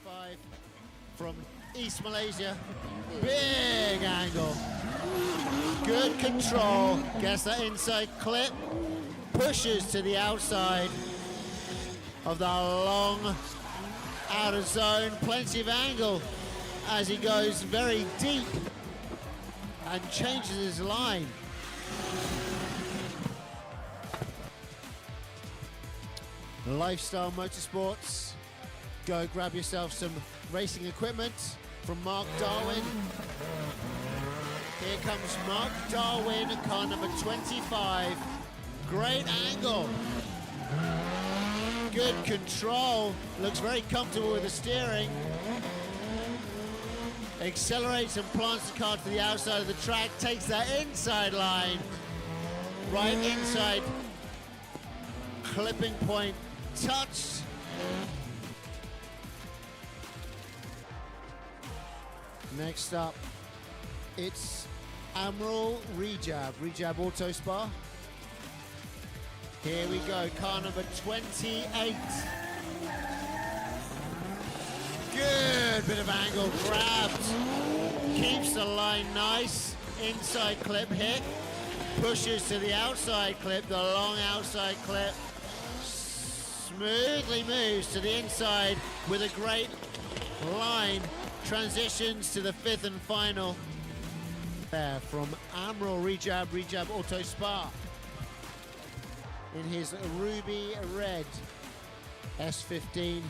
25 from East Malaysia. Big angle. Good control. Gets that inside clip. Pushes to the outside of the long outer zone. Plenty of angle as he goes very deep and changes his line. Lifestyle Motorsports. Go grab yourself some racing equipment from Mark Darwin. Here comes Mark Darwin, car number 25. Great angle. Good control. Looks very comfortable with the steering. Accelerates and plants the car to the outside of the track. Takes that inside line. Right inside. Clipping point. Touch. Next up, it's Admiral Rejab Auto Spa. Here we go, car number 28. Good bit of angle, grabbed, keeps the line nice, inside clip hit, pushes to the outside clip, the long outside clip, smoothly moves to the inside with a great line, transitions to the fifth and final. There from Admiral Rejab Auto Spa in his ruby red S15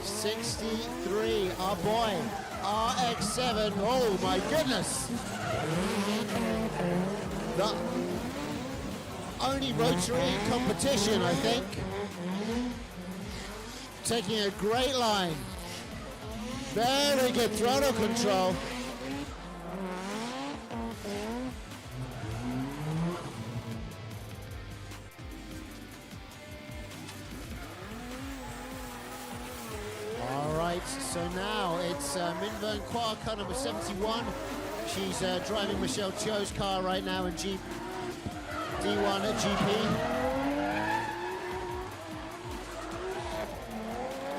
63, our boy RX7. Oh my goodness, the only rotary in competition, I think. Taking a great line, very good throttle control. So now it's Minvern Kwa, car number 71. She's driving Michelle Cho's car right now in D1GP.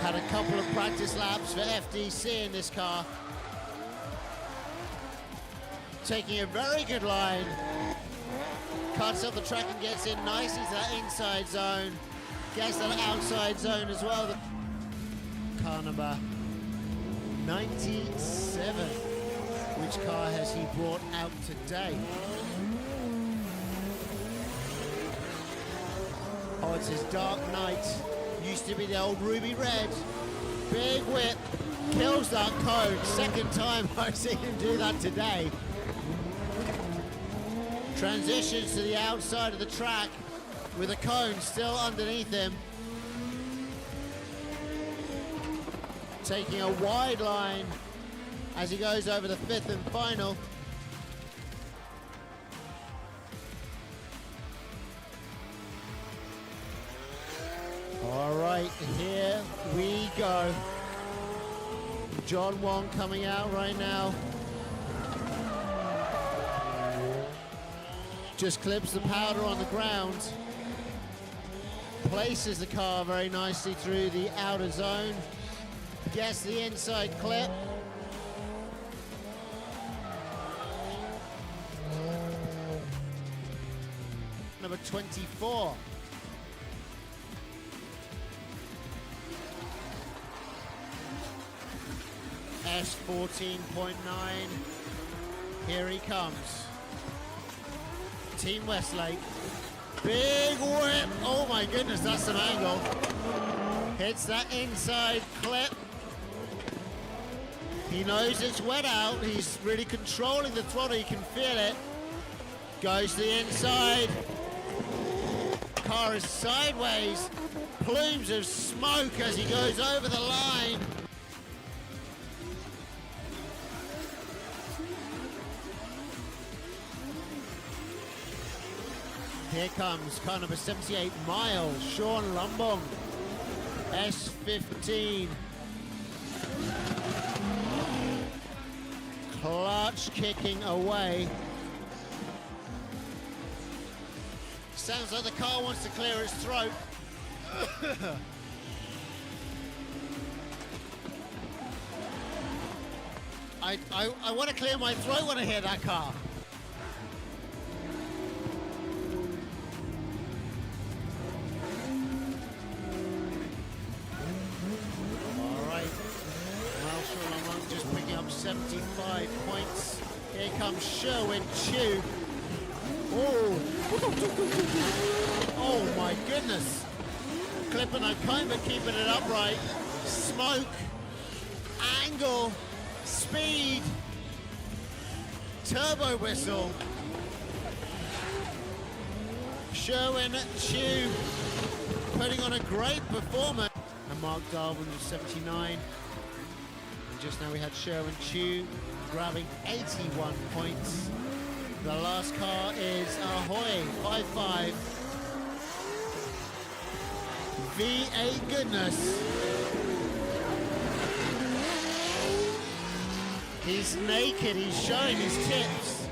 Had a couple of practice laps for FDC in this car. Taking a very good line. Cuts up the track and gets in nicely to that inside zone. Gets that outside zone as well. Car number 97. Which car has he brought out today? Oh, it's his Dark Knight. Used to be the old Ruby Red. Big whip. Kills that cone. Second time I've seen him do that today. Transitions to the outside of the track with a cone still underneath him. Taking a wide line as he goes over the fifth and final. All right, here we go. John Wong coming out right now. Just clips the powder on the ground. Places the car very nicely through the outer zone. Gets the inside clip. Number 24. S14.9. Here he comes. Team Westlake. Big whip. Oh my goodness, that's some angle. Hits that inside clip. He knows it's wet out. He's really controlling the throttle. You can feel it. Goes to the inside. Car is sideways. Plumes of smoke as he goes over the line. Here comes car number 78, Miles, Sean Lumbong, S15. Clutch kicking away. Sounds like the car wants to clear its throat. I want to clear my throat when I hear that car. All right, Malshore just picking up 75 points. Here comes Sherwin Chu. Oh, oh my goodness. Clipping O'Kane, but keeping it upright. Smoke, angle, speed, turbo whistle. Sherwin Chu putting on a great performance. And Mark Darwin with 79. And just now we had Sherwin Chu grabbing 81 points. The last car is Ahoy 5.5. V8 goodness. He's naked, he's showing his tips.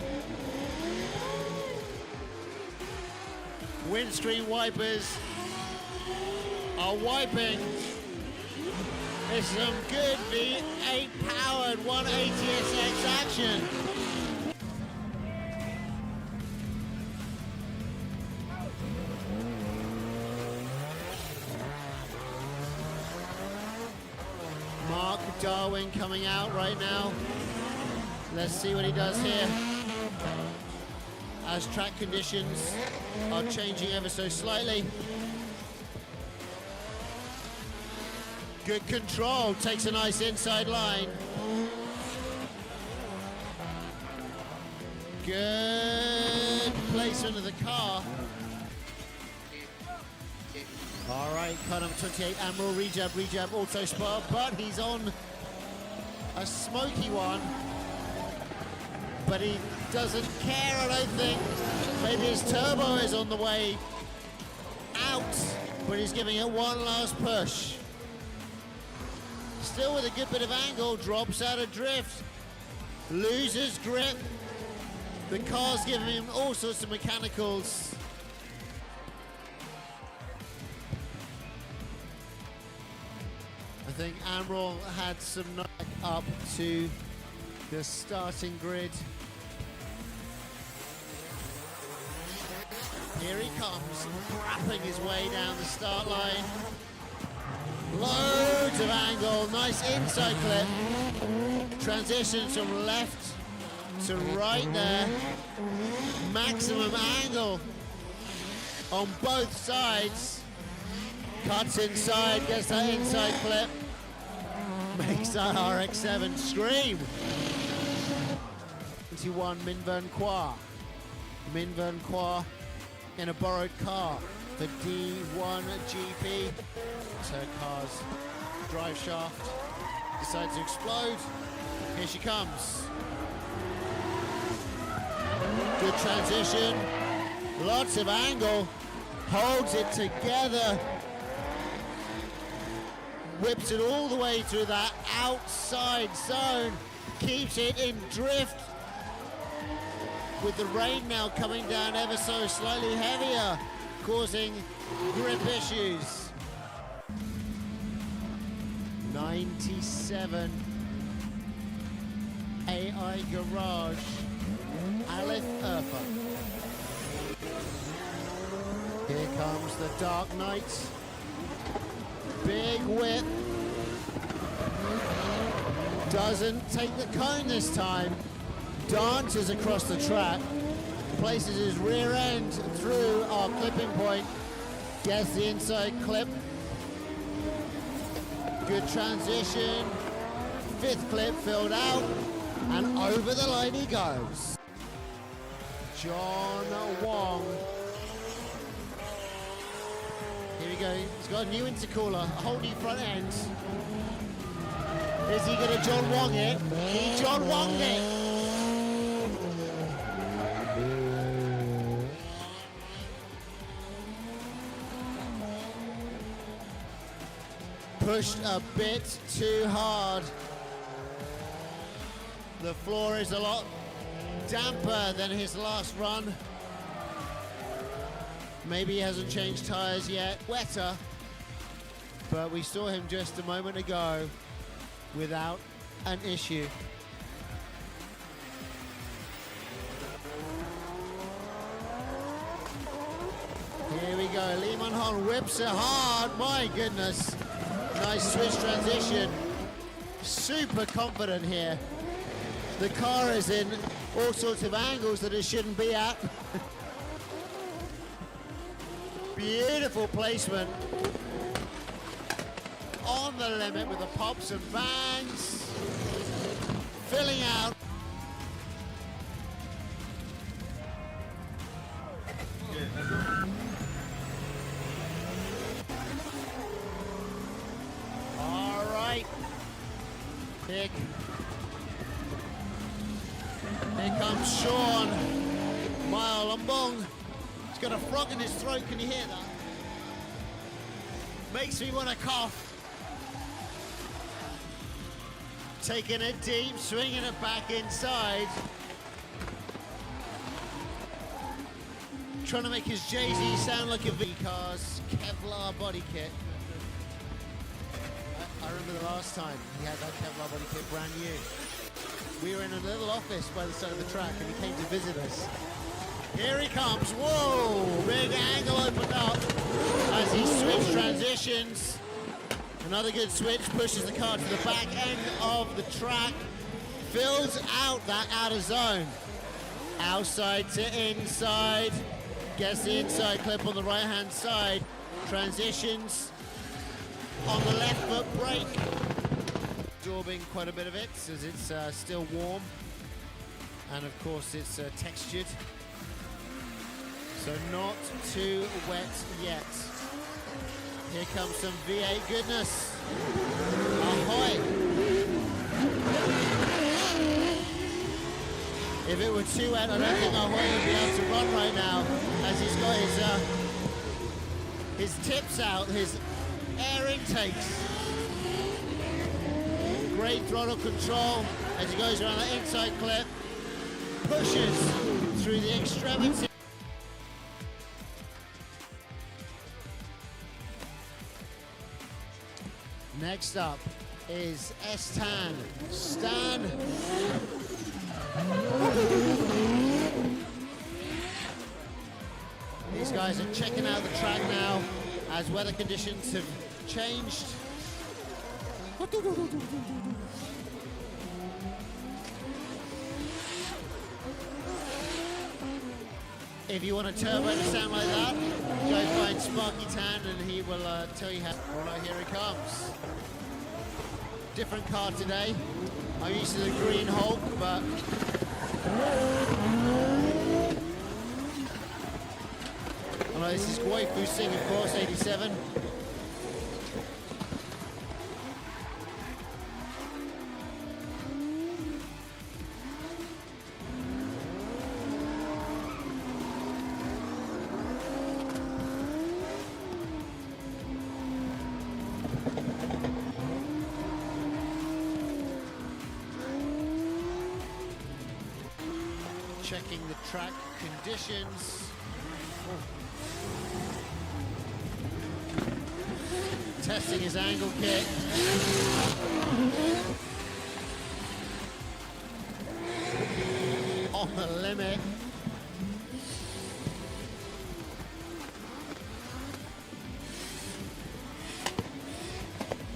Windscreen wipers are wiping. It's some good V8 powered 180SX action. Mark Darwin coming out right now. Let's see what he does here. As track conditions are changing ever so slightly. Good control, takes a nice inside line. Good placement of the car. All right, car number 28, Admiral, rejab, auto spar, but he's on a smoky one. But he doesn't care, I don't think. Maybe his turbo is on the way out, but he's giving it one last push. Still with a good bit of angle, drops out of drift, loses grip. The car's giving him all sorts of mechanicals. I think Admiral had some knock up to the starting grid. Here he comes, wrapping his way down the start line. Loads of angle, nice inside clip. Transitions from left to right there. Maximum angle on both sides. Cuts inside, gets that inside clip. Makes that RX-7 scream. 21, Min Vern Qua. Min Vern Qua in a borrowed car for D1GP. So her car's drive shaft decides to explode. Here she comes. Good transition. Lots of angle. Holds it together. Whips it all the way through that outside zone. Keeps it in drift. With the rain now coming down ever so slightly heavier, causing grip issues. 97 AI Garage, Alif Urfa. Here comes the Dark Knight. Big whip. Doesn't take the cone this time. Dances across the track. Places his rear end through our clipping point. Gets the inside clip. Good transition. Fifth clip filled out. And over the line he goes. John Wong. Here we go. He's got a new intercooler, a whole new front end. Is he going to John Wong it? He John Wonged it. Pushed a bit too hard. The floor is a lot damper than his last run. Maybe he hasn't changed tires yet. Wetter, but we saw him just a moment ago without an issue. on, whips it hard, my goodness. Nice switch transition. Super confident here. The car is in all sorts of angles that it shouldn't be at. Beautiful placement. On the limit with the pops and bangs. Filling out. All right. Here comes Sean. Mile Lombong. He's got a frog in his throat. Can you hear that? Makes me want to cough. Taking it deep, swinging it back inside. Trying to make his Jay-Z sound like a V-Cars Kevlar body kit. I remember the last time he had that Kevlar body kit brand new. We were in a little office by the side of the track and he came to visit us. Here he comes, whoa! Big angle opened up as he switch transitions. Another good switch, pushes the car to the back end of the track. Fills out that outer zone. Outside to inside. Gets the inside clip on the right-hand side. Transitions on the left foot brake. Absorbing quite a bit of it as it's still warm. And of course it's textured. So not too wet yet. Here comes some V8 goodness. Ahoy! If it were too wet, I don't think Ahoy would be able to run right now, as he's got his tips out, his air intakes. Great throttle control as he goes around the inside clip, pushes through the extremity. Next up is Stan. These guys are checking out the track now as weather conditions have changed. If you want a turbo to sound like that, go find Sparky Tan and he will tell you how. All right, here he comes. Different car today. I'm used to the green Hulk, but oh, this is Waifu Singh, of course, 87. Checking the track conditions. Testing his angle kit. On the limit.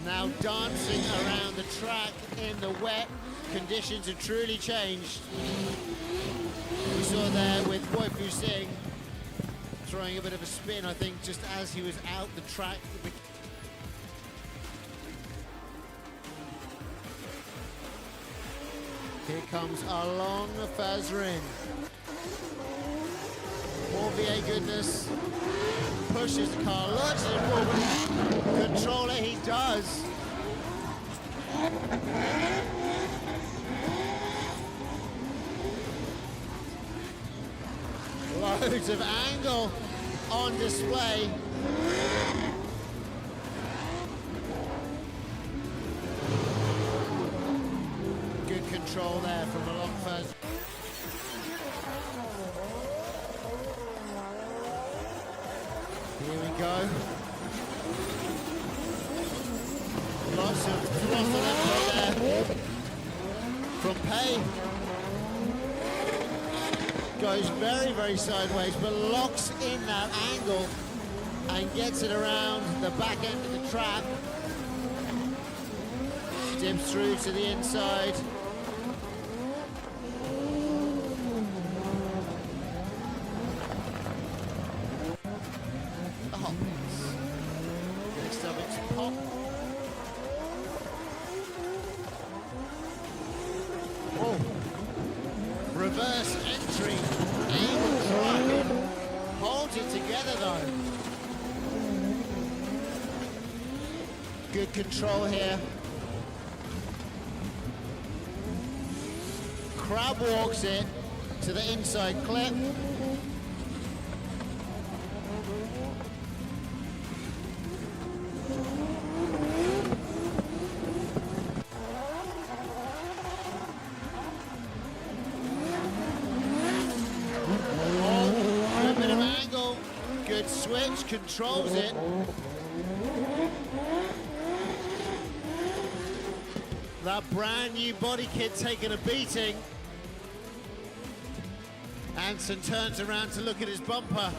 Now dancing around the track in the wet. Conditions have truly changed. We saw there with Waifu Singh throwing a bit of a spin, I think, just as he was out the track. Here comes Along Fazrin. More V8 goodness. Pushes the car, lurches it forward. Control it, he does. Loads of angle on display. Good control there from Along Fazrin. Here we go. Lots of throttle input there from Pei. Goes very, very sideways, but locks in that angle. and gets it around the back end of the trap. Dips through to the inside. Oh, next up it's Pop. Oh, reverse entry, angle drive, holds it together though. Good control here. Crab walks it to the inside clip. Good switch, controls it. That brand new body kit taking a beating. Anson turns around to look at his bumper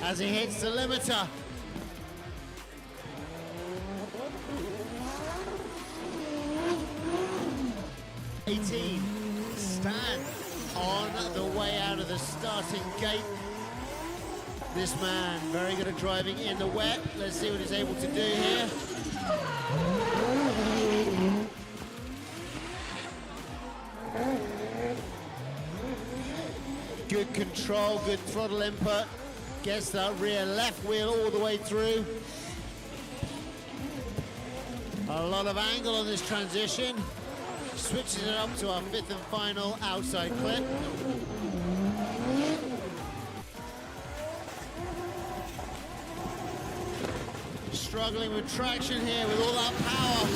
as he hits the limiter. Stand on the way out of the starting gate. This man, very good at driving in the wet. Let's see what he's able to do here. Good control, good throttle input. Gets that rear left wheel all the way through. A lot of angle on this transition. Switches it up to our fifth and final outside clip. Struggling with traction here with all that power.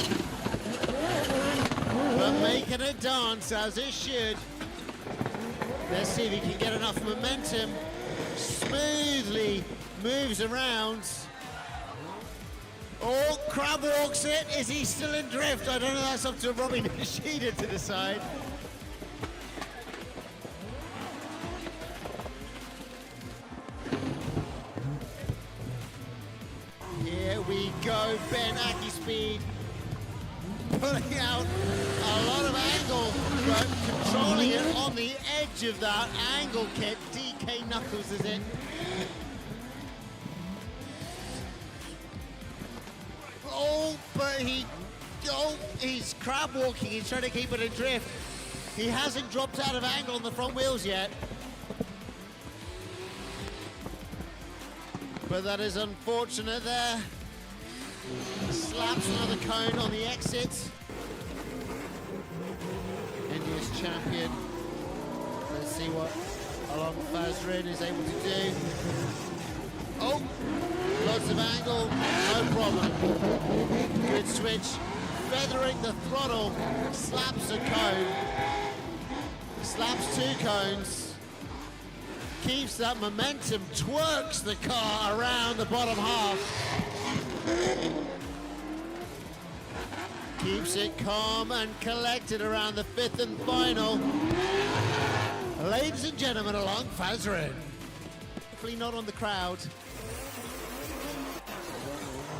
But making it dance as it should. Let's see if he can get enough momentum. Smoothly moves around. Oh, crab walks it. Is he still in drift? I don't know, that's up to Robbie Nishida to decide. Here we go, Ben Aki speed. Pulling out a lot of angle, but controlling it on the edge of that angle kit. DK Knuckles is in. Oh, but he's crab walking. He's trying to keep it in drift. He hasn't dropped out of angle on the front wheels yet. But that is unfortunate there. Slaps another cone on the exit. NDS champion. Let's see what Along Fazrin is able to do. Oh, lots of angle, no problem. Good switch, feathering the throttle, slaps a cone, slaps two cones, keeps that momentum, twerks the car around the bottom half. Keeps it calm and collected around the fifth and final. Ladies and gentlemen, Along Fazrin. Hopefully not on the crowd.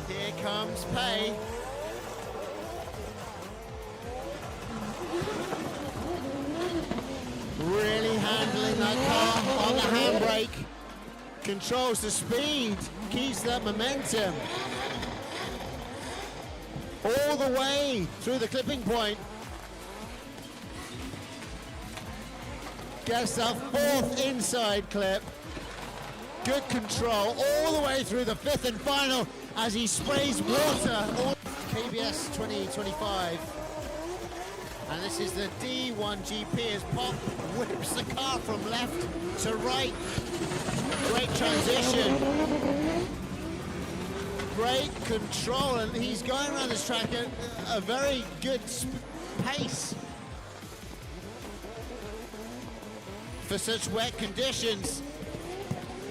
Here comes Pei. Really handling that car on the handbrake. Controls the speed, keeps that momentum. All the way through the clipping point. Gets that fourth inside clip. Good control all the way through the fifth and final as he sprays water. KBS 2025. And this is the D1GP as Pop whips the car from left to right. Great transition. Great control, and he's going around this track at a very good pace for such wet conditions.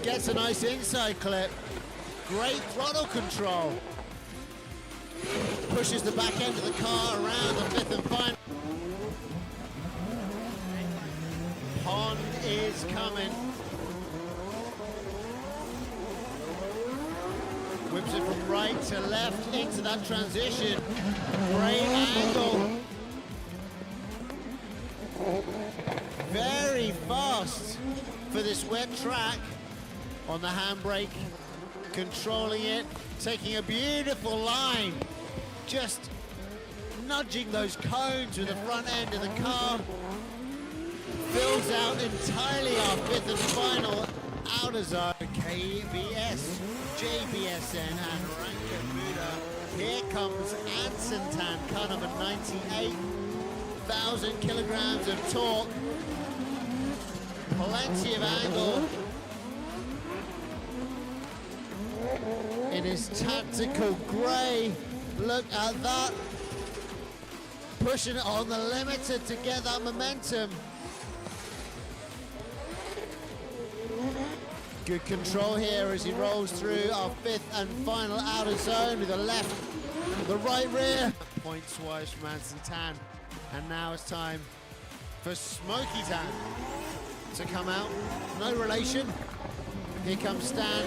Gets a nice inside clip. Great throttle control. Pushes the back end of the car around the fifth and final. Pond is coming. Whips it from right to left into that transition. Great angle. Very fast for this wet track on the handbrake. Controlling it, taking a beautiful line. Just nudging those cones with the front end of the car. Fills out entirely our fifth and final outer zone. KBS, JBSN and Ranka Buda. Here comes Ansentan, car number 98. 1,000 kilograms of torque. Plenty of angle. In his tactical grey. Look at that. Pushing it on the limiter to get that momentum. Good control here as he rolls through our fifth and final outer zone with the left, the right rear. Points wise from Anson Tan. And now it's time for Smoky Tan to come out. No relation. Here comes Stan,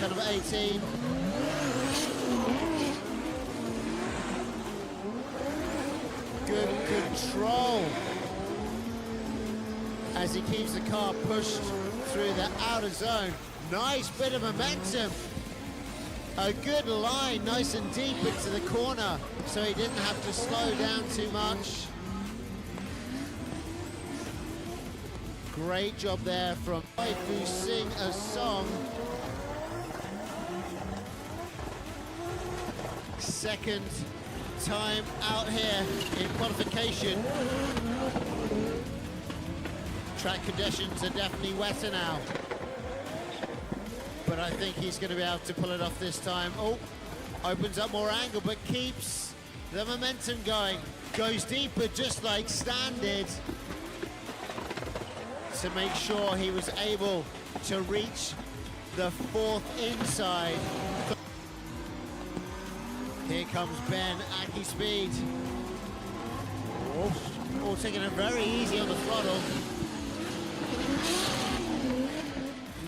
car number 18. Good control as he keeps the car pushed through the outer zone. Nice bit of momentum. A good line, nice and deep into the corner, so he didn't have to slow down too much. Great job there from Who Sing a Song. Second time out here in qualification. Track conditions are definitely wetter now, but I think he's going to be able to pull it off this time. Oh, opens up more angle, but keeps the momentum going. Goes deeper, just like Stan did, to make sure he was able to reach the fourth inside. Here comes Ben, Aki Speed. Oh, taking it very easy on the throttle.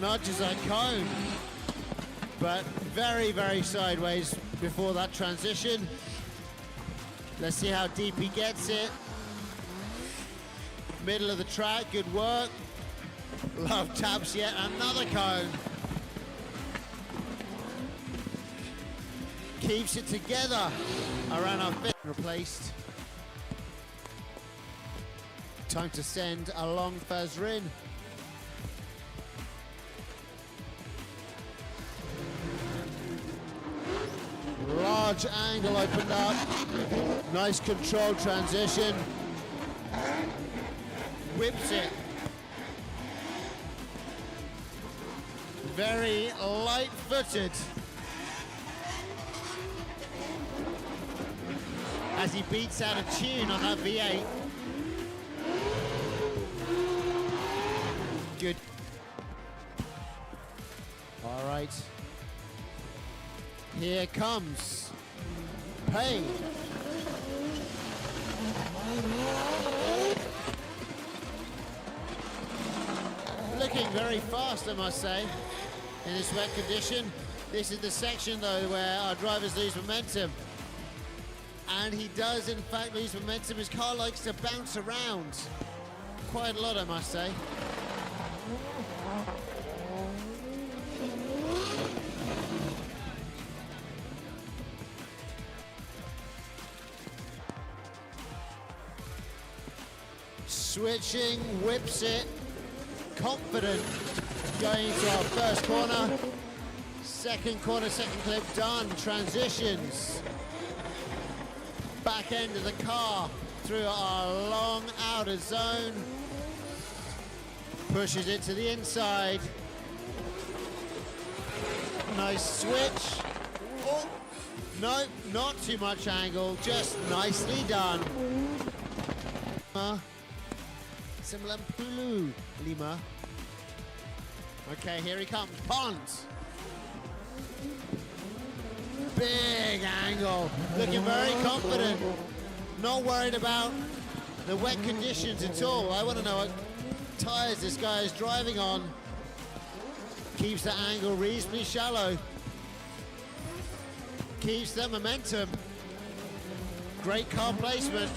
Nudges that cone, but very, very sideways before that transition. Let's see how deep he gets it. Middle of the track, good work. Love taps yet another cone. Keeps it together around our fifth. Replaced. Time to send along Fazrin. Large angle opened up. Nice controlled transition. Whips it. Very light-footed. As he beats out a tune on that V8. Good. All right. Here comes Payne. Looking very fast, I must say, in this wet condition. This is the section, though, where our drivers lose momentum. And he does, in fact, lose momentum. His car likes to bounce around quite a lot, I must say. Switching, whips it, confident, going into our first corner. Second corner, second clip done, transitions. Back end of the car through our long outer zone. Pushes it to the inside. Nice switch. Oh, no, not too much angle, just nicely done. Simlampulu Lima. Okay, here he comes. Pons. Big angle. Looking very confident. Not worried about the wet conditions at all. I want to know what tires this guy is driving on. Keeps the angle reasonably shallow. keeps the momentum. Great car placement.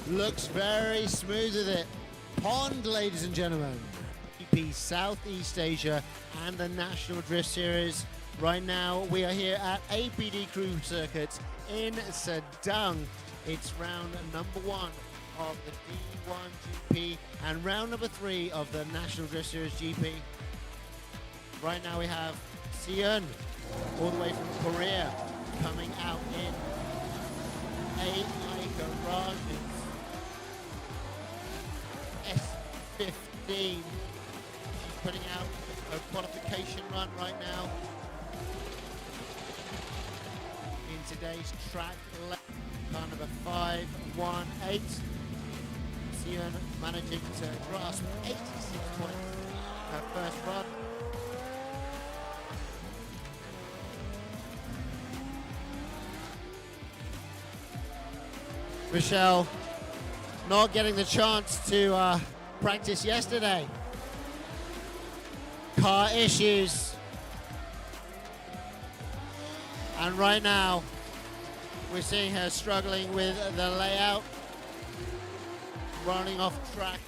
Looks very smooth with it. Pond, ladies and gentlemen. GP Southeast Asia and the National Drift Series. Right now we are here at APD Crew Circuit in Serdang. It's round number 1 of the D1GP and round number 3 of the National Drift Series GP. Right now we have Sion, all the way from Korea, coming out in a garage S15. Putting out a qualification run right now in today's track car number 518. Sion managing to grasp 86 points her first run. Michelle not getting the chance to practice yesterday. Car issues. And right now, we're seeing her struggling with the layout. Running off track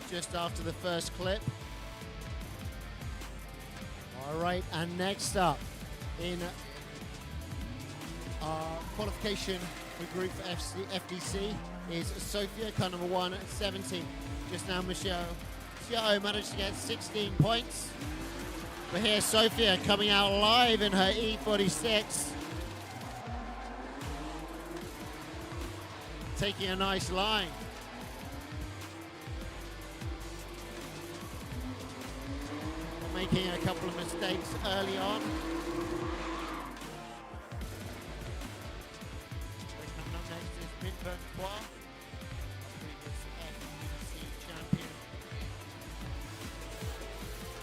just after the first clip. All right, and next up in our qualification for Group FDC is Sophia, car number 117. Just now, Michelle Xiao managed to get 16 points. But here's Sophia coming out live in her E46. Taking a nice line. Making a couple of mistakes early on.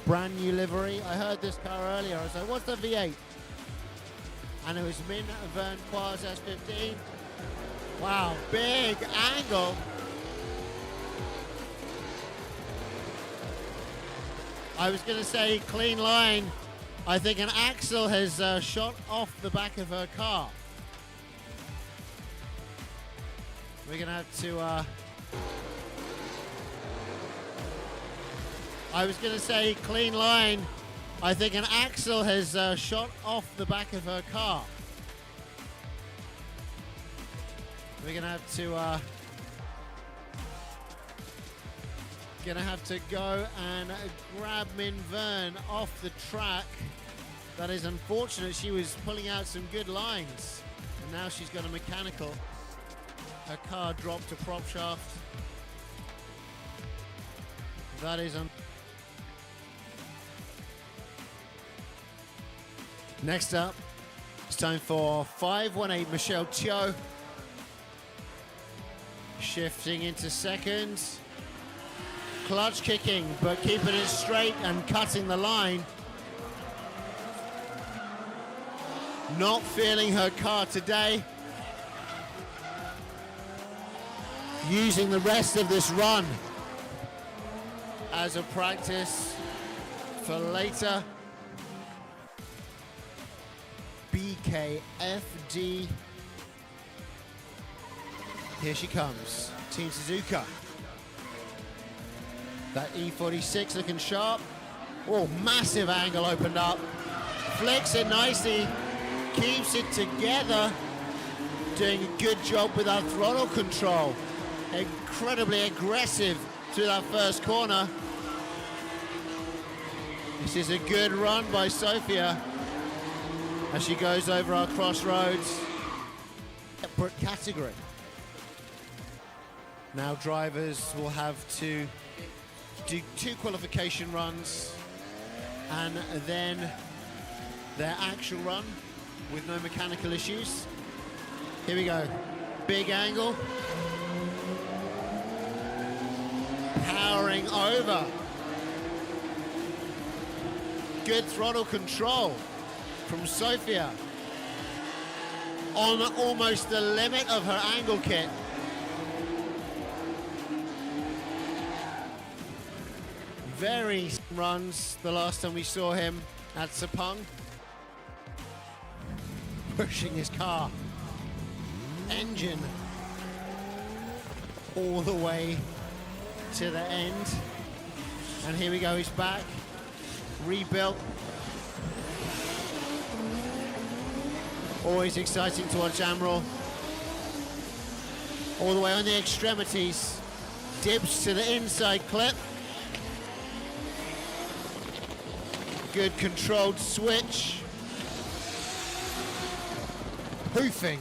Brand new livery. I heard this car earlier. I was like, what's the V8? And it was Min Vern Quaz S15. Wow, big angle. I was going to say clean line. I think an axle has shot off the back of her car. We're going to have to... I was going to say clean line. I think an axle has shot off the back of her car. We're going to have to go and grab Min Vern off the track. That is unfortunate. She was pulling out some good lines. And now she's got a mechanical. Her car dropped a prop shaft. That is Next up, it's time for 518 Michelle Teo. Shifting into second. Clutch kicking, but keeping it straight and cutting the line. Not feeling her car today. Using the rest of this run as a practice for later. BKFD. Here she comes, Team Suzuka. That E46 looking sharp. Oh, massive angle opened up. Flicks it nicely, keeps it together. Doing a good job with our throttle control. Incredibly aggressive to that first corner. This is a good run by Sophia as she goes over our crossroads. Separate category. Now drivers will have to do 2 qualification runs and then their actual run with no mechanical issues. Here we go. Big angle. Powering over. Good throttle control from Sophia. On almost the limit of her angle kit. very runs the last time we saw him at Sepang. Pushing his car. Engine all the way to the end. And here we go, he's back. Rebuilt. Always exciting to watch Amaral. All the way on the extremities. Dips to the inside clip. Good controlled switch. Hoofing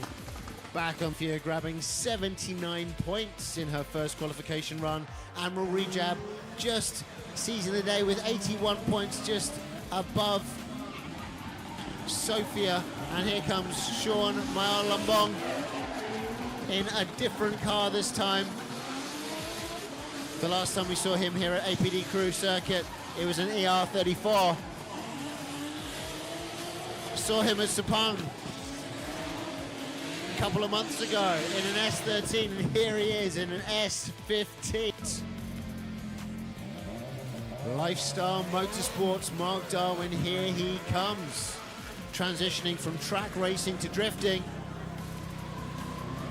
back on Fia, grabbing 79 points in her first qualification run. Amaral Rejab just seizing the day with 81 points, just above Sophia. And here comes Sean Mayal Lambong in a different car this time. The last time we saw him here at APD Crew Circuit, it was an ER34. Saw him at Sepang a couple of months ago in an S13, and here he is in an S15. Lifestyle Motorsports, Mark Darwin, here he comes. Transitioning from track racing to drifting.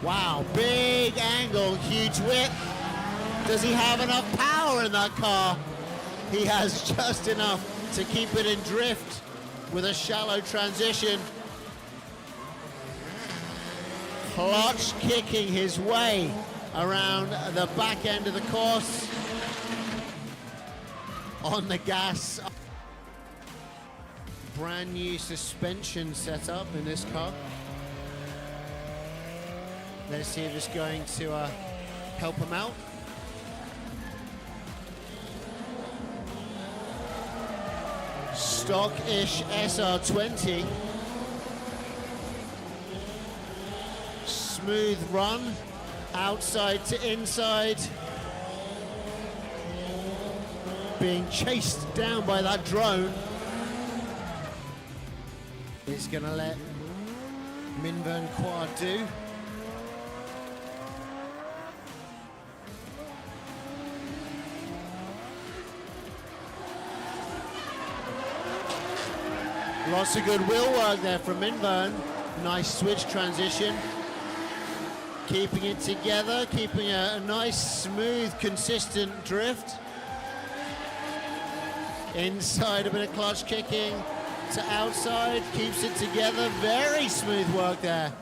Wow, big angle, huge whip. Does he have enough power in that car? He has just enough to keep it in drift with a shallow transition. Clutch kicking his way around the back end of the course. On the gas. Brand new suspension setup in this car. Let's see if it's going to help him out. Stock-ish SR20. Smooth run, outside to inside. Being chased down by that drone. It's gonna let Minvern Quad do. Lots of good wheel work there from Minvern. Nice switch transition. Keeping it together, keeping a nice, smooth, consistent drift. Inside, a bit of clutch kicking to outside, keeps it together. Very smooth work there.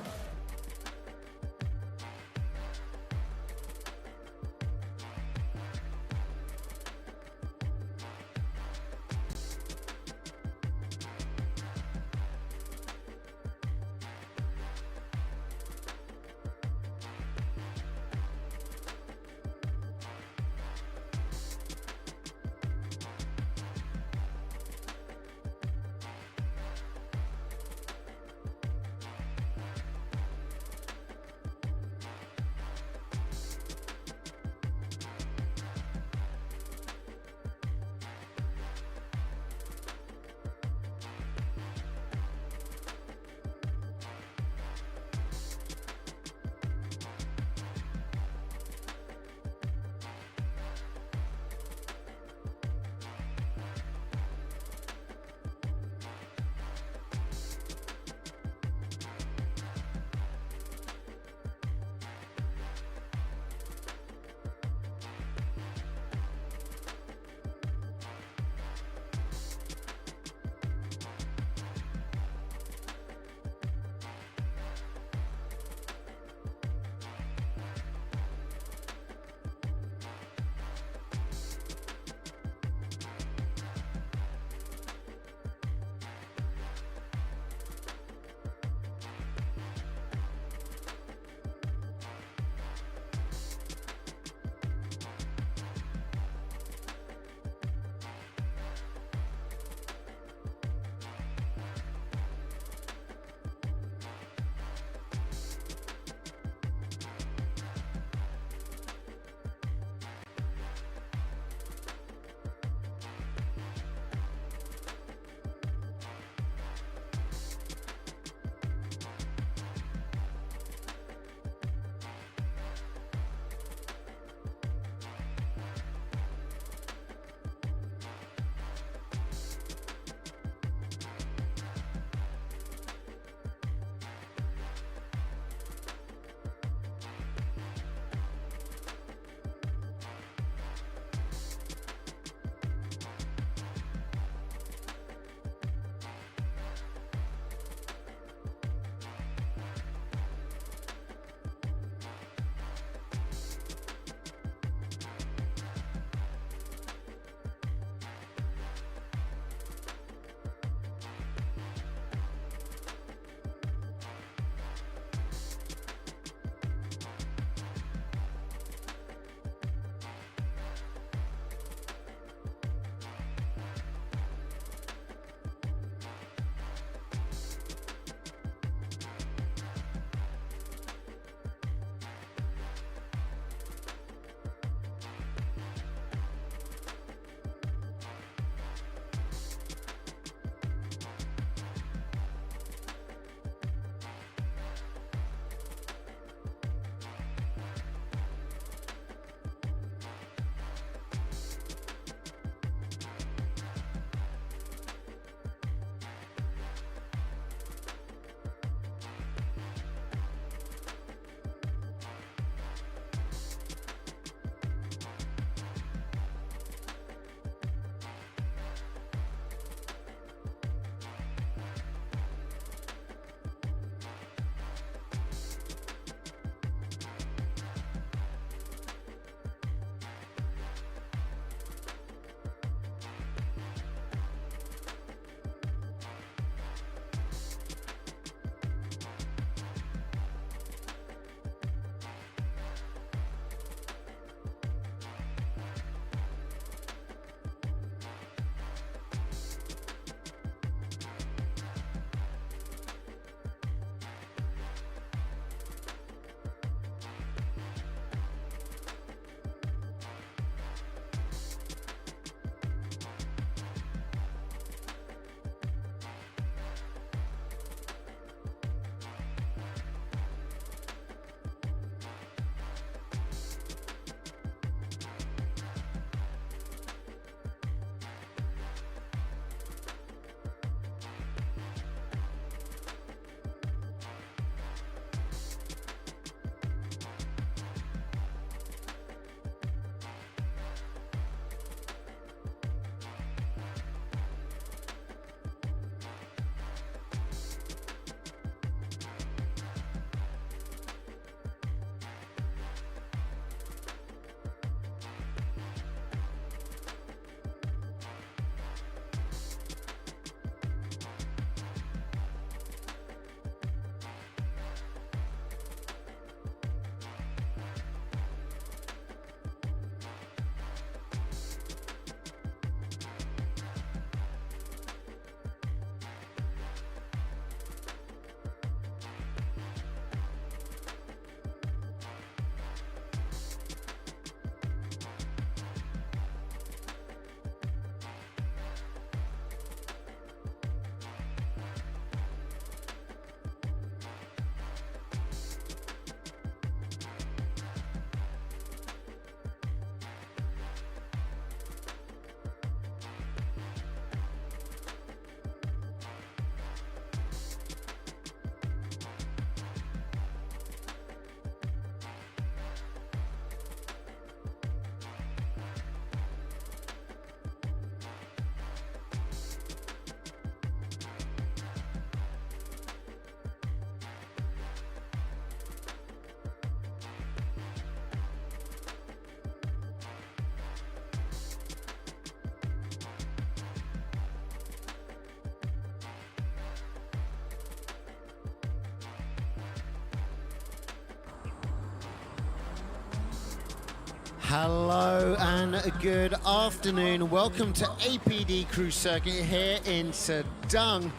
Hello and good afternoon. Welcome to APD Cruise Circuit here in Serdang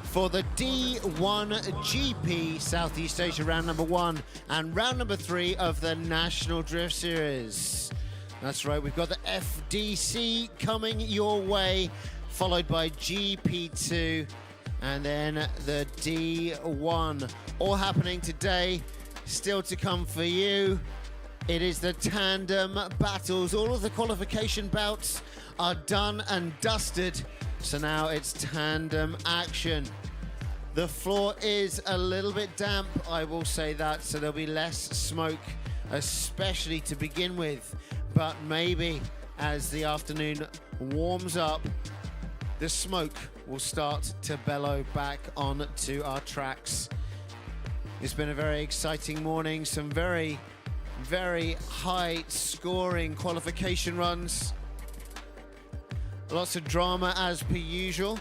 for the D1GP Southeast Asia round number 1 and round number 3 of the National Drift Series. That's right, we've got the FDC coming your way, followed by GP2 and then the D1. All happening today, still to come for you. It is the tandem battles. All of the qualification bouts are done and dusted. So now it's tandem action. The floor is a little bit damp, I will say that, so there'll be less smoke, especially to begin with. But maybe as the afternoon warms up, the smoke will start to bellow back onto our tracks. It's been a very exciting morning, some very high scoring qualification runs. Lots of drama as per usual,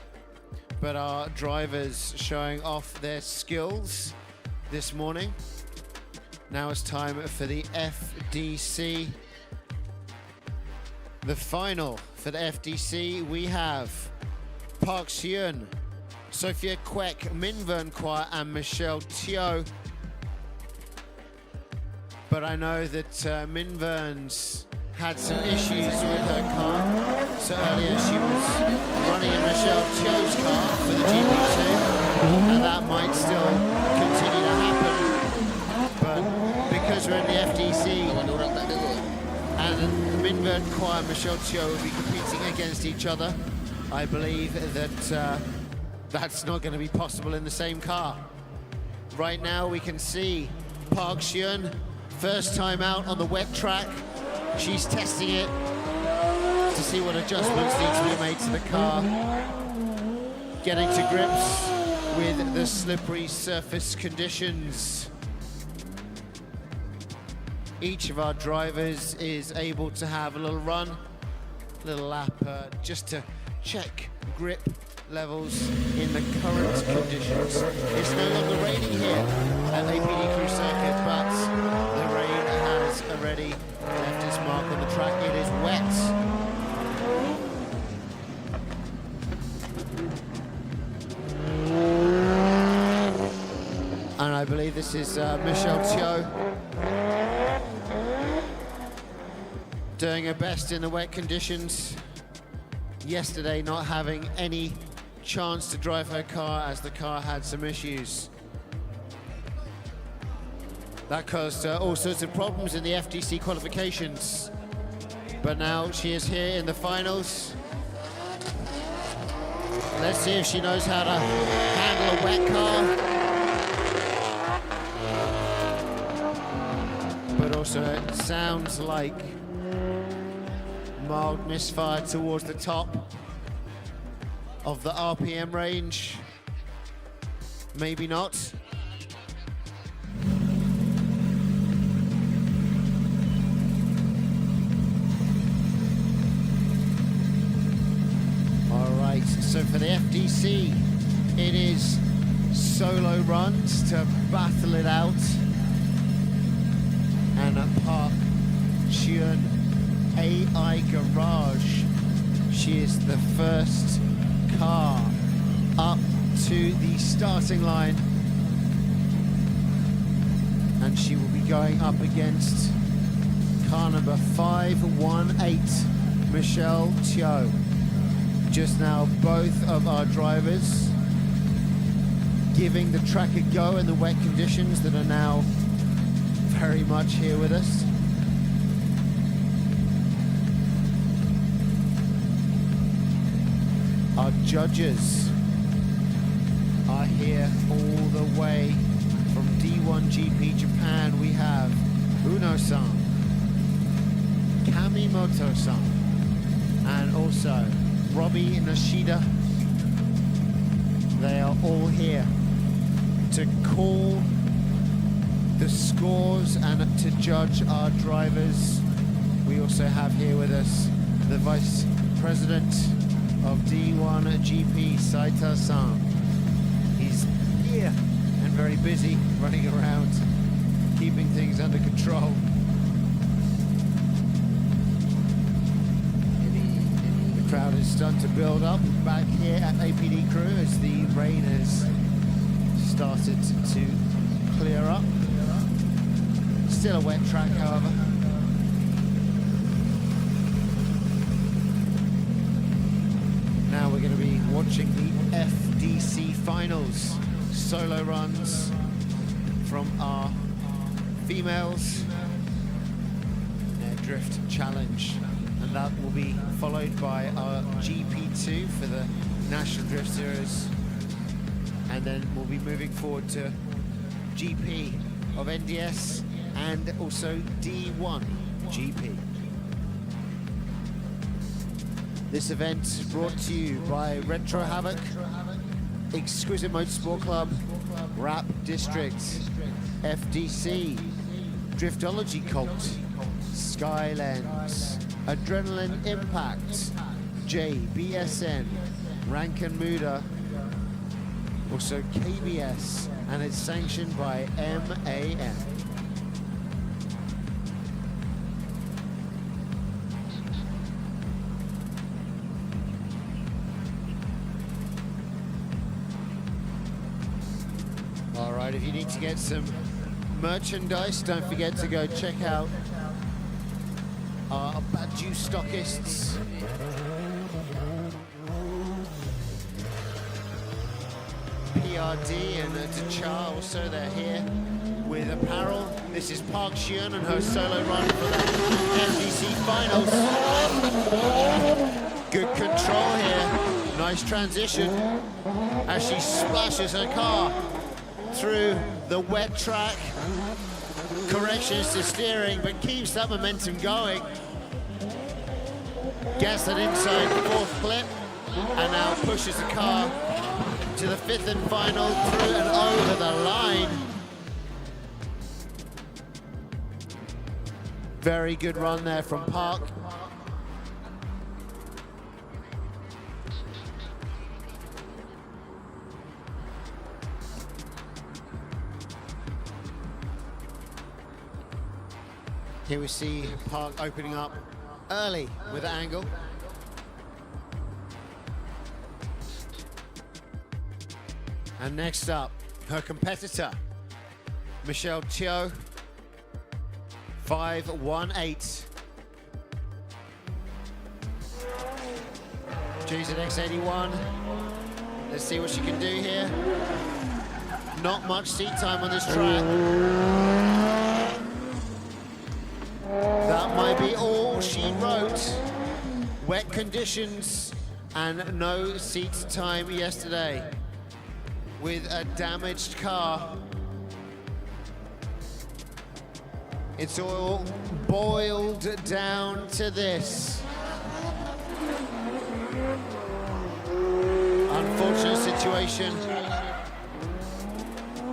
but our drivers showing off their skills this morning. Now it's time for the FDC. The final for the FDC, we have Park Hyun, Sophia Kwek, Min Vern Kwa and Michelle Teo. But I know that Min Vern's had some issues with her car. So earlier she was running in Michelle Teo's car for the GP2, and that might still continue to happen. But because we're in the FDC, and Min Vern Kwa and Michelle Teo will be competing against each other, I believe that that's not going to be possible in the same car. Right now we can see Park Hyun, first time out on the wet track. She's testing it to see what adjustments need to be made to the car. Getting to grips with the slippery surface conditions. Each of our drivers is able to have a little run, a little lap, just to check grip levels in the current conditions. It's no longer raining here at APD Cruise Circuit, but the rain has already left its mark on the track. It is wet. And I believe this is Michelle Teo doing her best in the wet conditions. Yesterday not having any chance to drive her car as the car had some issues. That caused all sorts of problems in the FDC qualifications. But now she is here in the finals. Let's see if she knows how to handle a wet car. But also it sounds like mild misfire towards the top of the RPM range. Maybe not. All right, so for the FDC, it is solo runs to battle it out. And at Park Hyun AI Garage, she is the first car up to the starting line, and she will be going up against car number 518, Michelle Teo. Just now both of our drivers giving the track a go in the wet conditions that are now very much here with us. Our judges are here all the way from D1GP Japan. We have Uno-san, Kamimoto-san, and also Robbie Nishida. They are all here to call the scores and to judge our drivers. We also have here with us the Vice President of D1GP, Saita-san. He's here and very busy running around, keeping things under control. Crowd is starting to build up back here at APD Crew as the rain has started to clear up. Still a wet track, however. Now we're going to be watching the FDC finals. Solo runs from our females. Their drift challenge. And that will be followed by our GP2 for the National Drift Series. And then we'll be moving forward to GP of NDS and also D1GP. This event brought to you by Retro Havoc, Exquisite Motorsport Club, Rap District, FDC, Driftology Cult, Skylens, Adrenaline Impact, JBSN, Rankin Muda, also KBS, and it's sanctioned by MAN. All right, if you need to get some merchandise, don't forget to go check out our Badu stockists. PRD and Dachar also, they're here with apparel. This is Park Xian and her solo run for the FDC finals. Good control here, nice transition as she splashes her car through the wet track. Corrections to steering, but keeps that momentum going. Gets that inside fourth clip, and now pushes the car to the fifth and final, through and over the line. Very good run there from Park. Here we see Park opening up early with the angle. And next up, her competitor, Michelle Teo, 5.18. GZX81. Let's see what she can do here. Not much seat time on this track. That might be all she wrote. Wet conditions and no seat time yesterday with a damaged car. It's all boiled down to this. Unfortunate situation,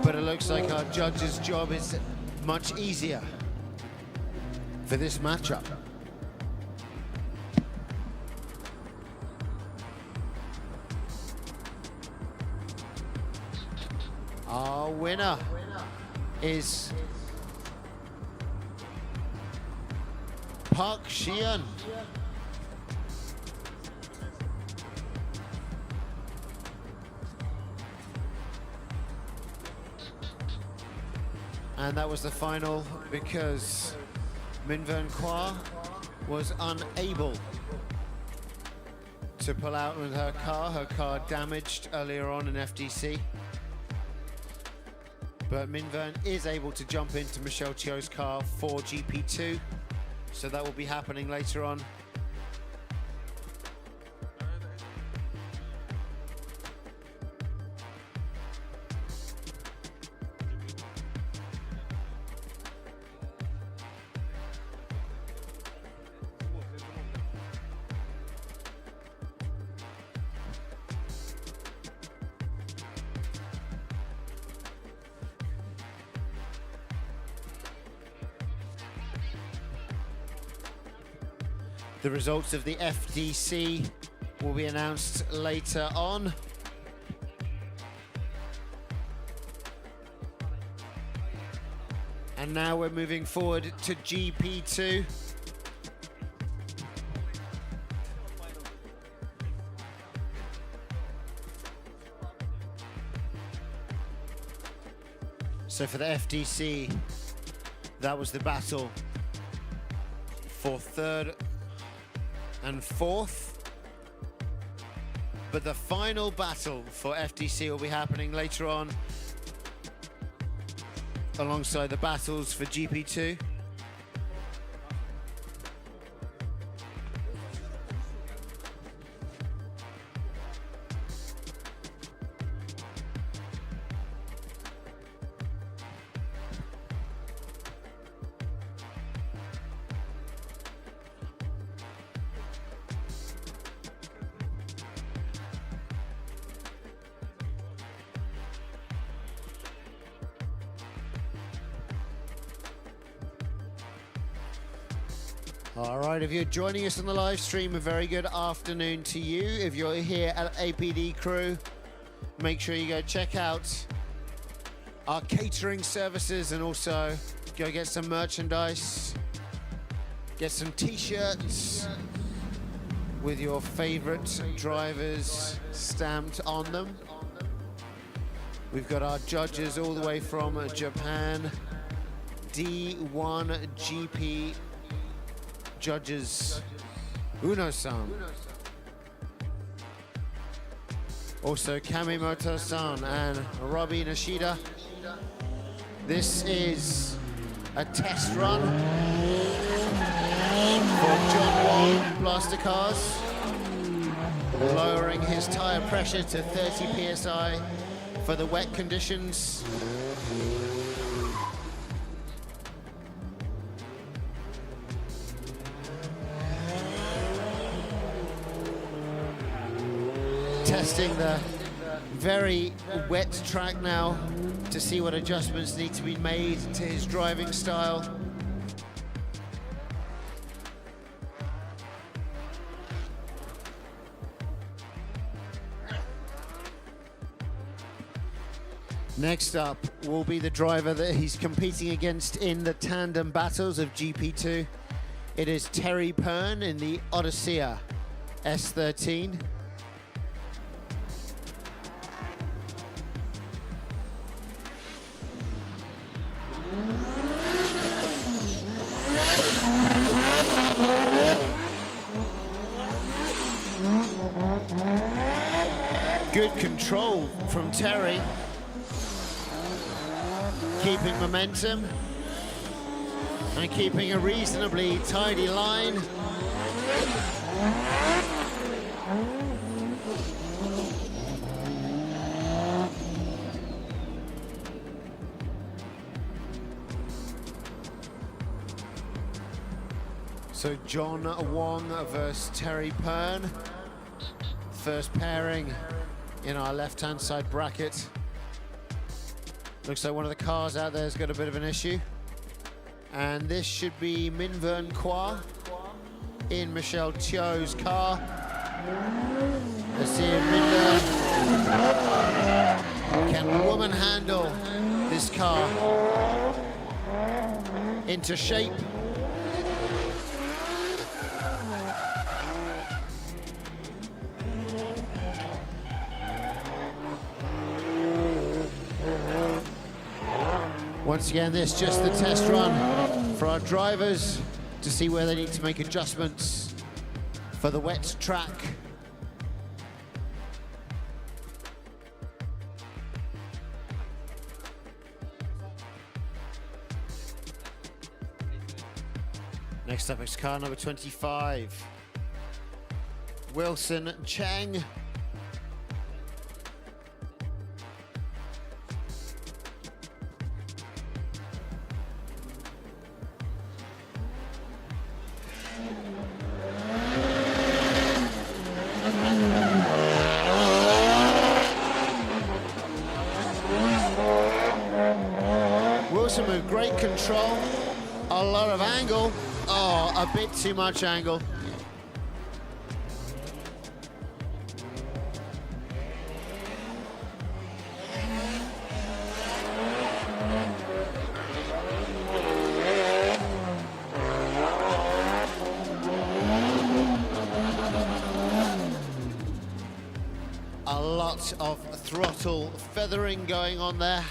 but it looks like our judge's job is much easier for this matchup. Our winner is Park Xian. And that was the final because Minvern Kwa was unable to pull out with her car damaged earlier on in FDC. But Minvern is able to jump into Michelle Teo's car for GP2, so that will be happening later on. The results of the FDC will be announced later on. And now we're moving forward to GP2. So for the FDC, that was the battle for third and fourth. But the final battle for FDC will be happening later on alongside the battles for GP2. All right, if you're joining us on the live stream, a very good afternoon to you. If you're here at APD Crew, make sure you go check out our catering services and also go get some merchandise, get some t-shirts with your favorite drivers stamped on them. We've got our judges all the way from Japan, D1GP judges Uno-san. Also Kamimoto-san and Robbie Nishida. This is a test run for John Wong Blaster Cars, lowering his tire pressure to 30 psi for the wet conditions. Testing the very wet track now to see what adjustments need to be made to his driving style. Next up will be the driver that he's competing against in the tandem battles of GP2. It is Terry Pern in the Odyssea S13. Good control from Terry, keeping momentum and keeping a reasonably tidy line. So John Wong versus Terry Pern, first pairing in our left-hand side bracket. Looks like one of the cars out there has got a bit of an issue. And this should be Min Vern Kwa in Michelle Tio's car. Let's see if Min can woman handle this car into shape. Once again, this is just the test run for our drivers to see where they need to make adjustments for the wet track. Next up is car number 25, Wilson Cheng. Wilson with great control, a lot of angle. Oh, a bit too much angle. A lot of throttle feathering going on there.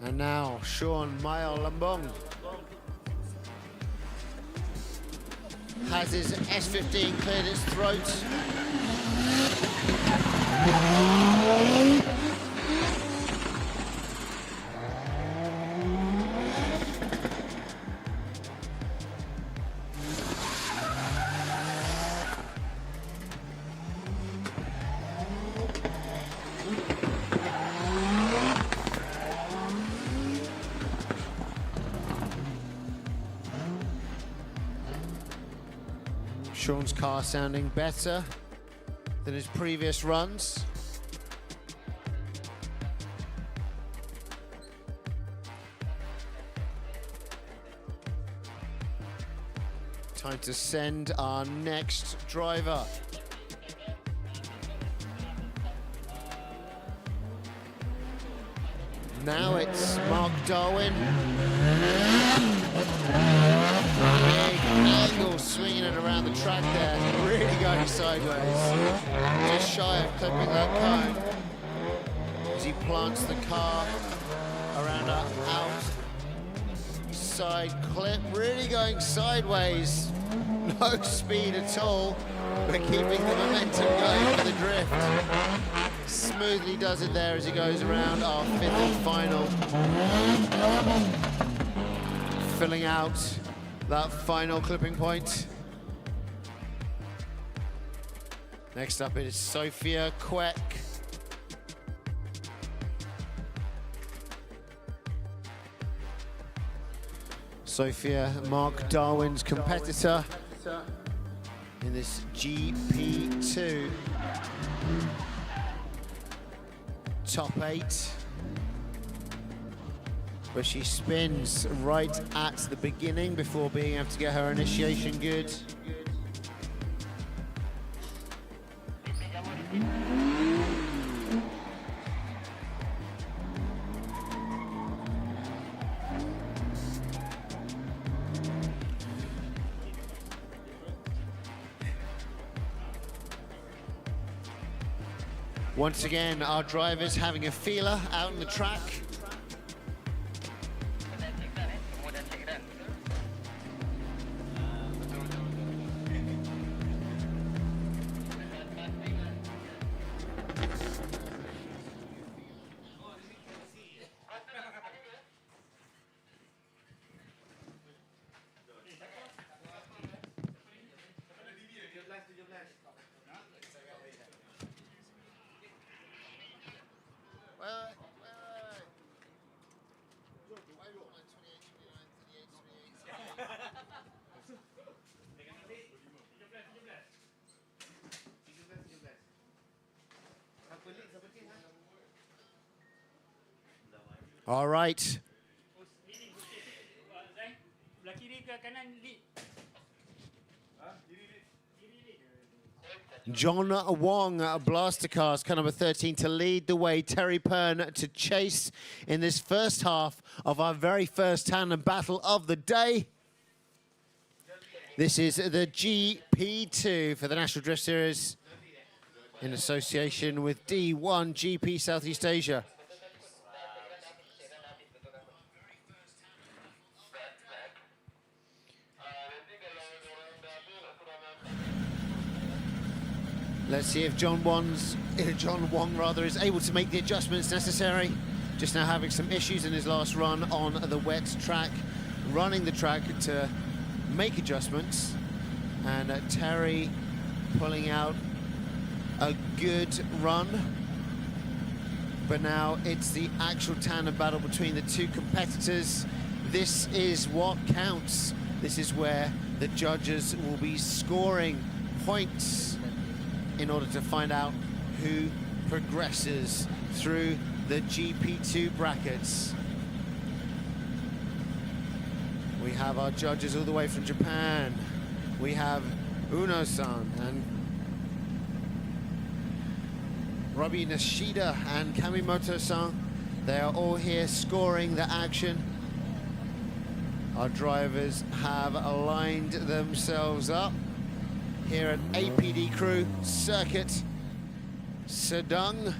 And now Sean Mayo Lambong has his S15 cleared its throat. Sean's car sounding better than his previous runs. Time to send our next driver. Now it's Mark Darwin. Big angle swinging it around the track there, really going sideways. Just shy of clipping that cone as he plants the car around our outside clip, really going sideways. No speed at all, but keeping the momentum going for the drift. Smoothly does it there as he goes around our fifth and final. Filling out that final clipping point. Next up it is Sophia Kwek. Sophia, Mark Darwin's competitor in this GP2. Top 8, where she spins right at the beginning before being able to get her initiation good. Once again, our drivers having a feeler out on the track. All right. John Wong, Blaster Cars, car number 13, to lead the way. Terry Pern to chase in this first half of our very first tandem battle of the day. This is the GP2 for the National Drift Series in association with D1GP Southeast Asia. Let's see if John Wong is able to make the adjustments necessary. Just now having some issues in his last run on the wet track, running the track to make adjustments, and Terry pulling out a good run. But now it's the actual tandem battle between the two competitors. This is what counts. This is where the judges will be scoring points in order to find out who progresses through the GP2 brackets. We have our judges all the way from Japan. We have Uno-san and Robbie Nishida and Kamimoto-san. They are all here scoring the action. Our drivers have aligned themselves up here at APD Crew Circuit, Serdang.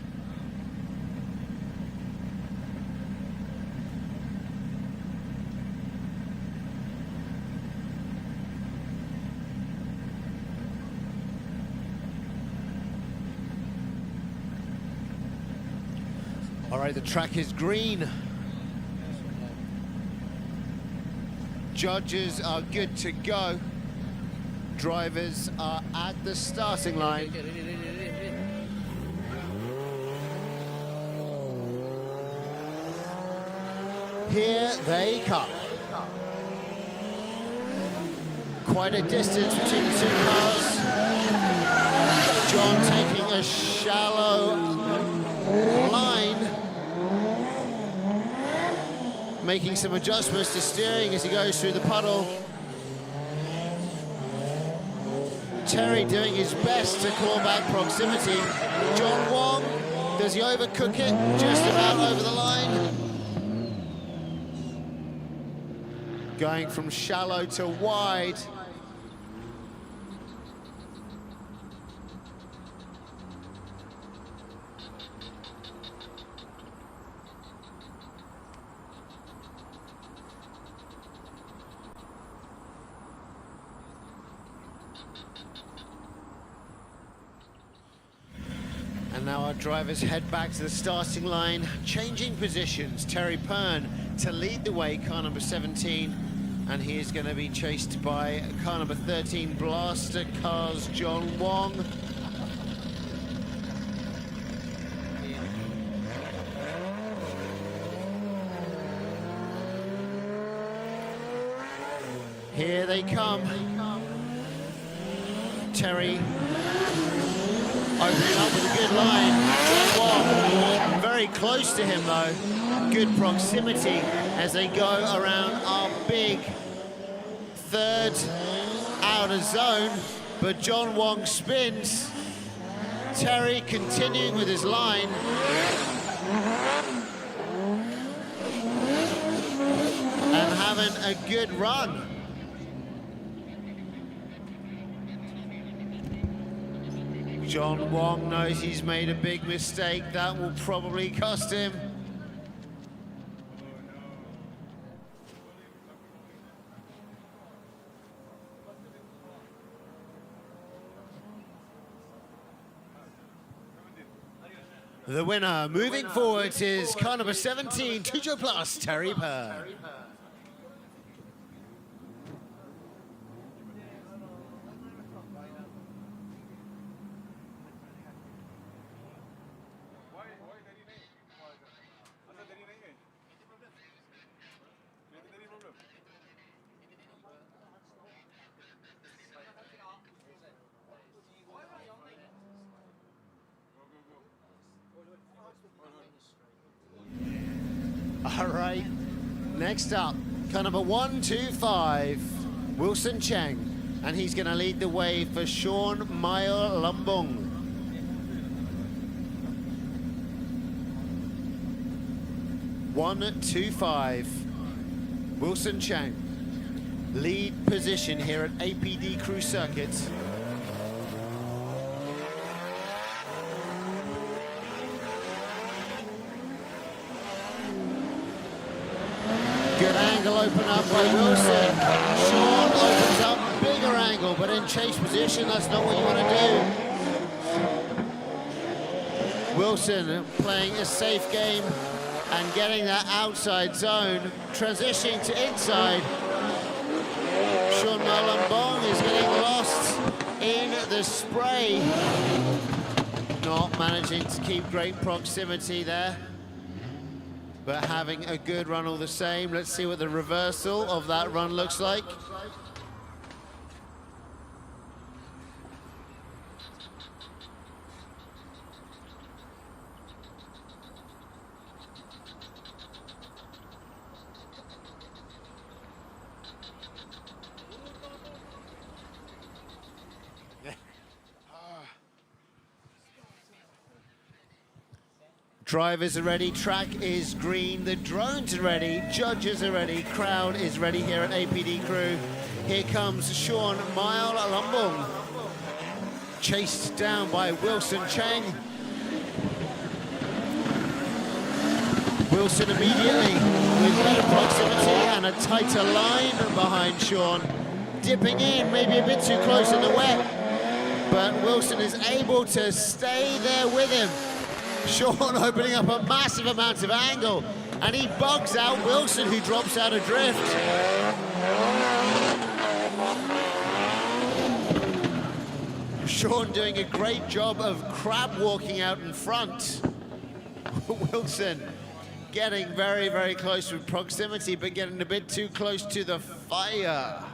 All right, the track is green. Judges are good to go. Drivers are at the starting line. Here they come. Quite a distance between the two cars. John taking a shallow line, making some adjustments to steering as he goes through the puddle. Terry doing his best to claw back proximity. John Wong, does he overcook it? Just about over the line. Going from shallow to wide. And now our drivers head back to the starting line, changing positions. Terry Pern to lead the way, car number 17, and he is going to be chased by car number 13, Blaster Cars, John Wong. Here they come. Terry opening up with a good line. John Wong very close to him though. Good proximity as they go around our big third outer zone, but John Wong spins. Terry continuing with his line. And having a good run. John Wong knows he's made a big mistake. That will probably cost him. The winner moving forward is car number 17, Tujo Plus, Terry Pern. All right, next up, car number 125, Wilson Cheng, and he's going to lead the way for Sean Mayo Lumbung. One, 2, 5, Wilson Cheng, lead position here at APD Crew Circuit. Good angle open up by Wilson. Sean opens up, bigger angle, but in chase position, that's not what you want to do. Wilson playing a safe game and getting that outside zone, transitioning to inside. Sean Malambong is getting lost in the spray. Not managing to keep great proximity there, but having a good run all the same. Let's see what the reversal of that run looks like. Drivers are ready, track is green, the drones are ready, judges are ready, crowd is ready here at APD Crew. Here comes Sean Mayo Lumbung, chased down by Wilson Cheng. Wilson immediately with better proximity and a tighter line behind Sean. Dipping in, maybe a bit too close in the wet, but Wilson is able to stay there with him. Sean opening up a massive amount of angle, and he bugs out Wilson, who drops out adrift. Sean doing a great job of crab walking out in front. Wilson getting very, very close with proximity, but getting a bit too close to the fire.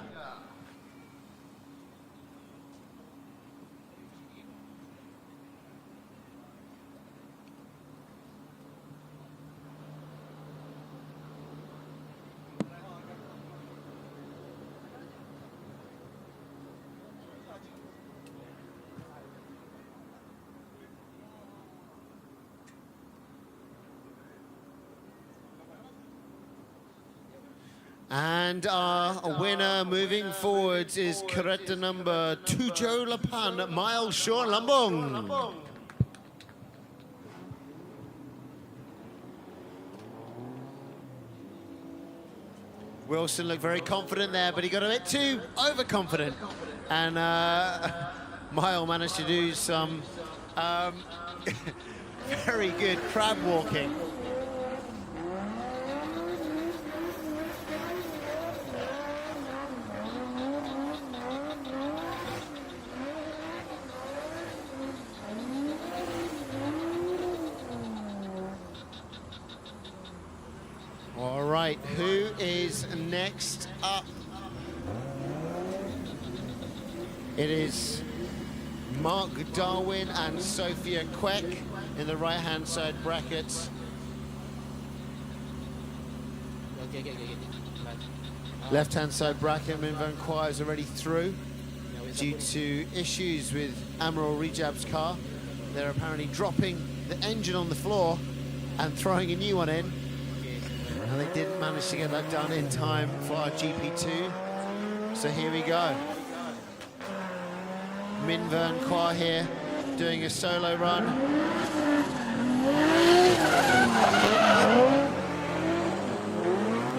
And our winner moving forwards is kereta number 78, Miles Sean Lambong. Wilson looked very confident there, but he got a bit too overconfident. And Miles managed to do some very good crab walking. All right, who is next up? It is Mark Darwin and Sophia Queck in the right-hand side brackets. Left-hand side bracket, Min Van Kwai is already through due to issues with Admiral Rejab's car. They're apparently dropping the engine on the floor and throwing a new one in. And they didn't manage to get that done in time for our GP2. So here we go. Min Van Kwai here, doing a solo run.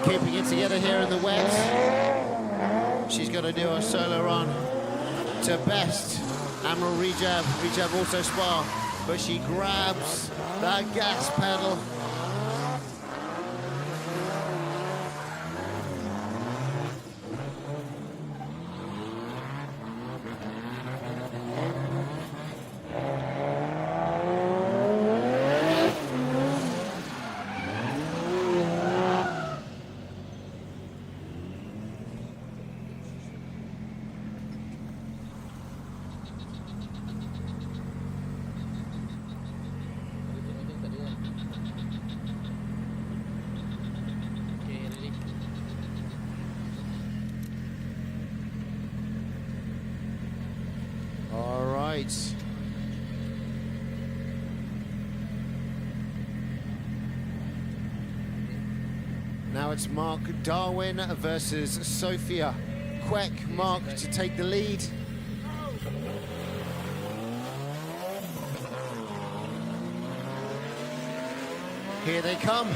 Keeping it together here in the wet. She's got to do a solo run to best. Admiral Rejab also spar, but she grabs that gas pedal. Now it's Mark Darwin versus Sophia Queck. Mark to take the lead. Here they come.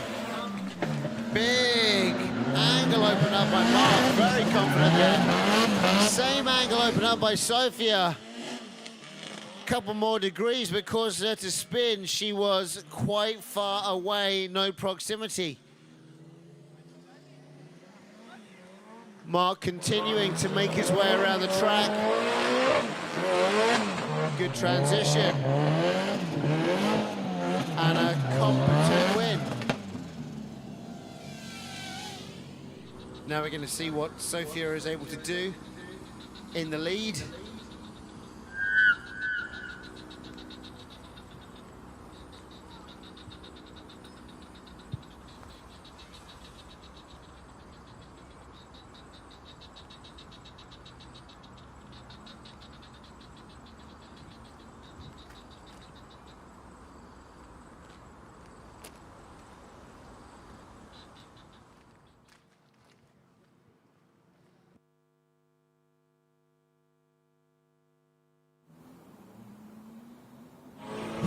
Big angle opened up by Mark, very confident there. Same angle opened up by Sophia. Couple more degrees, but caused her to spin. She was quite far away, no proximity. Mark continuing to make his way around the track. Good transition. And a competent win. Now we're going to see what Sophia is able to do in the lead.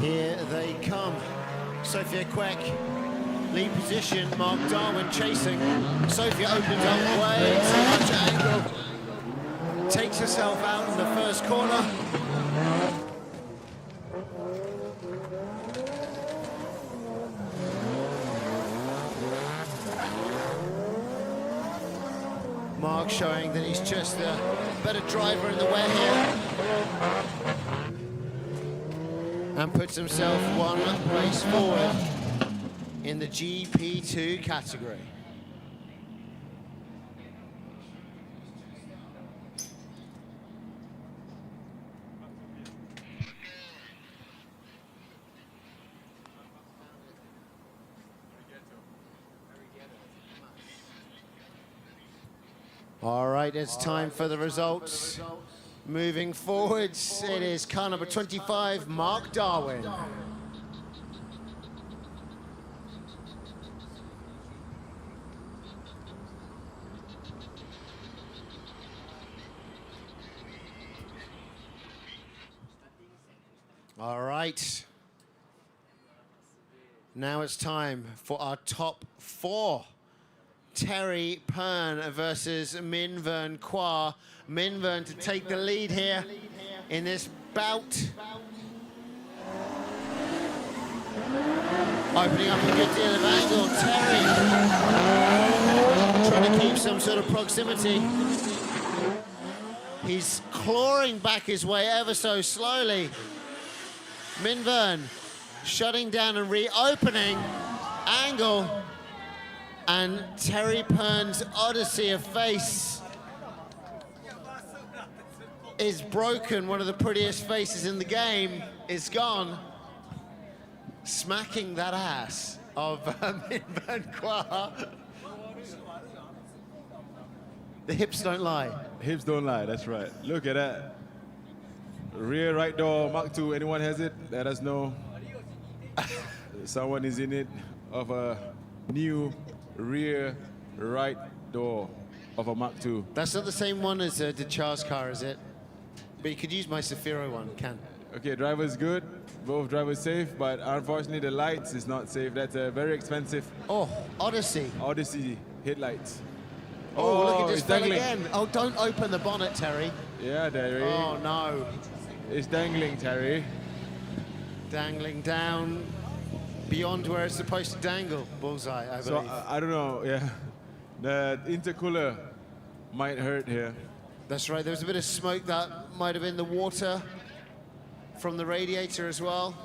Here they come. Sophia Queck, lead position. Mark Darwin chasing. Sophia opens up way too much angle. Takes herself out in the first corner. benchmark showing that he's just a better driver in the wet here. And puts himself one place forward in the GP2 category. All right, it's time for the results. Moving forwards, it is car number 25, Mark Darwin. All right. Now it's time for our top 4. Terry Pern versus Minh Vern Qua. Minh Vern to take the lead here in this bout. Opening up a good deal of angle. Terry trying to keep some sort of proximity. He's clawing back his way ever so slowly. Minh Vern shutting down and reopening angle. And Terry Pern's odyssey of face is broken. One of the prettiest faces in the game is gone. Smacking that ass of Minh Vern Qua. The hips don't lie. Hips don't lie, that's right. Look at that. Rear right door, Mark II, anyone has it? Let us know. Someone is in it of a new rear right door of a Mark II. That's not the same one as the Char's car, is it? But you could use my Safiro one, can. Okay, driver's good, both drivers safe, but unfortunately the lights is not safe. That's a very expensive Oh, Odyssey. Odyssey headlights. Oh, look at this it's fell dangling. again. Oh, don't open the bonnet, Terry. Yeah, Terry. Oh, no. It's dangling, Terry. Dangling down beyond where it's supposed to dangle. Bullseye, I So believe. I don't know, yeah. The intercooler might hurt here. That's right, there was a bit of smoke that might have been the water from the radiator as well.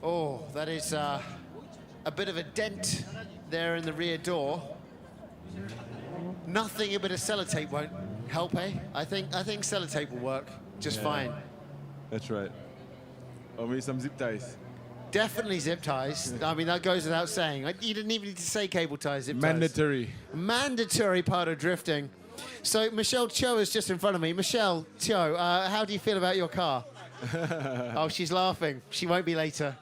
Oh, that is a bit of a dent there in the rear door. Nothing a bit of sellotape won't help, eh? I think sellotape will work just fine. That's right. Or maybe some zip ties. Definitely zip ties. I mean, that goes without saying. You didn't even need to say cable ties, zip ties. Mandatory. Mandatory part of drifting. So Michelle Cho is just in front of me. Michelle Cho, how do you feel about your car? Oh, she's laughing. She won't be later.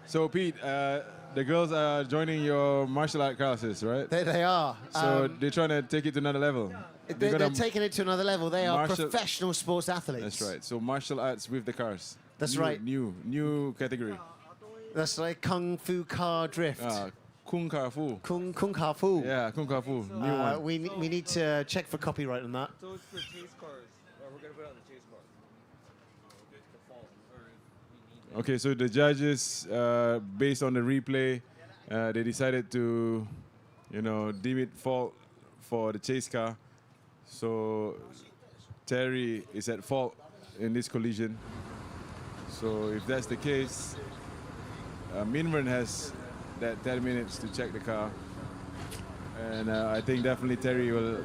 So Pete, the girls are joining your martial art classes, right? They are. So they're trying to take it to another level. They're taking it to another level. They are martial- professional sports athletes. That's right. So martial arts with the cars. That's New- right. New category. That's like Kung Fu car drift. Kung Kar Fu. Kung Kar Fu. Yeah, Kung Kar Fu. New one. We need to check for copyright on that. So it's for chase cars. We're going to put it on the chase car. Okay, so the judges, based on the replay, they decided to, deem it fault for the chase car. So Terry is at fault in this collision. So if that's the case, Minh Vern has that 10 minutes to check the car. And I think definitely Terry will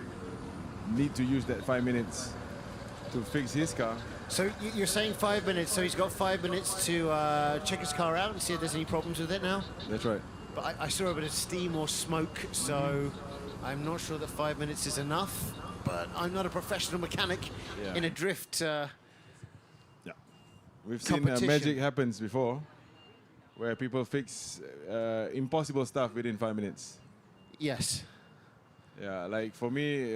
need to use that 5 minutes to fix his car. So you're saying 5 minutes, so he's got 5 minutes to check his car out and see if there's any problems with it now? That's right. But I saw a bit of steam or smoke, so I'm not sure that 5 minutes is enough. But I'm not a professional mechanic in a drift We've seen magic happens before, where people fix impossible stuff within 5 minutes. Yes. Yeah, like for me,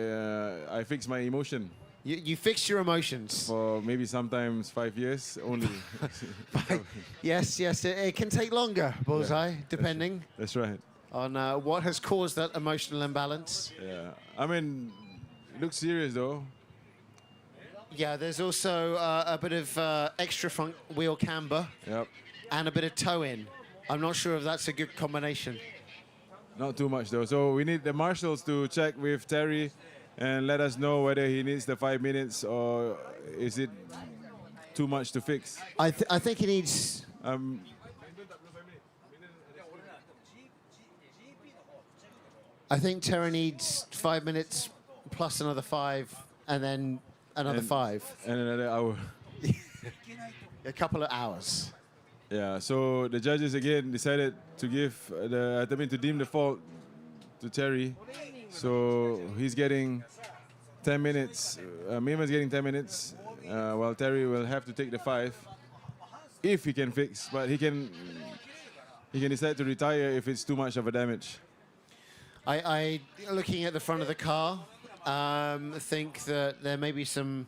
I fix my emotion. You fix your emotions. For maybe sometimes 5 years only. Yes, it can take longer, Bullseye, depending That's right. on what has caused that emotional imbalance. Yeah, I mean, it looks serious though. Yeah, there's also a bit of extra front wheel camber Yep. and a bit of toe in. I'm not sure if that's a good combination. Not too much though. So we need the marshals to check with Terry and let us know whether he needs the 5 minutes or is it too much to fix. I think he needs. I think Terry needs 5 minutes plus another 5, and then another 5. And another hour. A couple of hours. Yeah, so the judges again decided to to deem the fault to Terry. So he's getting 10 minutes. Mima's getting 10 minutes, while Terry will have to take the 5 if he can fix. But he can decide to retire if it's too much of a damage. I looking at the front of the car, think that there may be some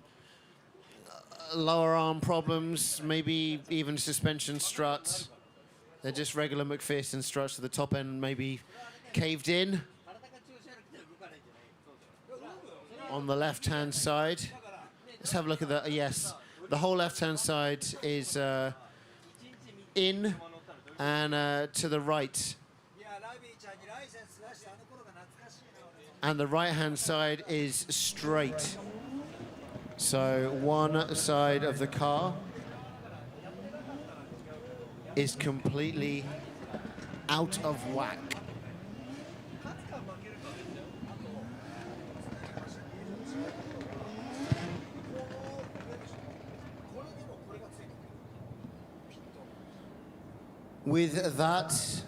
lower arm problems, maybe even suspension struts. They're just regular McPherson struts to the top end, maybe caved in. On the left-hand side, let's have a look at that. Yes, the whole left-hand side is in and to the right. And the right-hand side is straight. So one side of the car is completely out of whack. With that,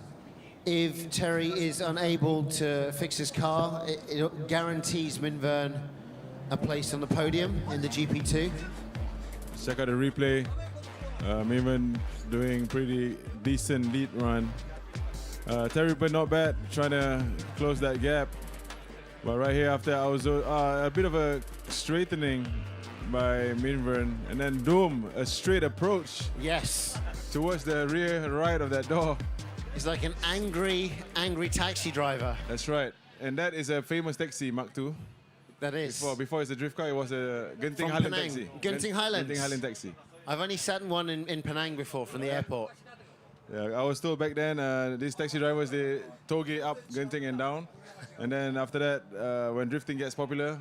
if Terry is unable to fix his car, it guarantees Minvern a place on the podium in the GP2. Check out the replay. Minvern doing pretty decent lead run. Terry, but not bad, trying to close that gap. But right here after I was a bit of a straightening by Minvern, and then Doom, a straight approach. Yes. Towards the rear right of that door. He's like an angry taxi driver. That's right. And that is a famous taxi, Mark II. That is. Before it's a drift car, it was a Genting From Highland Penang. taxi. Genting Highlands. Genting Highland taxi. I've only sat in one in Penang before from the airport. Yeah, I was told back then, these taxi drivers, they toge up Genting and down. And then after that, when drifting gets popular,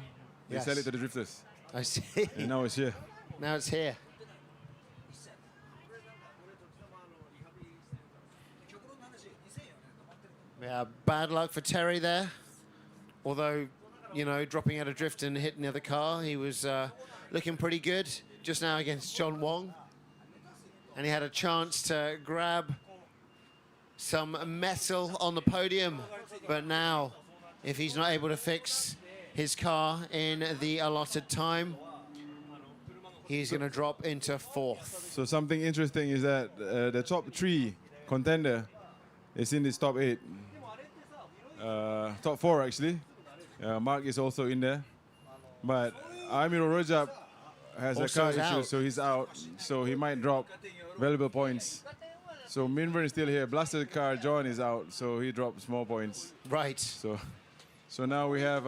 they sell it to the drifters. I see. And now it's here. Now it's here. Yeah, bad luck for Terry there. Although, you know, dropping out of drift and hitting the other car, he was looking pretty good just now against John Wong. And he had a chance to grab some metal on the podium. But now, if he's not able to fix his car in the allotted time, he's going to drop into 4th. So something interesting is that the top 3 contender is in this top 8. Top 4 actually. Mark is also in there. But Amir Rojab has Also a car issue, out. so he's out. So he might drop valuable points. So Minvern is still here. Blasted car, John is out, so he drops more points. Right. So now we have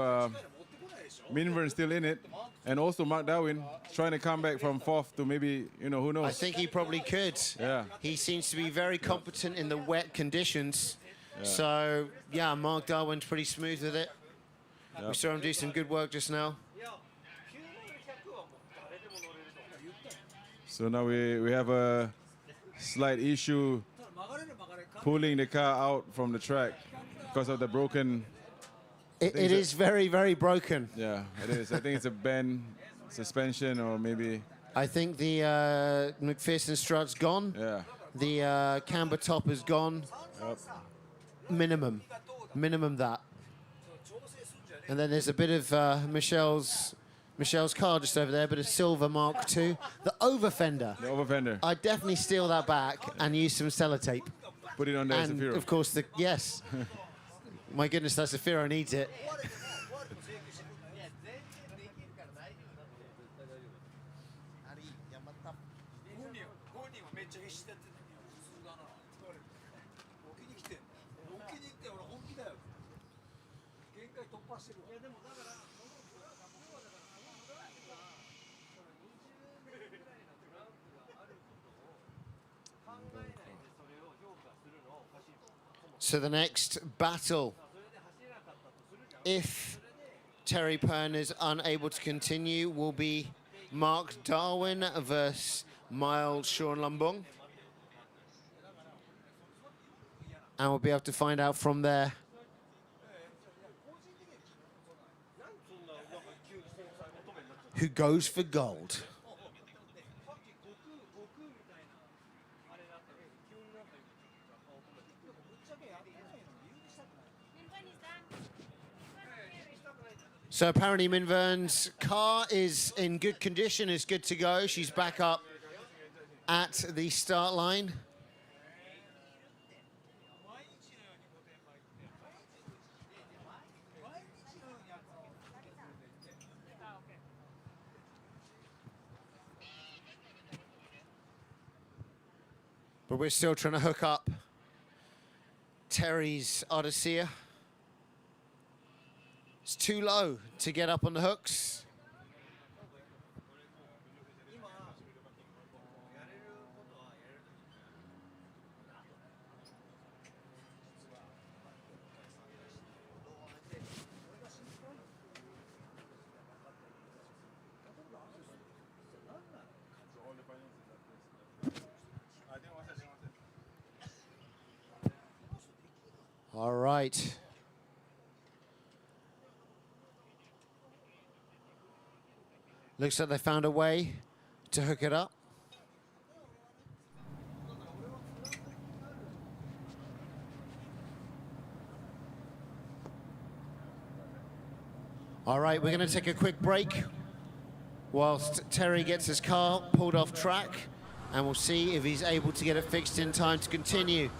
Minvern still in it. And also Mark Darwin trying to come back from 4th to maybe, you know, who knows. I think he probably could. Yeah. He seems to be very competent in the wet conditions. Yeah. So, yeah, Mark Darwin's pretty smooth with it. Yep. We saw him do some good work just now. So now we have a slight issue pulling the car out from the track because of the broken... It is very, very broken. Yeah, it is. I think it's a bend suspension or maybe... I think the McPherson strut's gone. Yeah. The camber top is gone. Yep. Minimum that. And then there's a bit of Michelle's car just over there, a bit of silver Mark II. The over fender. The over fender. I'd definitely steal that back and use some sellotape. Put it on there, And Zafiro. of course, yes. My goodness, that Zafiro needs it. So the next battle, if Terry Pern is unable to continue, will be Mark Darwin versus Miles Sean Lumbung. And we'll be able to find out from there who goes for gold. So apparently Minvern's car is in good condition, is good to go. She's back up at the start line. But we're still trying to hook up Terry's Odyssea. It's too low to get up on the hooks. All right. Looks like they found a way to hook it up. All right, we're going to take a quick break whilst Terry gets his car pulled off track, and we'll see if he's able to get it fixed in time to continue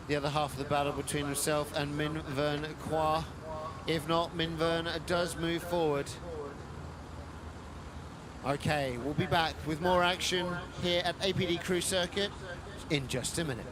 the other half of the battle between himself and Minvern Kwa. If not, Minvern does move forward. Okay, we'll be back with more action here at APD Cruise Circuit in just a minute.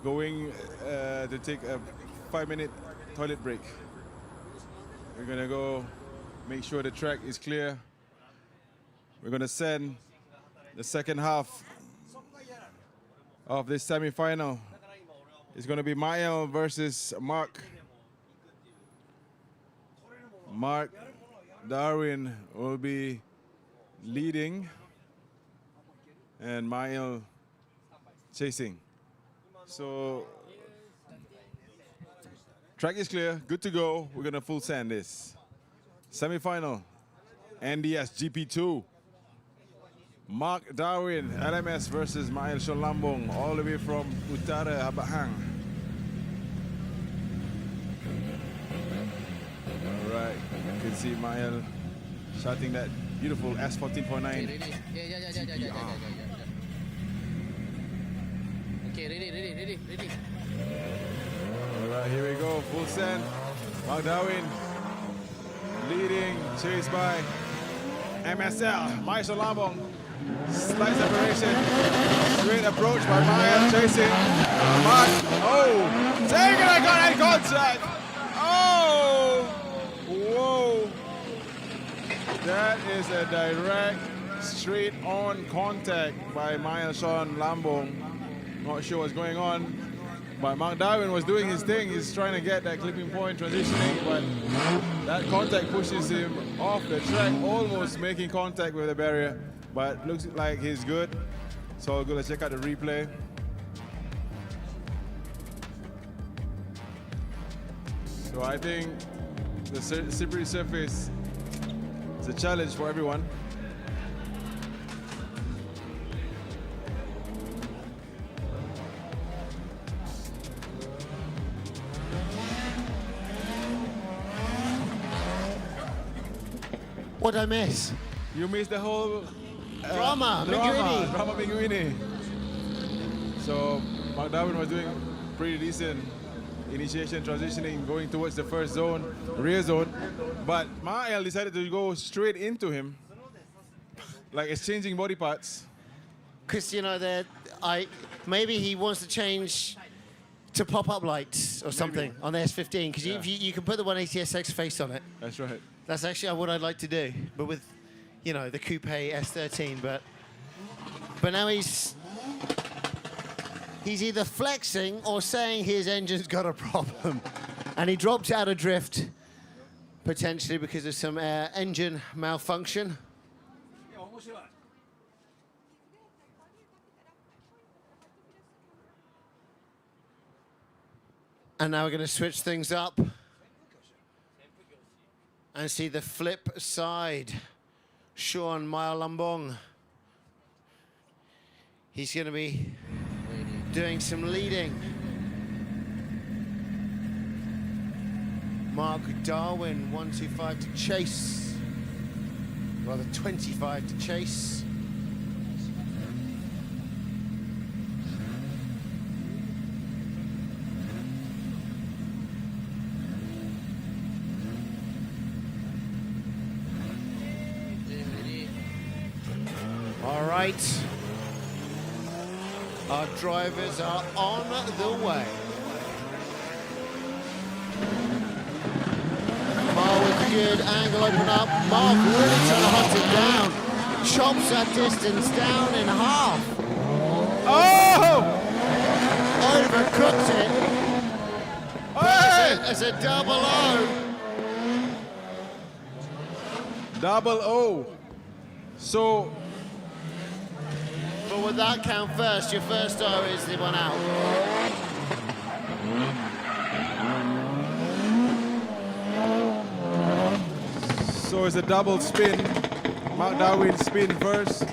Going to take a 5-minute toilet break. We're gonna go make sure the track is clear. We're gonna send the second half of this semi-final. It's gonna be Mael versus Mark. Mark Darwin will be leading and Mael chasing. So, track is clear, good to go. We're gonna full sand this. Semi-final, NDS GP2. Mark Darwin, LMS versus Mael Sholambong, all the way from Utara Habahang. All right. You can see Mael shouting that beautiful S14.9. Okay, ready? Yeah. Okay, ready. Alright, here we go, full send. Mark Darwin leading, chased by MSL, Maestro Lambong. Slight separation, straight approach by Mael, chasing. Mark, taking a gun and contact. Whoa. That is a direct, straight on contact by Mael Sean Lambong. Not sure what's going on. But Mark Darwin was doing his thing. He's trying to get that clipping point, transitioning, but that contact pushes him off the track, almost making contact with the barrier. But looks like he's good. So let's check out the replay. So I think the slippery surface is a challenge for everyone. What'd I miss? You missed the whole Drama, Minguini. So Mark Darwin was doing pretty decent initiation, transitioning, going towards the first zone, rear zone. But Mael decided to go straight into him, like exchanging body parts. Because, you know, maybe he wants to change to pop-up lights or something on the S15, because you can put the 180SX face on it. That's right. That's actually what I'd like to do, but with, you know, the coupe S13. But now he's either flexing or saying his engine's got a problem, and he dropped out of drift potentially because of some engine malfunction. And now we're going to switch things up and see the flip side. Sean Lambong. He's going to be doing some leading. Mark Darwin, 125 to chase. Rather 25 to chase. All right, our drivers are on the way. Mark with a good angle, open up. Mark really trying to hunt it down. Chops that distance down in half. Overcooked it. It's a double O. Double O. So, but would that count first? Your first O is the one out. So it's a double spin. Mark Darwin spin first,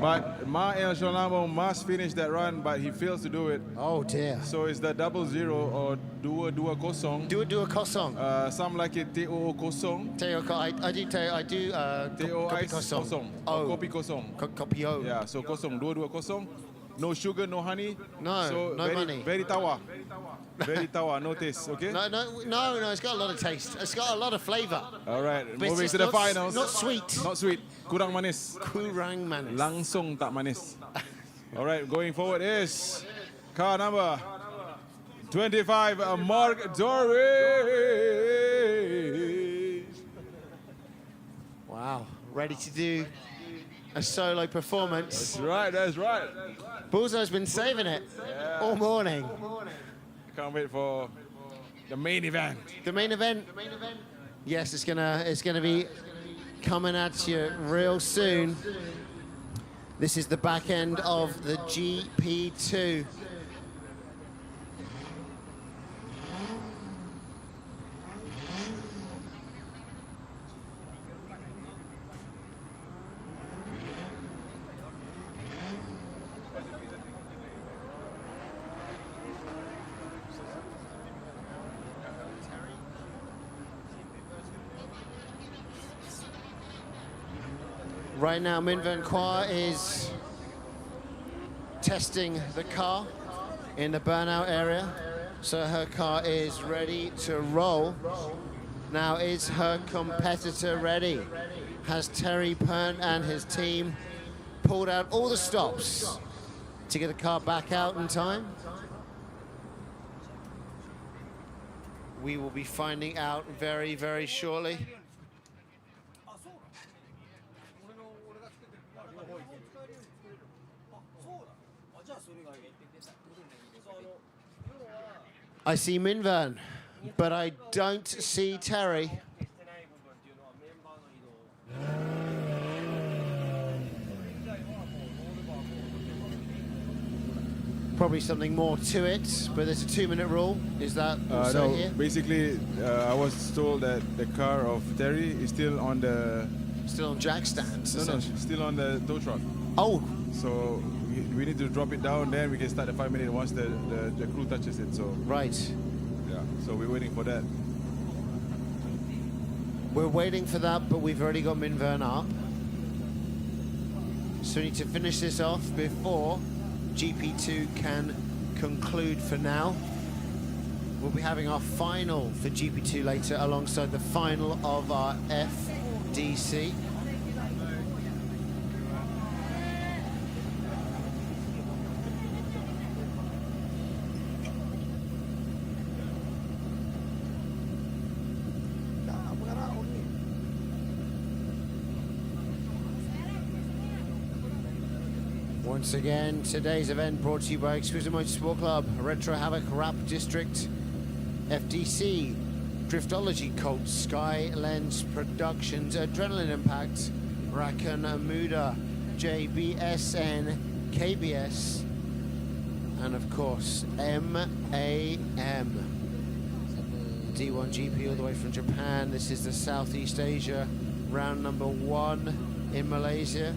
but Mael Sholamo must finish that run, but he fails to do it. Oh dear. So it's the 00 or dua kosong. Dua kosong. Some like it TO kosong. I do TO kopi ice kosong. Oh. Kopi kosong. Kopi O. Yeah, so kosong, dua kosong. No sugar, no honey. No, so no money. Very tawa. Very tawa, no taste, okay? No, it's got a lot of taste. It's got a lot of flavor. All right, But moving it's to the not finals. not sweet. Not sweet. Kurang manis. Kurang manis. Langsung tak manis. All right, going forward is car number 25, Mark Darwin. Wow, ready to do a solo performance. That's right. Bullseye's been saving it all morning. Can't wait for the main event. The main event. Yes, it's gonna be coming at you real soon. This is the back end of the GP2. Right now, Min Van Qua is testing the car in the burnout area. So her car is ready to roll. Now, is her competitor ready? Has Terry Pern and his team pulled out all the stops to get the car back out in time? We will be finding out very, very shortly. I see Minvan, but I don't see Terry. Probably something more to it, but there's a 2-minute rule. Is that also no, here? basically, I was told that the car of Terry is still on the... Still on jack stands? No, still on the tow truck. Oh! So we need to drop it down, then we can start the 5 minute once the crew touches it. So Right. yeah, so we're waiting for that. We're waiting for that, but we've already got Minvern up. So we need to finish this off before GP2 can conclude for now. We'll be having our final for GP2 later alongside the final of our FDC. Once again, today's event brought to you by Exclusive Motorsport Club, Retro Havoc Rap District, FDC, Driftology Cult, Sky Lens Productions, Adrenaline Impact, Rakan Amuda, JBSN, KBS, and of course, MAM. D1GP all the way from Japan. This is the Southeast Asia, round number 1 in Malaysia.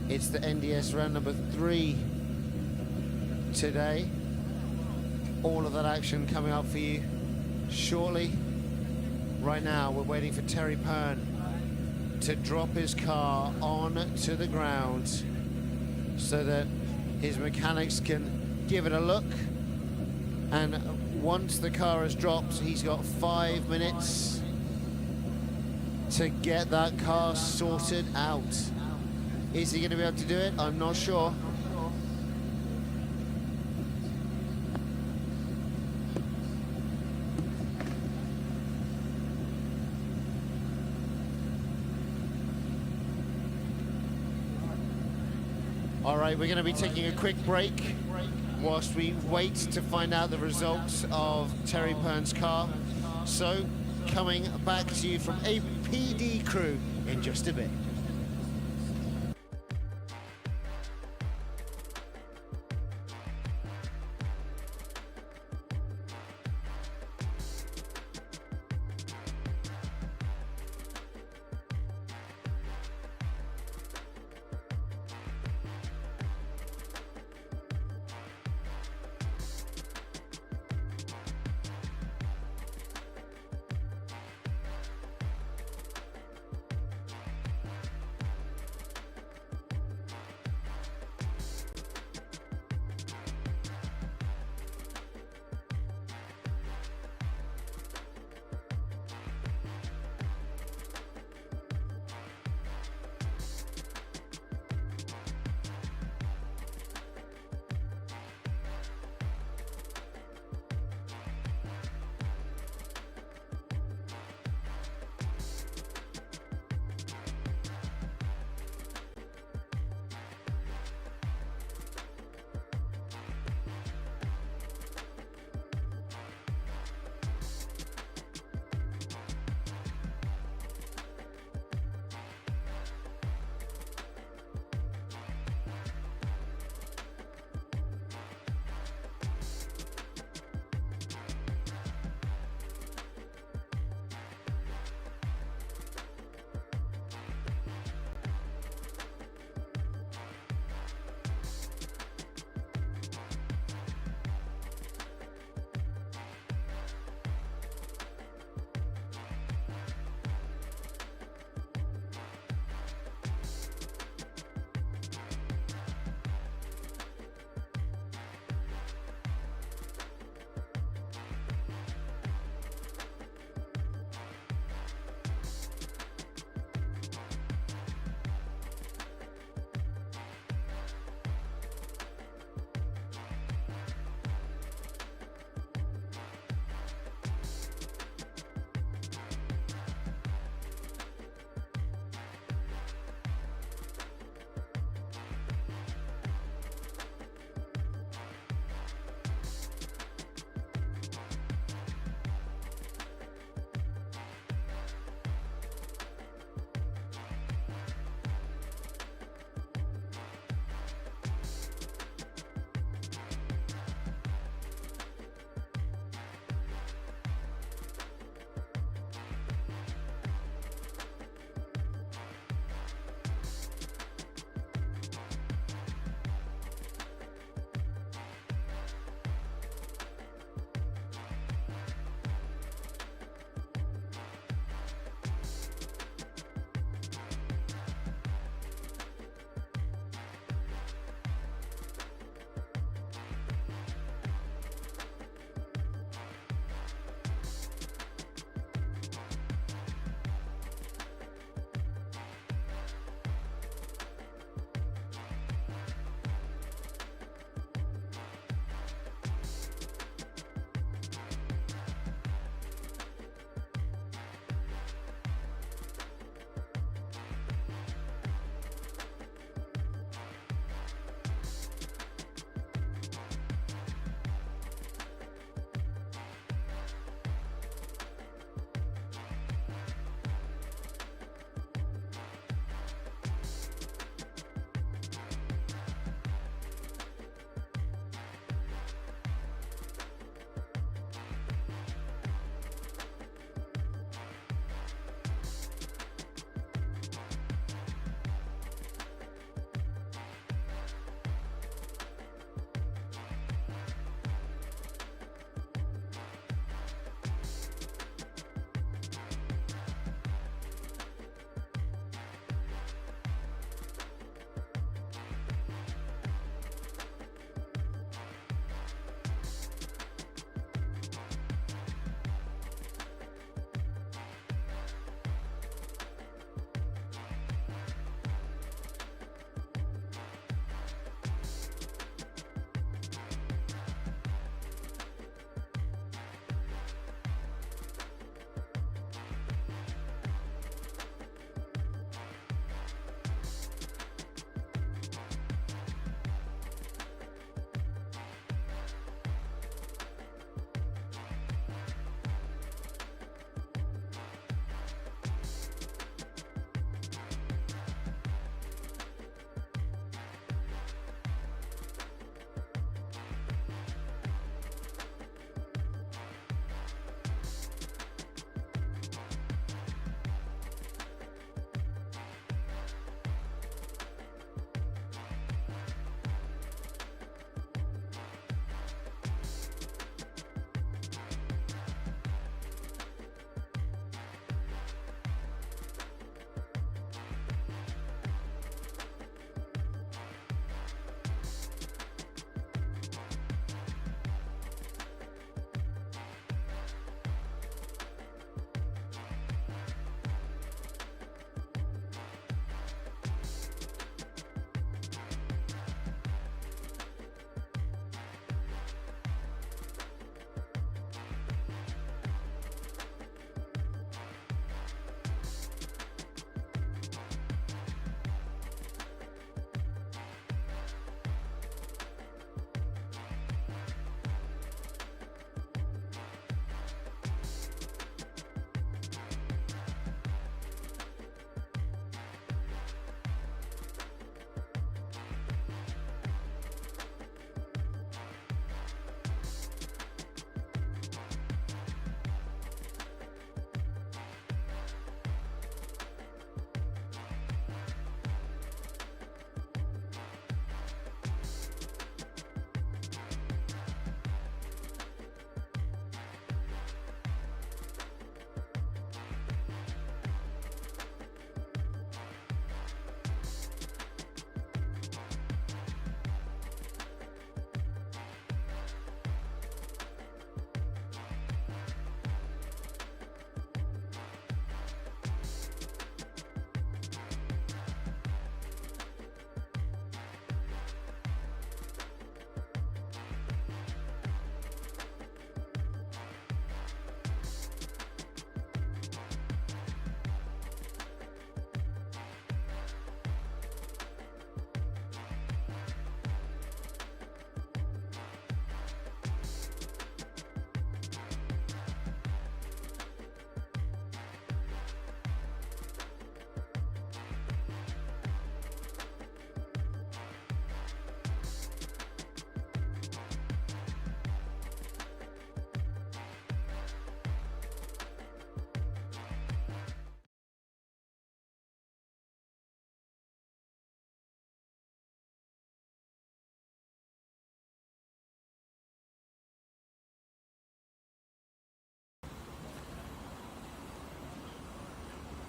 It's the NDS round number 3 today. All of that action coming up for you shortly. Right now, we're waiting for Terry Pern to drop his car onto the ground so that his mechanics can give it a look. And once the car has dropped, he's got 5 minutes to get that car sorted out. Is he going to be able to do it? I'm not sure. All right, we're going to be taking a quick break whilst we wait to find out the results of Terry Pern's car. So, coming back to you from APD crew in just a bit.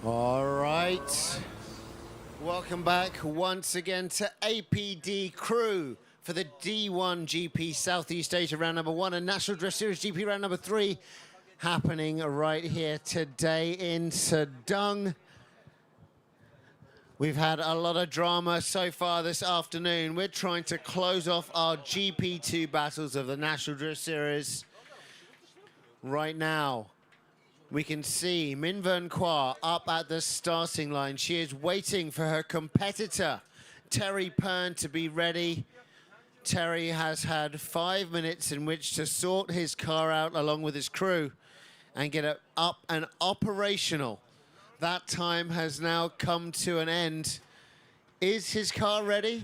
All right. Welcome back once again to APD Crew for the D1GP Southeast Asia round number 1 and National Drift Series GP round number 3 happening right here today in Serdang. We've had a lot of drama so far this afternoon. We're trying to close off our GP2 battles of the National Drift Series right now. We can see Min Vern Kwa up at the starting line. She is waiting for her competitor, Terry Pern, to be ready. Terry has had 5 minutes in which to sort his car out along with his crew and get it up and operational. That time has now come to an end. Is his car ready?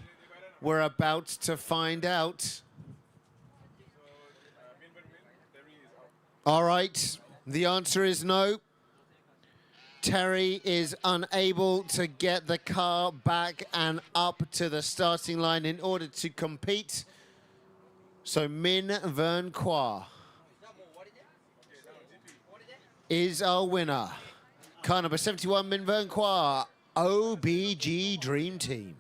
We're about to find out. All right. The answer is no. Terry is unable to get the car back and up to the starting line in order to compete. So Min Vern Kwa is our winner. Car number 71, Min Vern Kwa, OBG Dream Team.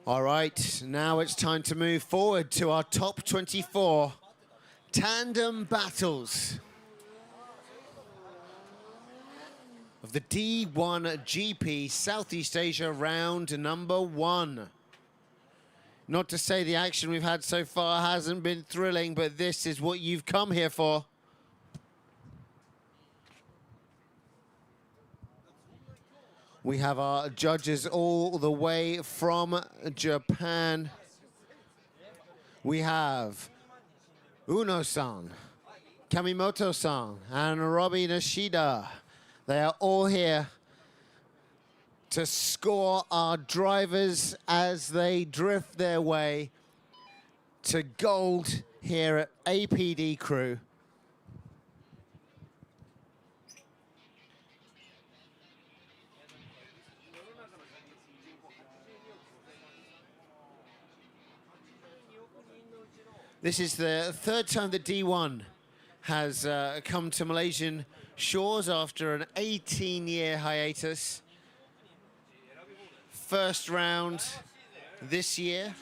All right, now it's time to move forward to our top 24 tandem battles of the D1GP Southeast Asia round number 1. Not to say the action we've had so far hasn't been thrilling, but this is what you've come here for. We have our judges all the way from Japan. We have Uno-san, Kamimoto-san, and Robbie Nishida. They are all here to score our drivers as they drift their way to gold here at APD Crew. This is the third time that D1 has come to Malaysian shores after an 18-year hiatus. First round this year.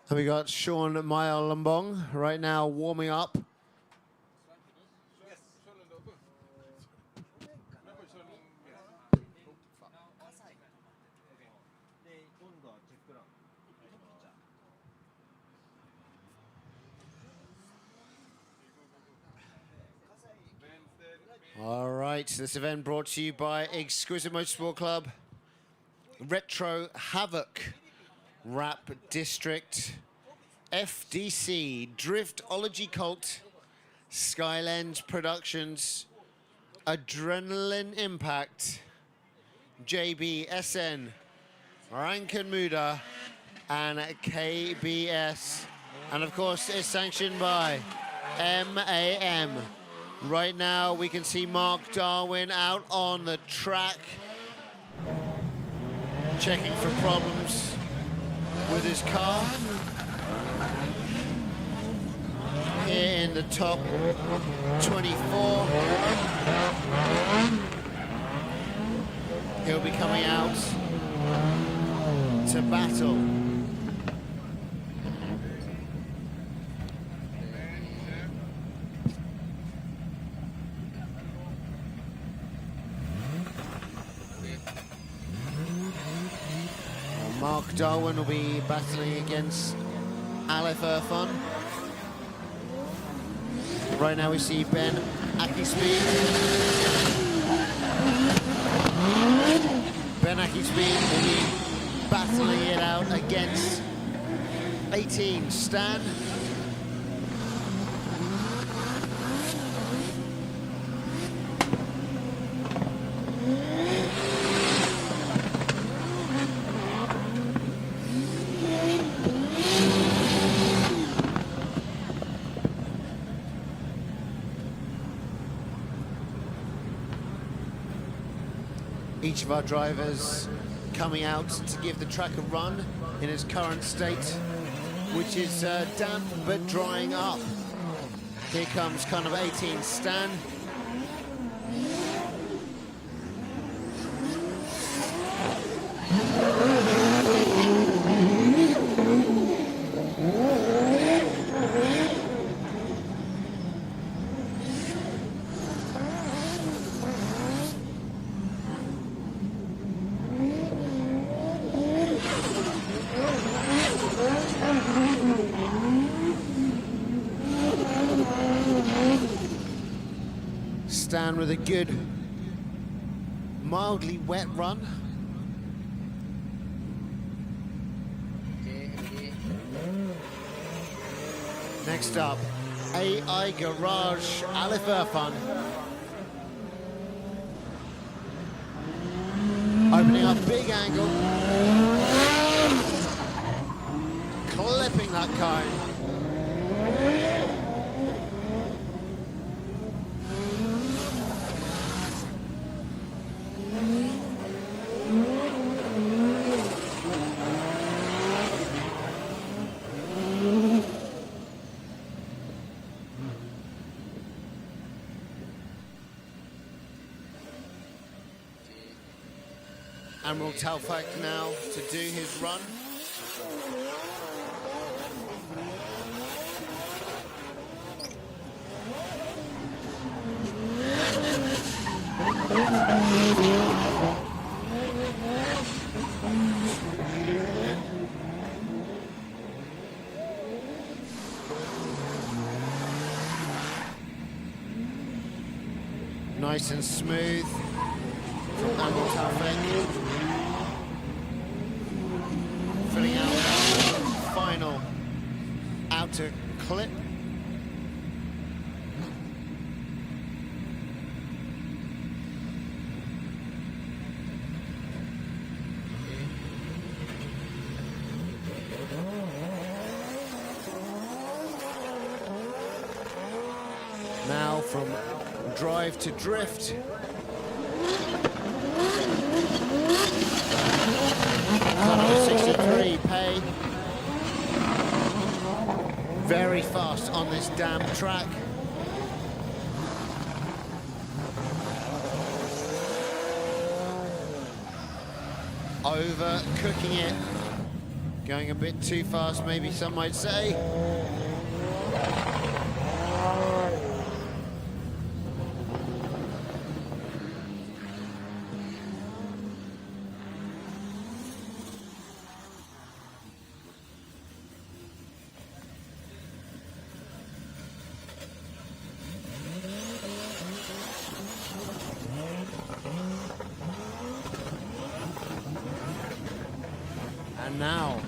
And we got Sean Maya Lombong right now warming up. All right, this event brought to you by Exquisite Motorsport Club, Retro Havoc, Rap District, FDC, Driftology Cult, Skylands Productions, Adrenaline Impact, JBSN, Rankin Muda, and KBS. And of course, it's sanctioned by MAM. Right now, we can see Mark Darwin out on the track, checking for problems with his car. Here in the top 24. He'll be coming out to battle. Mark Darwin will be battling against Aleph Irfan. Right now we see Ben Akispeed. Ben Akispeed will be battling it out against 18 Stan. each of our drivers coming out to give the track a run in its current state, which is damp but drying up. Here comes kind of 18 Stan. Stan with a good, mildly wet run. Okay, ready. Next up, AI Garage Alif Irfan. Opening up big angle. Clipping that cone. Admiral Taufik now to do his run. Nice and smooth from Admiral Taufik. Filling out that final outer clip. Now from drive to drift. Cut 63 pay. Very fast on this damp track. Overcooking it. Going a bit too fast, maybe some might say. And now,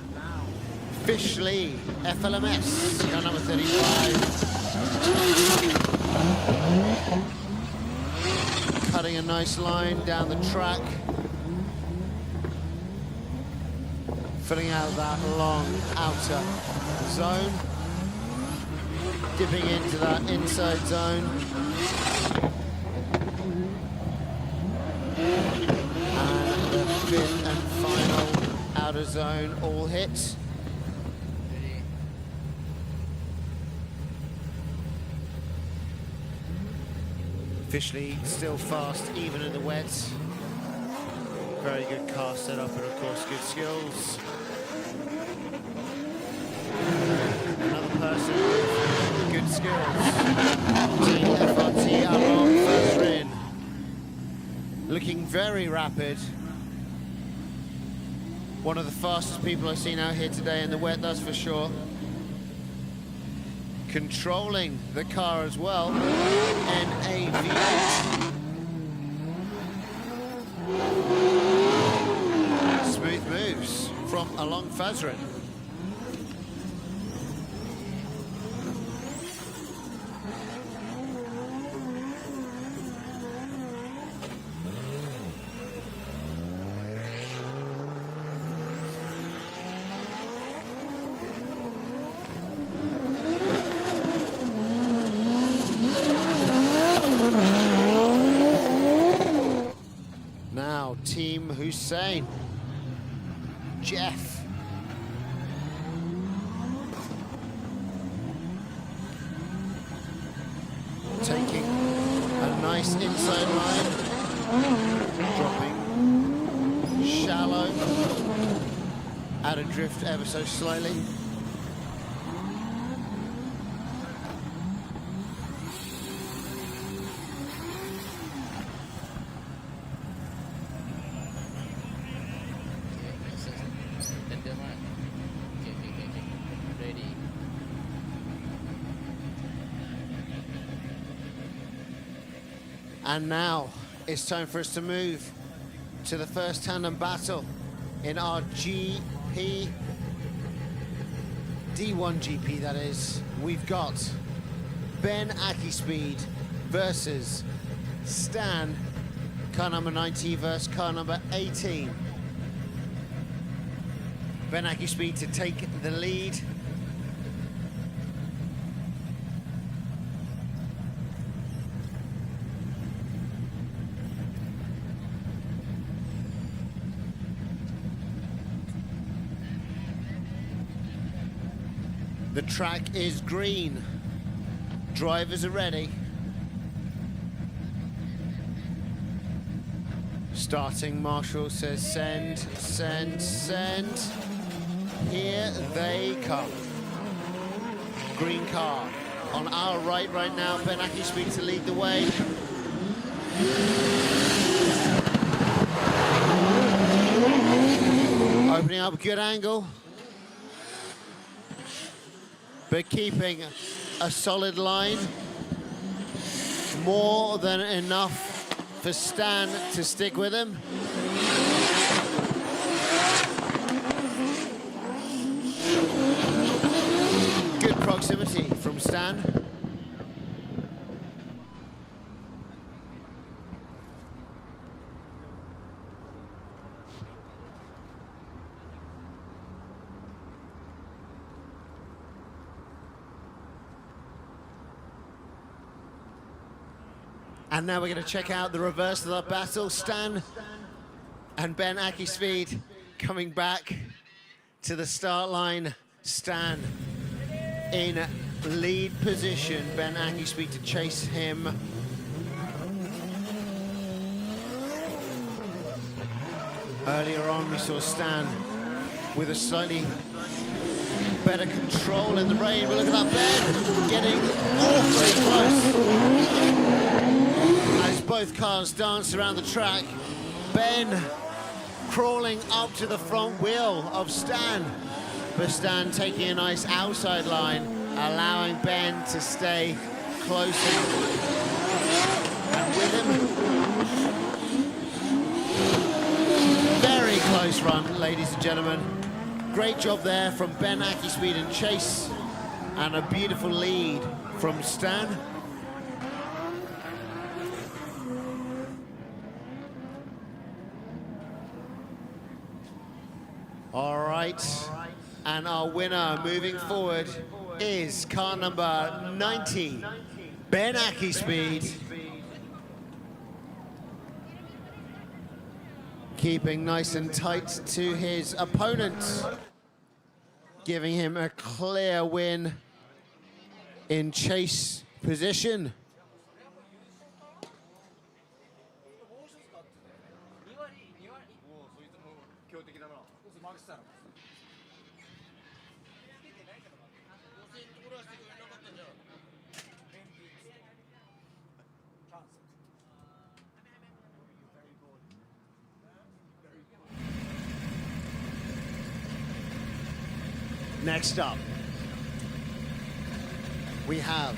officially FLMS, car number 35. Cutting a nice line down the track. Filling out that long outer zone. Dipping into that inside zone. And the fifth and final outer zone all hit. Ready. Officially still fast, even in the wet. Very good car setup and of course good skills. Another person with good skills. Team FRT Arong Fazrin. Looking very rapid. One of the fastest people I've seen out here today in the wet, that's for sure. Controlling the car as well. NAV8. Smooth moves from Along Fazrin. insane. Jeff. Taking a nice inside line, dropping shallow, out of drift ever so slightly. Tandem lah. Okay. Ready. And now it's time for us to move to the first tandem battle in our GP, D1GP that is. We've got Ben Akispeed versus Stan, car number 90 versus car number 18. Ben Akispeed to take the lead. The track is green. Drivers are ready. Starting marshal says send, send, send. Here they come. Green car on our right now. Ben Akispeed to lead the way. Opening up a good angle, but keeping a solid line. More than enough for Stan to stick with him. Good proximity from Stan. And now we're going to check out the reverse of the battle. Stan and Ben Akispeed coming back to the start line. Stan in lead position. Ben Akispeed to chase him. Earlier on, we saw Stan with a slightly better control in the rain. But look at that Ben getting awfully close. As both cars dance around the track, Ben crawling up to the front wheel of Stan, but Stan taking a nice outside line, allowing Ben to stay close and with him. Very close run, ladies and gentlemen. Great job there from Ben Akispeed and Chase, and a beautiful lead from Stan. All right, and our winner moving forward is car number 90, Ben Akispeed. Keeping nice and tight to his opponent, giving him a clear win in chase position. Next up, we have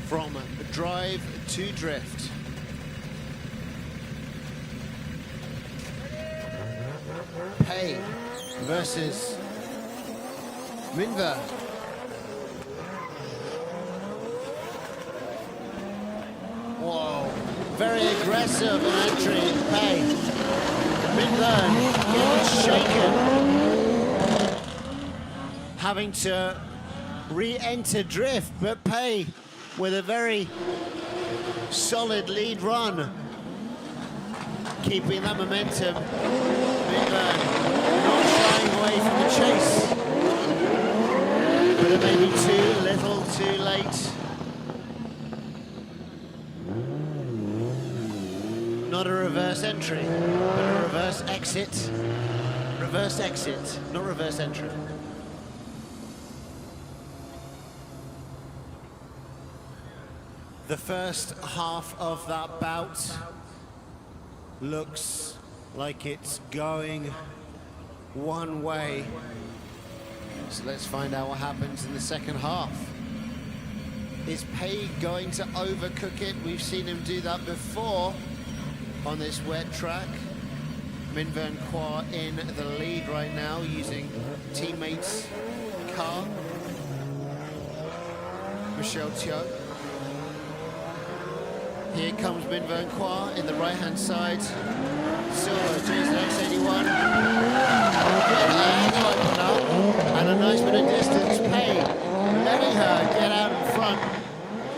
from drive to drift, Pay versus Minver. Whoa, very aggressive entry, Pay. Minver getting shaken, having to re-enter drift, but Pay with a very solid lead run. keeping that momentum. Midburn not shying away from the chase. But it may be too little, too late. Not a reverse entry, but a reverse exit. Reverse exit, not reverse entry. The first half of that bout looks like it's going one way. So let's find out what happens in the second half. Is Pei going to overcook it? We've seen him do that before on this wet track. Min Vern Qua in the lead right now using teammates' car. Michelle Teo. Here comes Min Vern Qua in the right-hand side. Silver, Jason X81. And a nice bit of distance. Pei letting her get out in front.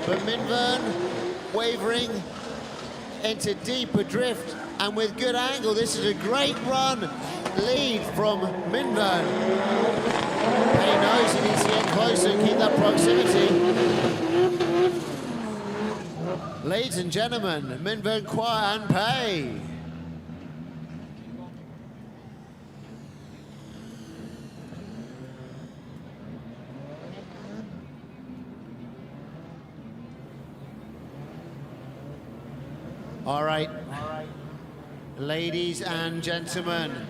But Min Vern wavering into deeper drift. And with good angle, this is a great run. Lead from Min Vern. Pei knows he needs to get closer and keep that proximity. Ladies and gentlemen, Min Vern Qua and Pei. All right. Ladies and gentlemen,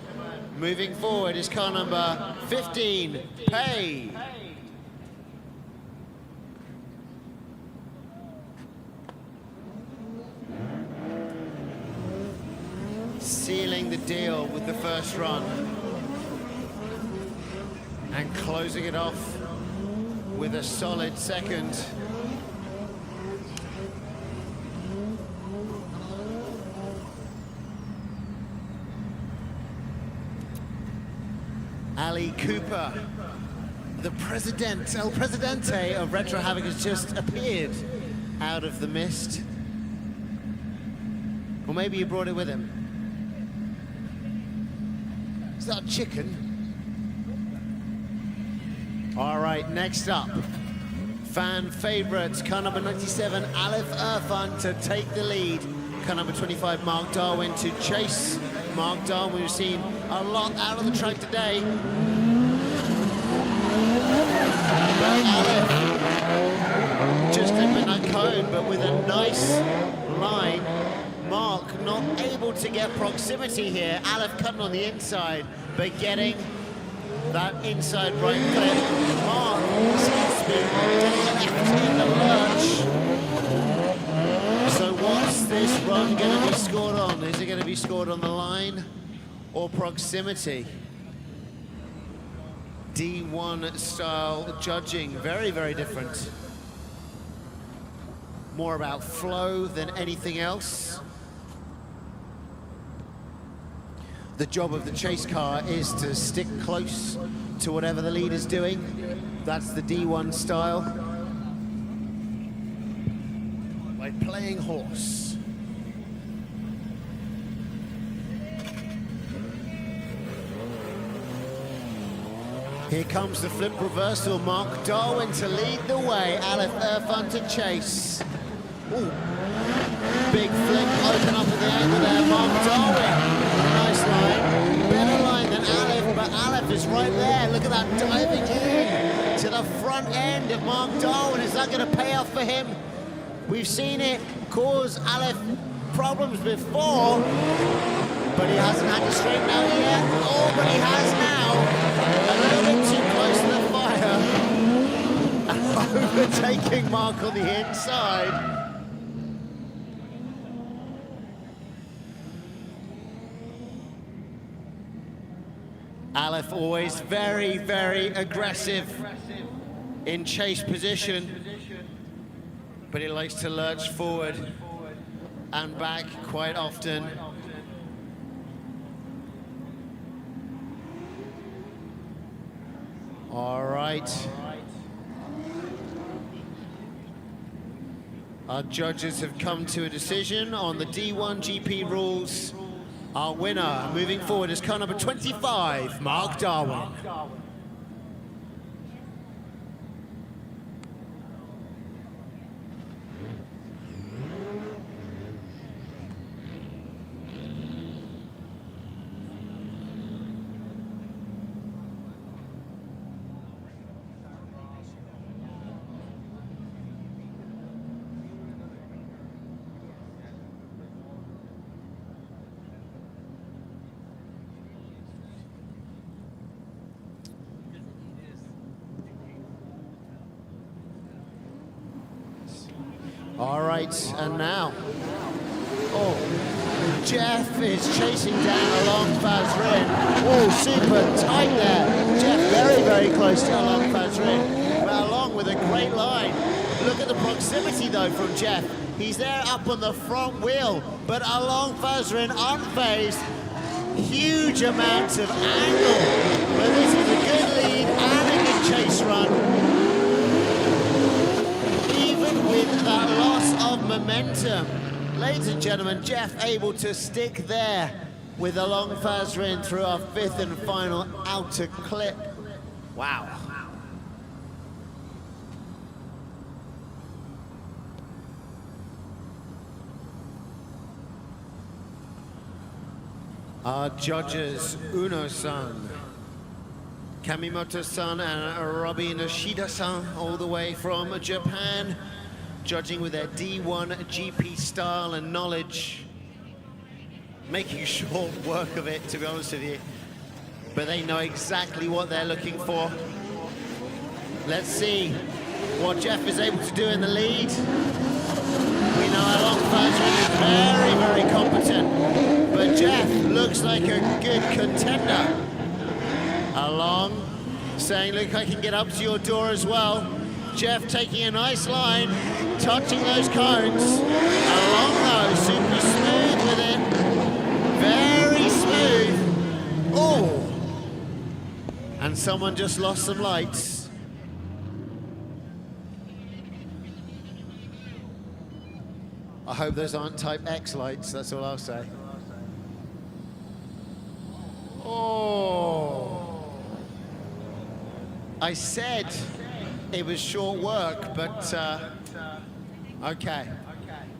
moving forward is car number 15, Pei. Sealing the deal with the first run and closing it off with a solid second. Ali Cooper, the president, El Presidente of Retro Havoc, has just appeared out of the mist. Or maybe he brought it with him. Is that a chicken? All right, next up, fan favorites, car number 97, Aleph Irfan to take the lead. Car number 25, Mark Darwin to chase. Mark Darwin, we've seen a lot out of the track today. But Aleph just clipping that cone, but with a nice line. Mark not able to get proximity here. Aleph cutting on the inside, but getting that inside right clip. Mark seems to be in the lurch. So what's this run going to be scored on? Is it going to be scored on the line or proximity? D1 style judging, very, very different. More about flow than anything else. The job of the chase car is to stick close to whatever the lead is doing. That's the D1 style. By playing horse. Here comes the flip reversal. Mark Darwin to lead the way. Aleph Irfan to chase. Ooh. Big flip, open up at the angle there. Mark Darwin. Nice line. Better line than Aleph, but Aleph is right there. Look at that, diving in to the front end of Mark Darwin. Is that going to pay off for him? We've seen it cause Aleph problems before, but he hasn't had to straighten out yet. Oh, but he has now. A little bit too close to the fire. Overtaking Mark on the inside. Aleph always very, very aggressive in chase position, but he likes to lurch forward and back quite often. All right. Our judges have come to a decision on the D1GP rules. Our winner moving forward is car number 25, Mark Darwin. All right, and now, Jeff is chasing down along Fazrin. Oh, super tight there. Jeff very, very close to along Fazrin, but along with a great line. Look at the proximity though from Jeff. He's there up on the front wheel, but along Fazrin unfazed. Huge amounts of angle, but this is a good lead and a good chase run. With that loss of momentum. Ladies and gentlemen, Jeff able to stick there with a long Fazrin through our fifth and final outer clip. Wow. Our judges, Uno-san, Kamimoto-san and Robbie Nishida-san, all the way from Japan, judging with their D1GP style and knowledge, making short work of it, to be honest with you. But they know exactly what they're looking for. Let's see what Jeff is able to do in the lead. We know Along Fazrin is very, very competent, but Jeff looks like a good contender. Along, saying, look, I can get up to your door as well. Jeff taking a nice line, touching those cones. Along though, super smooth with it. Very smooth. Oh! And someone just lost some lights. I hope those aren't Type X lights, that's all I'll say. Oh! I said it was short work, but okay.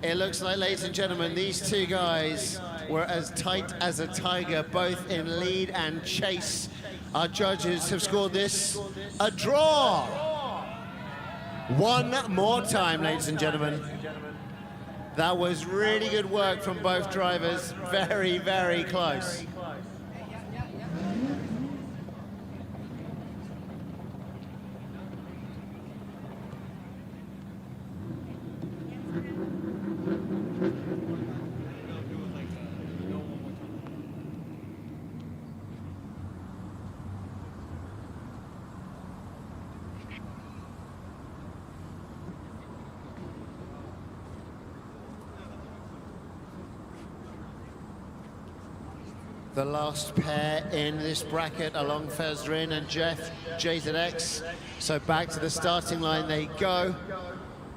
It looks like, ladies and gentlemen, these two guys were as tight as a tiger, both in lead and chase. Our judges have scored this a draw. One more time, ladies and gentlemen. That was really good work from both drivers. Very, very close. The last pair in this bracket, Along Fazrin and Jeff JZX. So back to the starting line they go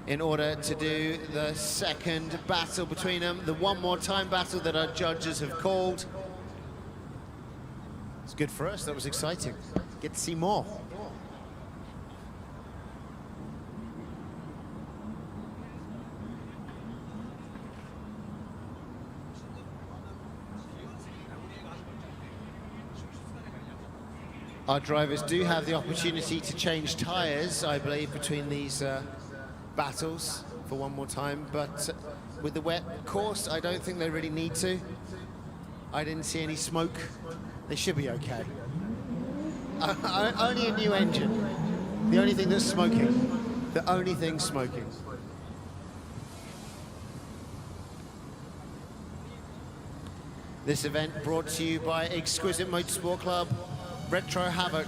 in order to do the second battle between them. The one more time battle that our judges have called. It's good for us, that was exciting. Get to see more. Our drivers do have the opportunity to change tyres, I believe, between these battles for one more time, but with the wet course, I don't think they really need to. I didn't see any smoke. They should be okay. Only a new engine. The only thing that's smoking. The only thing smoking. This event brought to you by Exquisite Motorsport Club, Retro Havoc,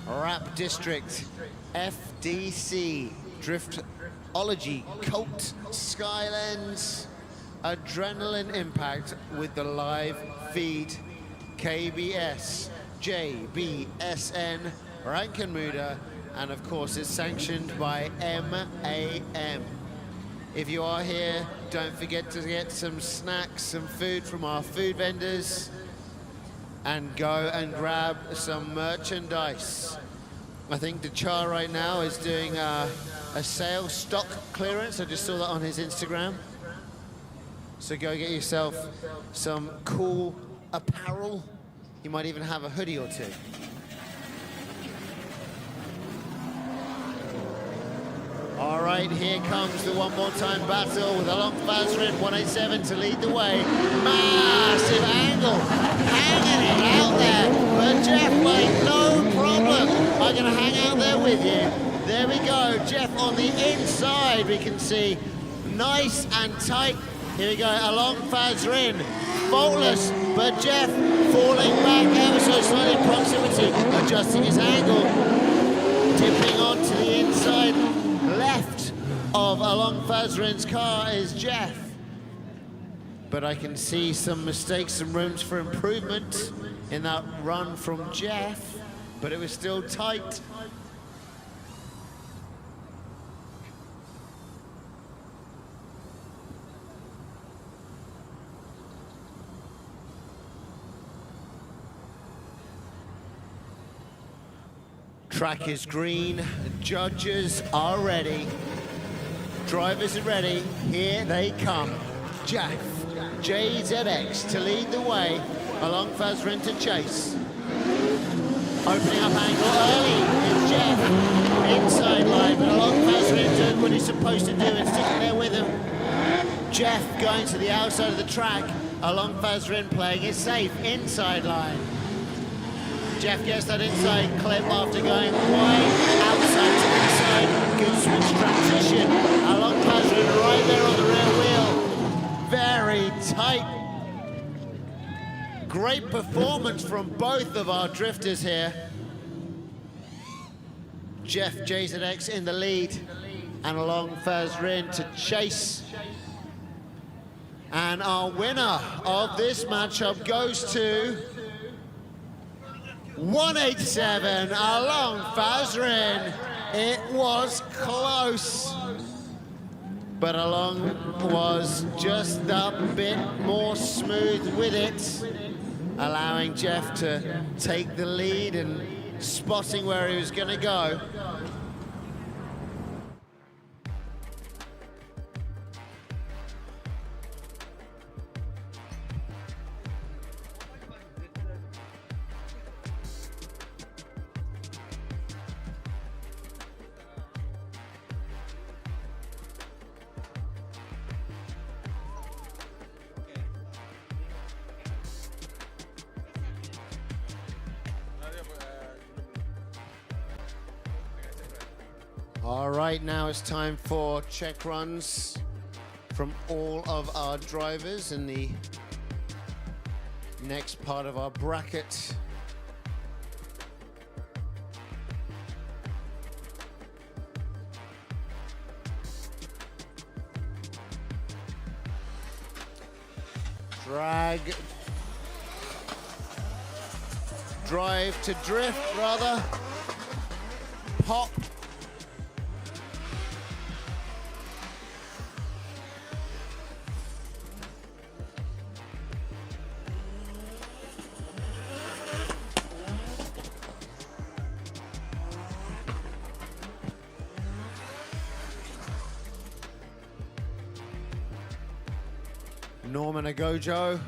Rap District, FDC, Driftology, Colt, Skylens, Adrenaline Impact with the live feed, KBS, JBSN, Rankenmuda, and of course is sanctioned by MAM. If you are here, don't forget to get some snacks, some food from our food vendors, and go and grab some merchandise. I think Dachar right now is doing a sale stock clearance. I just saw that on his Instagram. So go get yourself some cool apparel. You might even have a hoodie or two. All right, here comes the one more time battle with Along Fazrin, 187 to lead the way. Massive angle, hanging it out there. But Jeff, like, no problem. I'm gonna hang out there with you. There we go, Jeff on the inside, we can see. Nice and tight. Here we go, Along Fazrin, faultless, but Jeff falling back ever so slightly in proximity, adjusting his angle, tipping onto the inside. Left of Along Fazrin's car is Jeff. But I can see some mistakes, some rooms for improvement in that run from Jeff, but it was still tight. Track is green, judges are ready, drivers are ready, here they come. Jeff, JZX to lead the way, Along Fazrin to chase. Opening up angle early is Jeff, inside line, but Along Fazrin doing what he's supposed to do and sticking there with him. Jeff going to the outside of the track, Along Fazrin playing it safe, inside line. Jeff gets that inside clip after going wide, outside to inside. Good switch transition. Along Fazrin right there on the rear wheel. Very tight. Great performance from both of our drifters here. Jeff JZX in the lead and Along Fazrin to chase. And our winner of this matchup goes to 187, Along Fazrin. It was close, but Along was just a bit more smooth with it, allowing Jeff to take the lead and spotting where he was going to go. All right, now it's time for check runs from all of our drivers in the next part of our bracket. Drag. Drive to drift, rather. Pop. Norman Agojo.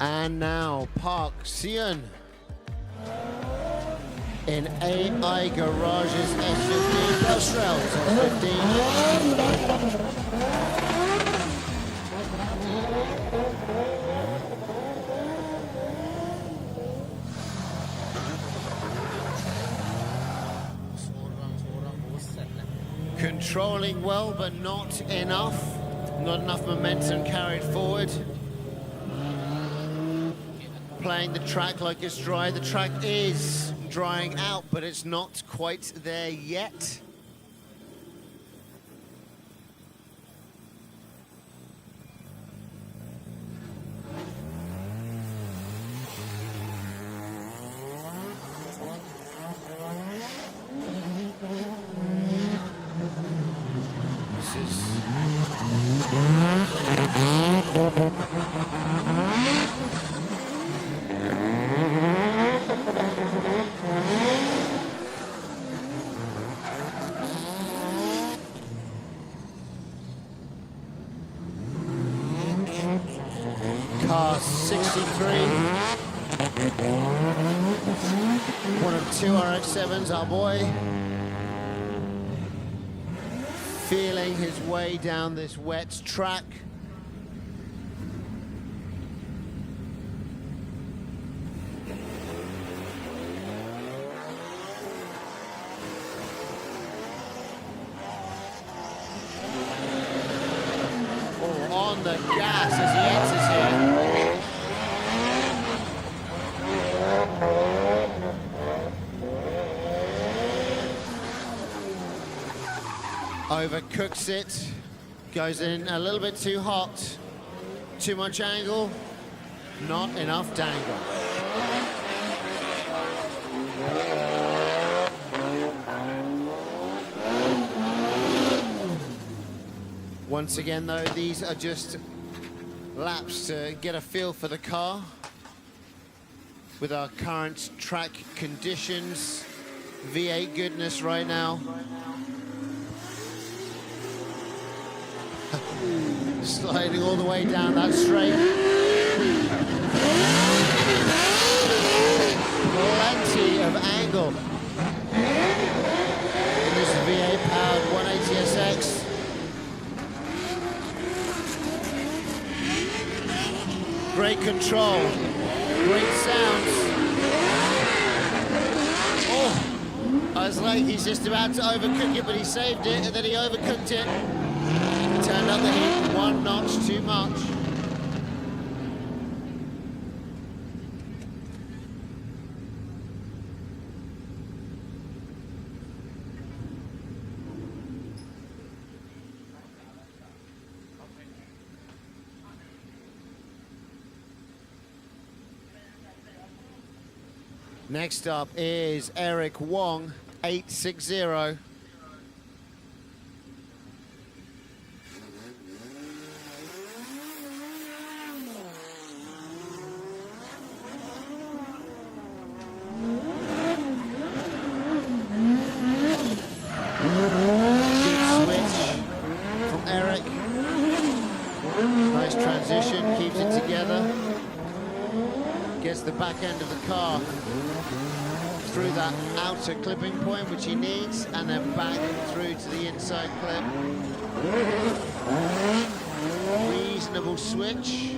And now Park Sion in AI Garage's S15 Castrel's S15. Controlling well, but not enough. Not enough momentum carried forward. Playing the track like it's dry. The track is drying out, but it's not quite there yet. 43. One of two RX-7s, our boy. Feeling his way down this wet track. On the gas as he enters here. Overcooks it, goes in a little bit too hot, too much angle, not enough dangle. Once again though, these are just laps to get a feel for the car with our current track conditions. V8 goodness right now. Sliding all the way down that straight. Plenty of angle in this V8 powered 180SX. Great control, great sounds. Oh, I was like, he's just about to overcook it, but he saved it, and then he overcooked it. Turned up the heat one notch too much. Next up is Eric Wong, 860. Nice transition, keeps it together. Gets the back end of the car through that outer clipping point, which he needs, and then back through to the inside clip. Reasonable switch.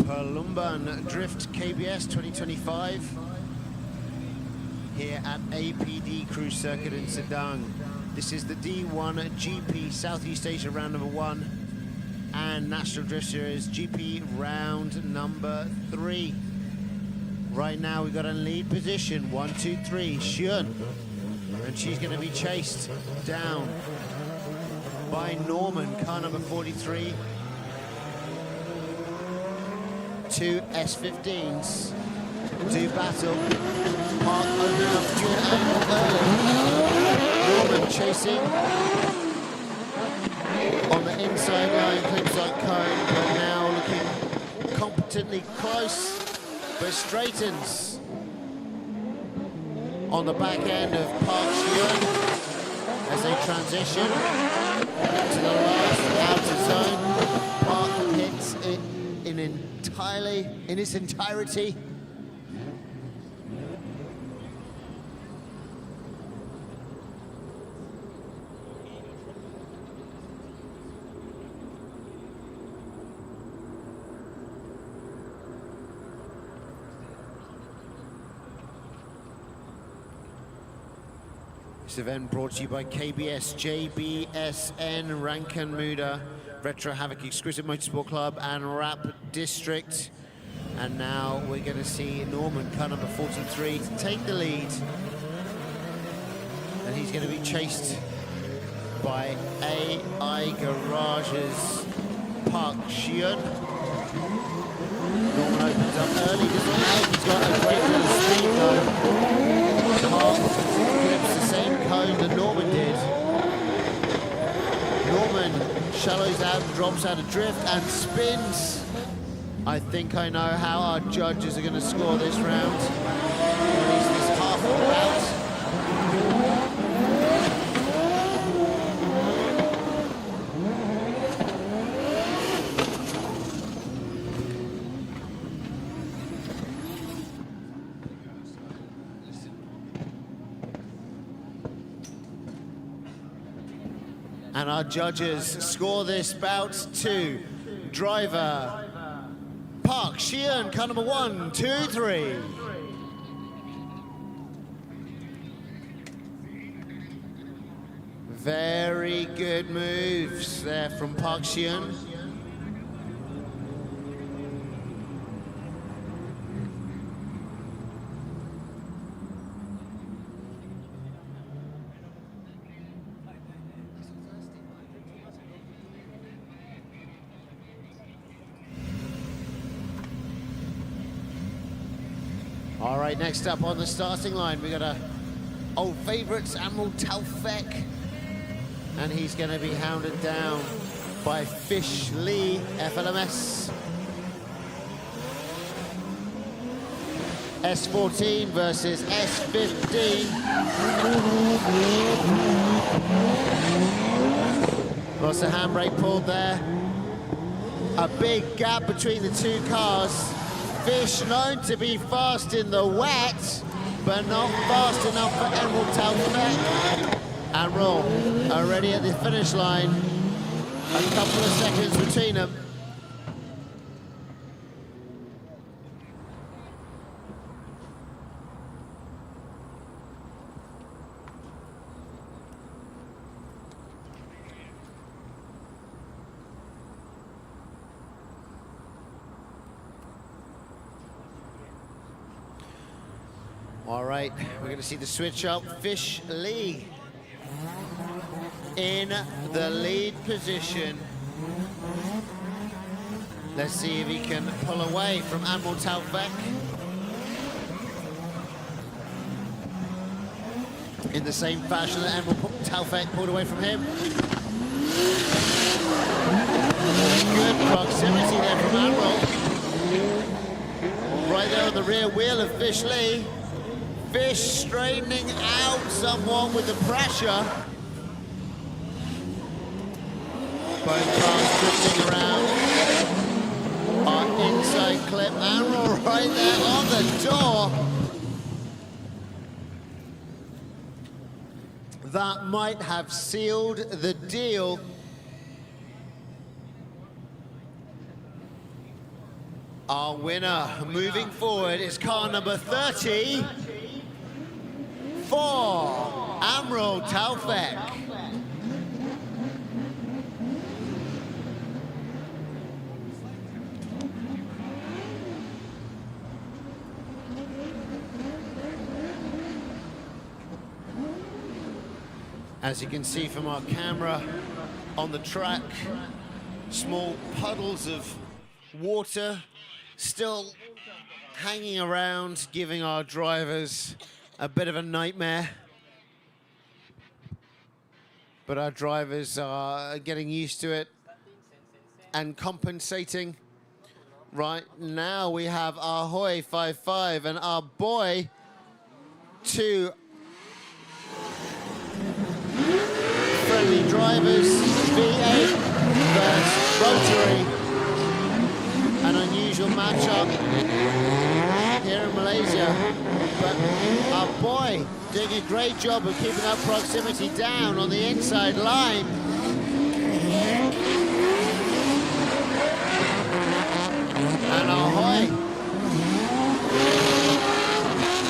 Palumban Drift KBS 2025 here at APD Cruise Circuit in Serdang. This is the D1GP Southeast Asia round number 1 and National Drift Series GP round number 3. Right now we've got in lead position 1, 2, 3 Shun, and she's going to be chased down by Norman, car number 43. Two S15s do battle. Park opening up dual angle early. Norman chasing on the inside line, clips like cone, but now looking competently close, but straightens on the back end of Park Hyun as they transition to the last outer zone. Park hits it in its entirety. This event brought to you by KBS, JBSN, Rankan Muda, Retro Havoc Exquisite Motorsport Club, and Rap District. And now we're going to see Norman, car number 43, to take the lead. And he's going to be chased by AI Garage's Park Xian. Norman opens up early, doesn't help. He's got a great deal of speed though. Park grips the same cone that Norman did. Norman shallows out and drops out of drift and spins. I think I know how our judges are going to score this round. At least this half of the bout. And our judges score this bout to driver Park Xian, car number 1, 2, 3. Very good moves there from Park Xian. All right, next up on the starting line, we got a old favorites, Admiral Taufik, and he's going to be hounded down by Fish Lee, FLMS. S14 versus S15. Lots of handbrake pulled there. A big gap between the two cars. Fish known to be fast in the wet, but not fast enough for Admiral Taufik. Admiral already at the finish line. A couple of seconds between them. All right, we're going to see the switch up. Fish Lee in the lead position. Let's see if he can pull away from Admiral Taufik. In the same fashion that Admiral Taufik pulled away from him. Good proximity there from Admiral. Right there on the rear wheel of Fish Lee. Fish straightening out somewhat with the pressure. Both cars drifting around. On inside clip. Admiral right there on the door. That might have sealed the deal. Our winner moving forward is car number 30. For Admiral Taufik. As you can see from our camera on the track, small puddles of water still hanging around, giving our drivers a bit of a nightmare. But our drivers are getting used to it and compensating. Right now we have Ahoy 5.5 and our boy 2 friendly drivers, V8 versus Rotary. An unusual matchup here in Malaysia, but our boy doing a great job of keeping that proximity down on the inside line. And Ahoy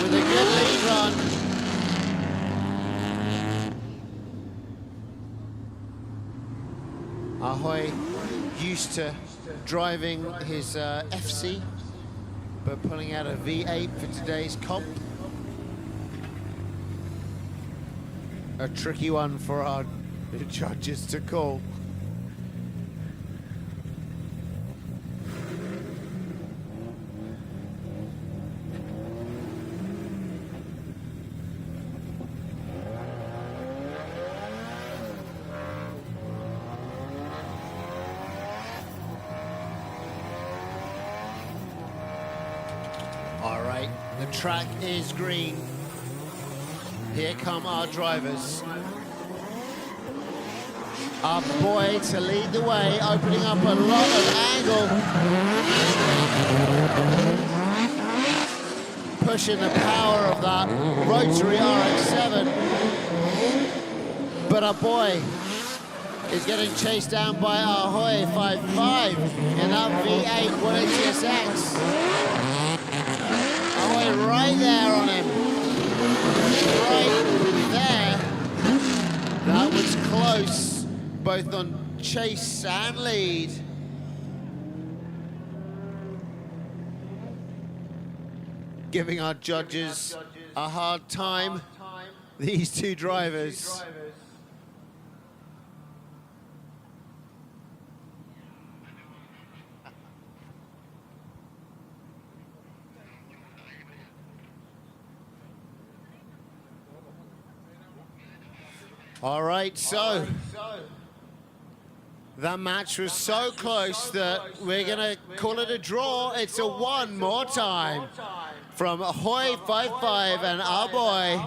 with a good lead run. Ahoy used to driving his FC, but pulling out a V8 for today's comp. A tricky one for our The judges to call. All right, the track is green. Here come our drivers. Our boy to lead the way, opening up a lot of angle. Pushing the power of that rotary RX-7. But our boy is getting chased down by our Ahoy 5.5 in that V8 180SX. Ahoy right there on him. Right there. That was close, both on chase and lead. Giving our judges a hard time, these two drivers. All right, so that match was so close that we're gonna call it a draw. It's a one more time from Ahoy 5.5 and our boy.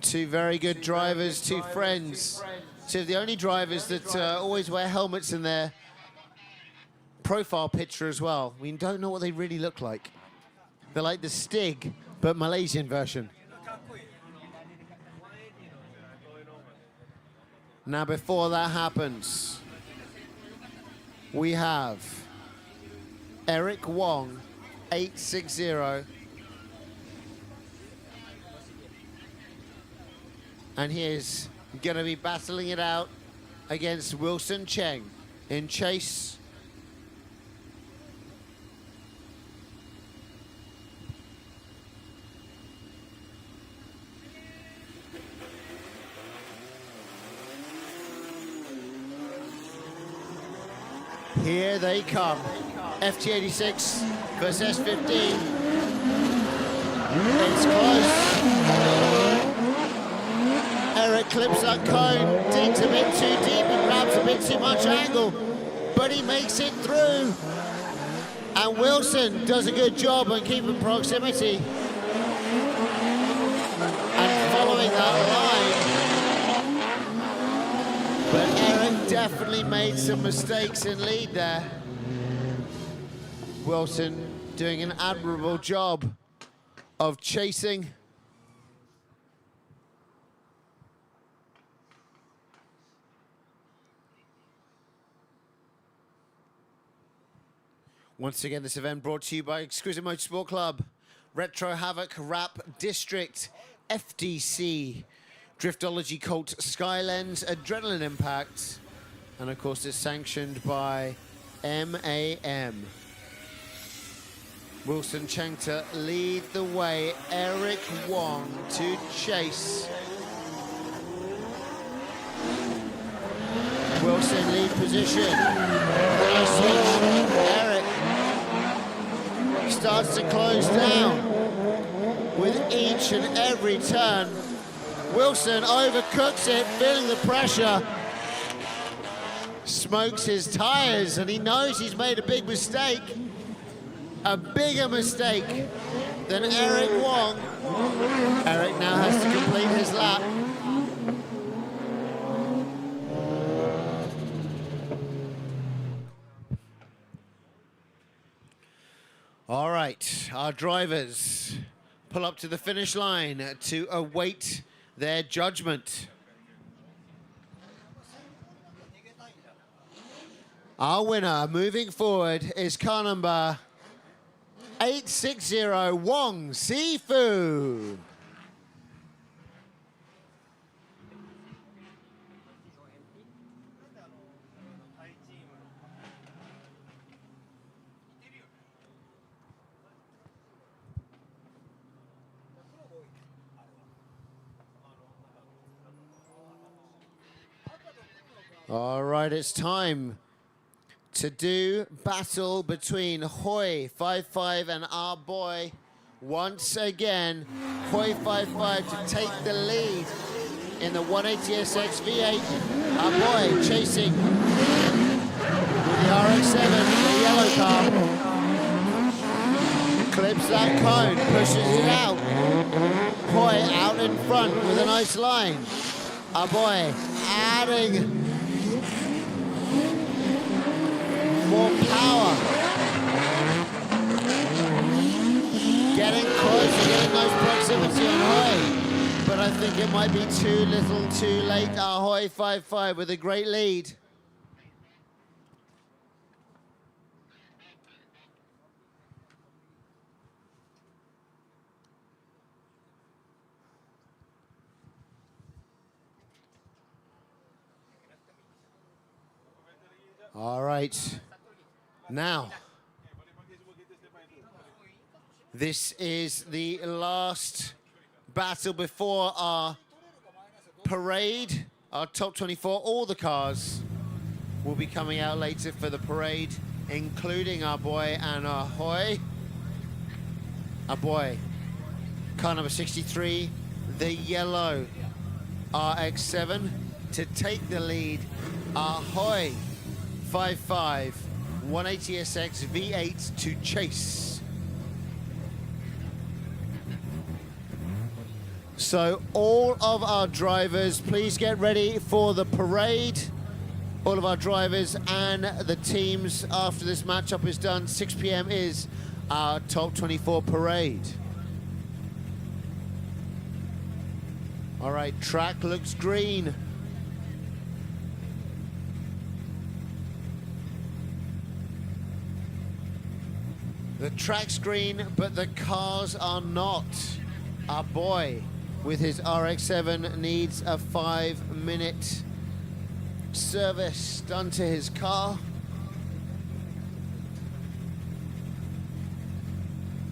Two very good drivers, two friends. Two of the only drivers that always wear helmets in their profile picture as well. We don't know what they really look like. They're like the Stig, but Malaysian version. Now, before that happens, we have Eric Wong, 860. And he is going to be battling it out against Wilson Cheng in chase. Here they come. FT86 versus S15. It's close. Eric clips that cone, digs a bit too deep and grabs a bit too much angle, but he makes it through. And Wilson does a good job on keeping proximity and following that line. But Eric definitely made some mistakes in lead there. Wilson doing an admirable job of chasing. Once again, this event brought to you by Exquisite Motorsport Club, Retro Havoc Rap District, FDC, Driftology Cult Skylens, Adrenaline Impact, and of course it's sanctioned by MAM. Wilson Cheng to lead the way, Eric Wong to chase. Wilson lead position. Now switch, Eric starts to close down with each and every turn. Wilson overcooks it, feeling the pressure. Smokes his tires, and he knows he's made a big mistake. A bigger mistake than Eric Wong. Eric now has to complete his lap. All right, our drivers pull up to the finish line to await their judgment. Our winner moving forward is car number 860, Wong Sifu. All right, it's time to do battle between Hoi 55 and our boy. Once again, Hoi 55 to take the lead in the 180SX V8. Our boy chasing with the RX-7, the yellow car. Clips that cone, pushes it out. Hoi out in front with a nice line. Our boy adding more power. Getting closer, getting nice proximity on Hoi. But I think it might be too little too late. Our Hoi 55 with a great lead. All right, now, this is the last battle before our parade, our top 24. All the cars will be coming out later for the parade, including our boy and our Hoi. Our boy, car number 63, the yellow RX-7 to take the lead. Our Hoi 55 180SX V8 to chase. So all of our drivers, please get ready for the parade. All of our drivers and the teams, after this matchup is done, 6 p.m. is our top 24 parade. All right, track looks green. The track's green, but the cars are not. Our boy with his RX-7 needs a 5-minute service done to his car.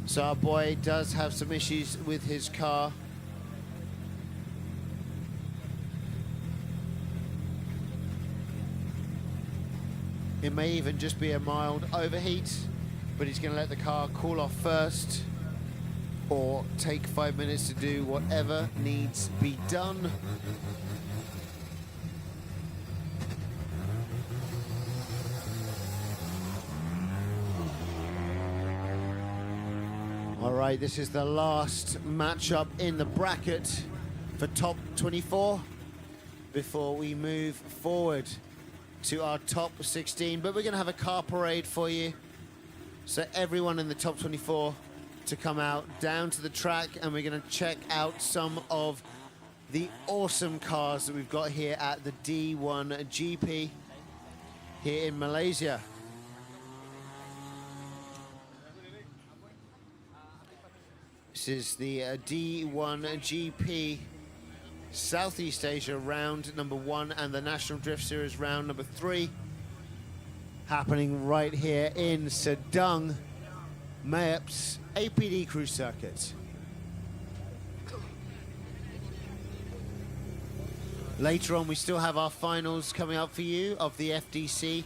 So our boy does have some issues with his car. It may even just be a mild overheat, but he's going to let the car cool off first or take 5 minutes to do whatever needs to be done. All right, this is the last matchup in the bracket for top 24 before we move forward to our top 16, but we're going to have a car parade for you. So everyone in the top 24 to come out down to the track, and we're going to check out some of the awesome cars that we've got here at the D1GP here in Malaysia. This is the D1GP Southeast Asia round number 1 and the National Drift Series round number 3. Happening right here in Serdang, Mayap's APD Cruise Circuit. Later on, we still have our finals coming up for you of the FDC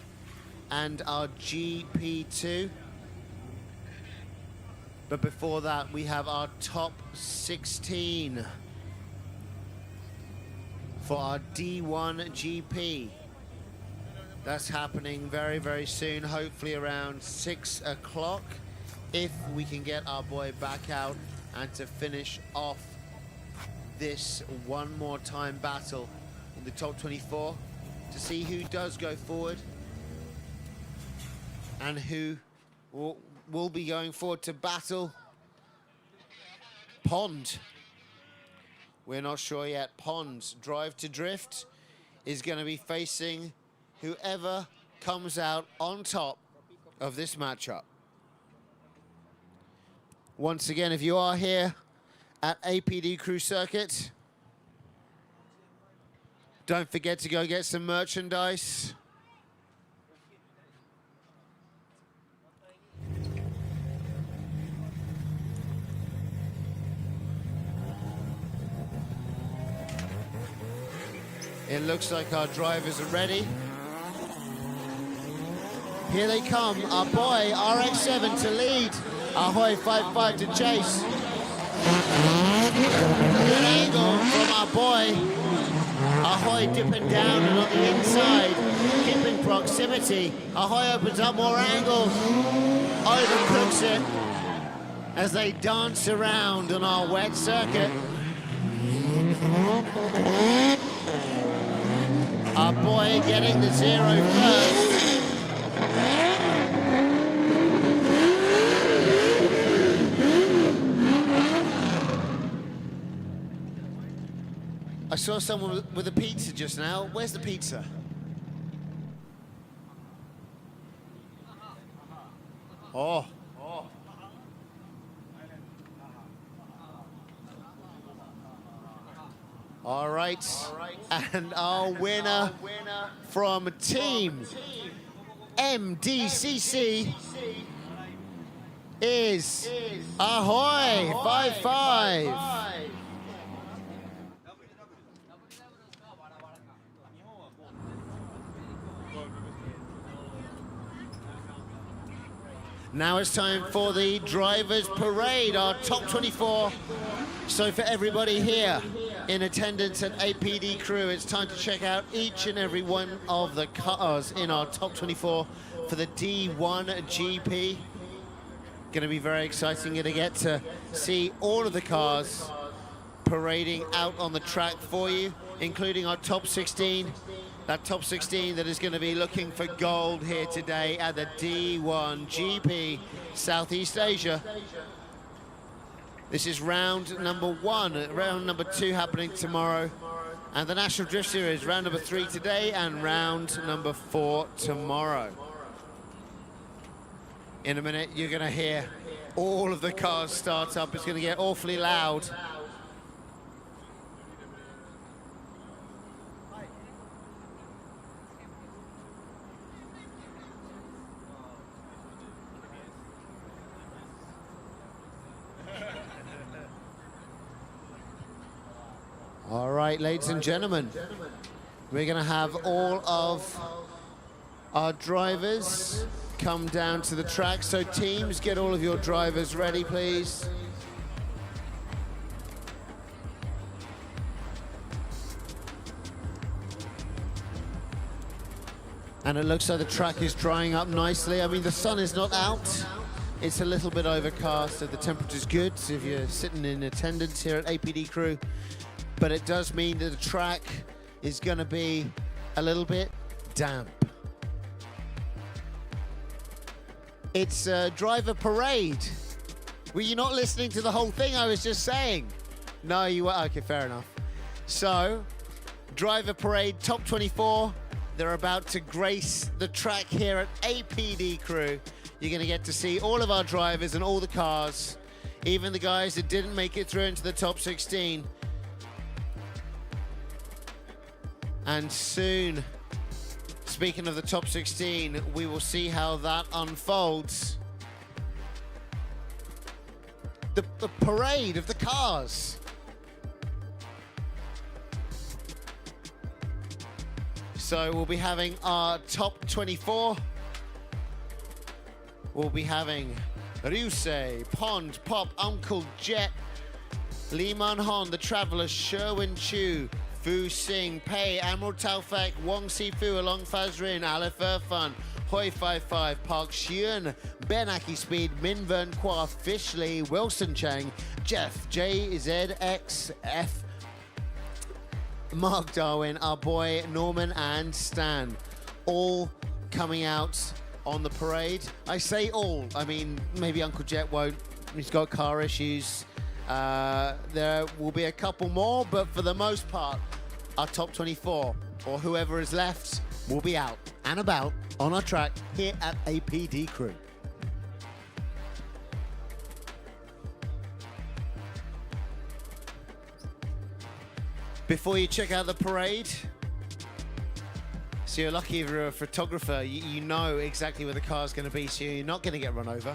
and our GP2. But before that, we have our top 16 for our D1GP. That's happening very, very soon, hopefully around 6 o'clock, if we can get our boy back out and to finish off this one more time battle in the top 24 to see who does go forward and who will be going forward to battle Pond. We're not sure yet. Pond's Drive to Drift is going to be facing whoever comes out on top of this matchup. Once again, if you are here at APD Cruise Circuit, don't forget to go get some merchandise. It looks like our drivers are ready. Here they come, our boy RX-7 to lead. Ahoy 5-5 to chase. Good angle from our boy. Ahoy dipping down and on the inside, keeping proximity. Ahoy opens up more angles, overcooks it as they dance around on our wet circuit. Our boy getting the 0 first. I saw someone with a pizza just now. Where's the pizza? Oh. All right. And our winner from Team MDCC is Ahoy 5-5. Now it's time for the drivers' parade, our top 24. So for everybody here in attendance at APD crew, it's time to check out each and every one of the cars in our top 24 for the D1GP. Going to be very exciting. Going to get to see all of the cars parading out on the track for you, including our top 16. That top 16 that is going to be looking for gold here today at the D1GP Southeast Asia. This is round number 1, round number 2 happening tomorrow. And the National Drift Series, round number 3 today and round number 4 tomorrow. In a minute, you're going to hear all of the cars start up. It's going to get awfully loud. All right, ladies and gentlemen, we're going to have all of our drivers come down to the track. So teams, get all of your drivers ready, please. And it looks like the track is drying up nicely. I mean, the sun is not out. It's a little bit overcast, so the temperature's good. So if you're sitting in attendance here at APD crew, but it does mean that the track is going to be a little bit damp. It's a driver parade. Were you not listening to the whole thing I was just saying? No, you were. Okay, fair enough. So, driver parade, top 24. They're about to grace the track here at APD crew. You're going to get to see all of our drivers and all the cars, even the guys that didn't make it through into the top 16. And soon, speaking of the top 16, we will see how that unfolds. The parade of the cars. So we'll be having our top 24. We'll be having Ryusei, Pond, Pop, Uncle Jet, Lee Man Hon, The Traveller, Sherwin Chu, Fu Sing, Pei, Admiral Taufek, Wong Sifu, Along Fazrin, Aleph Irfan, Hoi 55, Park Xian, Ben Aki Speed, Min Vern Kwa, Fishley, Wilson Chang, Jeff, JZXF, Mark Darwin, our boy Norman and Stan, all coming out on the parade. I say all, I mean, maybe Uncle Jet won't, he's got car issues. There will be a couple more, but for the most part, our top 24, or whoever is left, will be out and about on our track here at APD crew. Before you check out the parade, so you're lucky if you're a photographer, you know exactly where the car's going to be, so you're not going to get run over.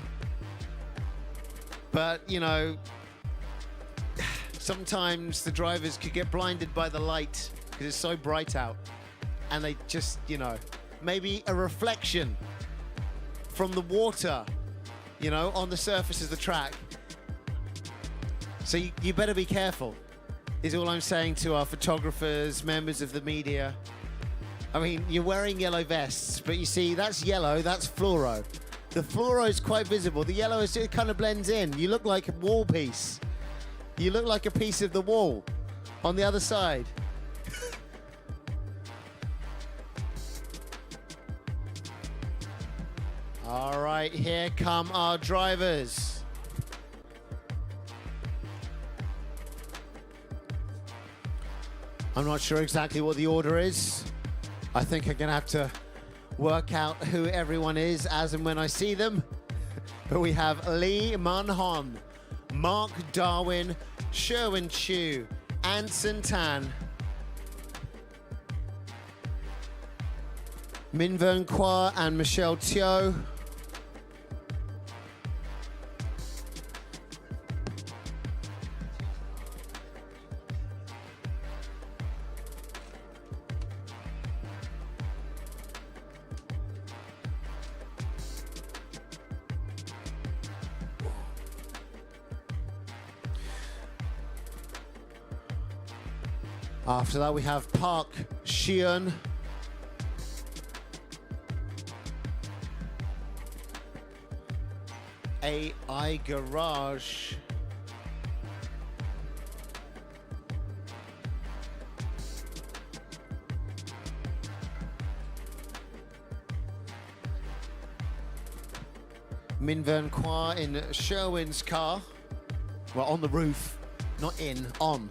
But, you know, sometimes the drivers could get blinded by the light because it's so bright out. And they just, you know, maybe a reflection from the water, you know, on the surface of the track. So you better be careful, is all I'm saying to our photographers, members of the media. I mean, you're wearing yellow vests, but you see, that's yellow, that's fluoro. The fluoro is quite visible. The yellow is, it kind of blends in. You look like a wall piece. You look like a piece of the wall on the other side. All right, here come our drivers. I'm not sure exactly what the order is. I think I'm gonna have to work out who everyone is as and when I see them. But we have Lee Mun-hon, Mark Darwin, Sherwin Chu, Anson Tan, Min Vern Kwa and Michelle Teo. After that, we have Park Shion, AI Garage, Min Vern Kwa in Sherwin's car. Well, on the roof, not in, on.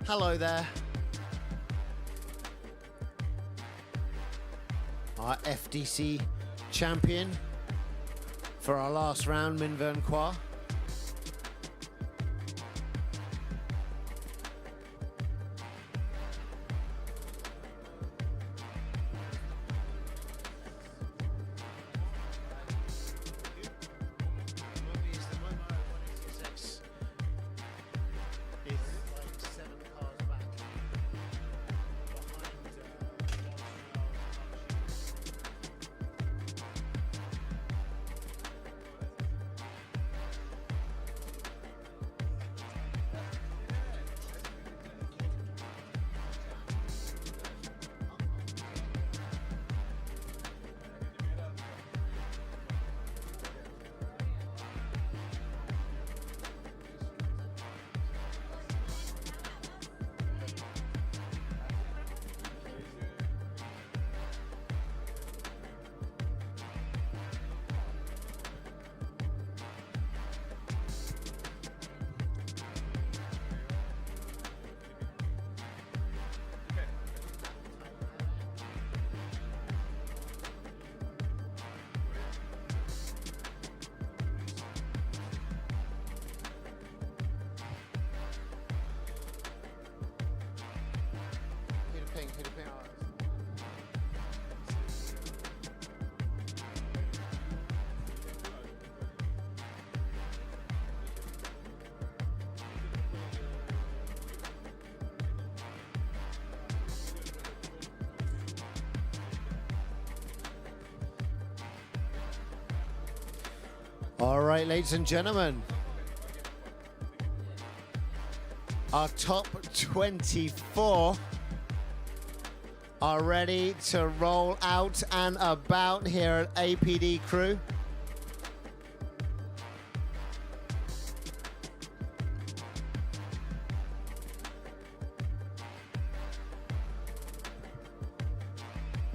Hello there. Our FDC champion for our last round, Min Vern Kwa. All right, ladies and gentlemen, our top 24 are ready to roll out and about here at APD Crew.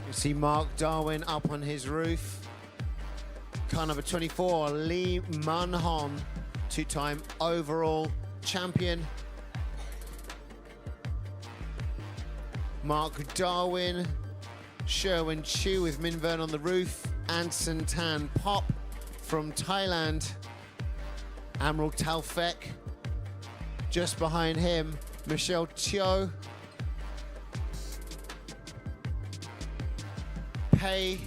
You see Mark Darwin up on his roof. Car number 24, Lee Mun-hon, two-time overall champion. Mark Darwin, Sherwin Chu with Min Vern on the roof, Anson Tan Pop from Thailand, Amral Talfek. Just behind him, Michelle Teo, pay.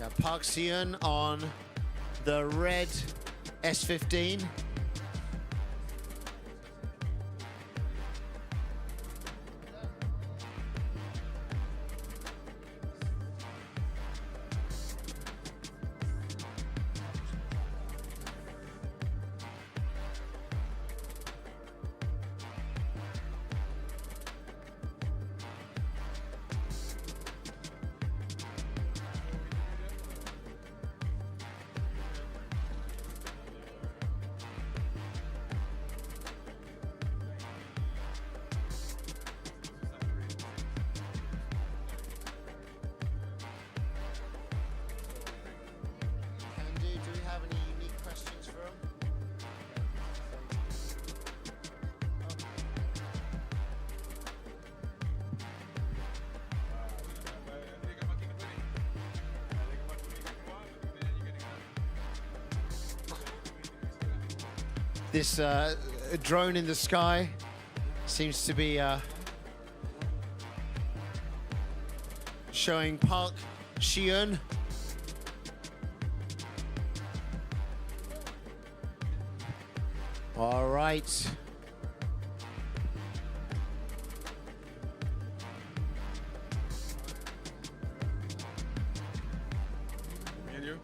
Yeah, Park Seon on the red S15. Do we have any unique questions for him? This drone in the sky seems to be showing Park Seon. All right. And you?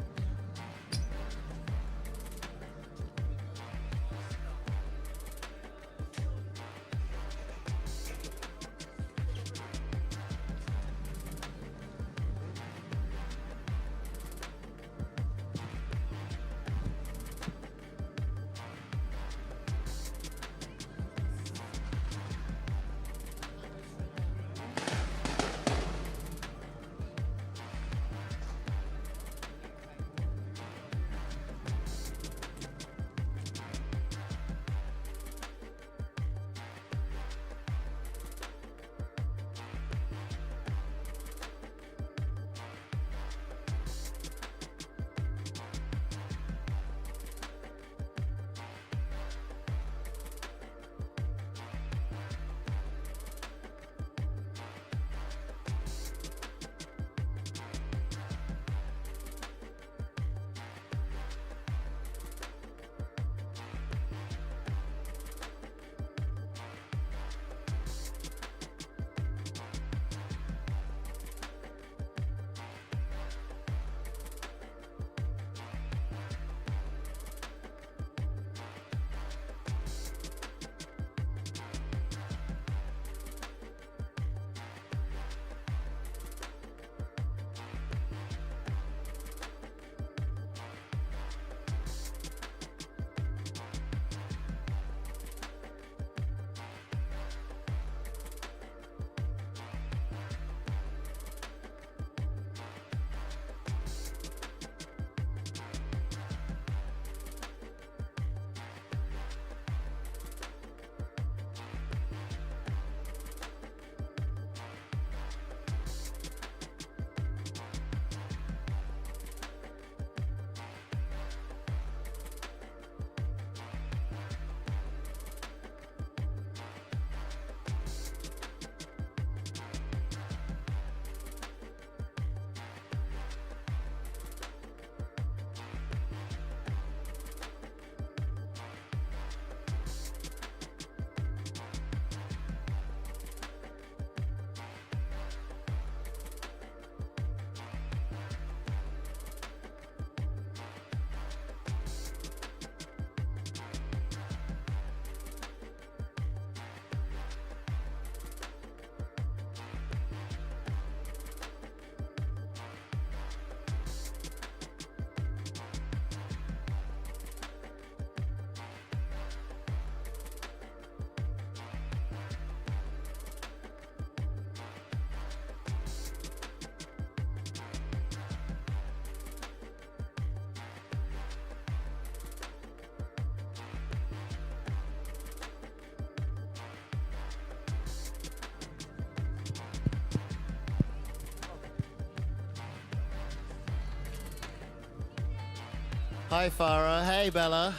Hi, Farah. Hey, Bella.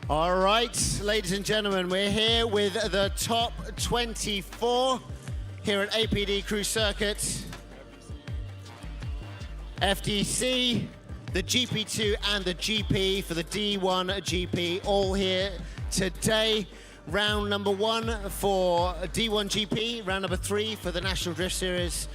All right, ladies and gentlemen, we're here with the top 24 here at APD Cruise Circuit. FDC, the GP2 and the GP for the D1GP, all here today. Round number 1 for D1GP, round number 3 for the National Drift Series.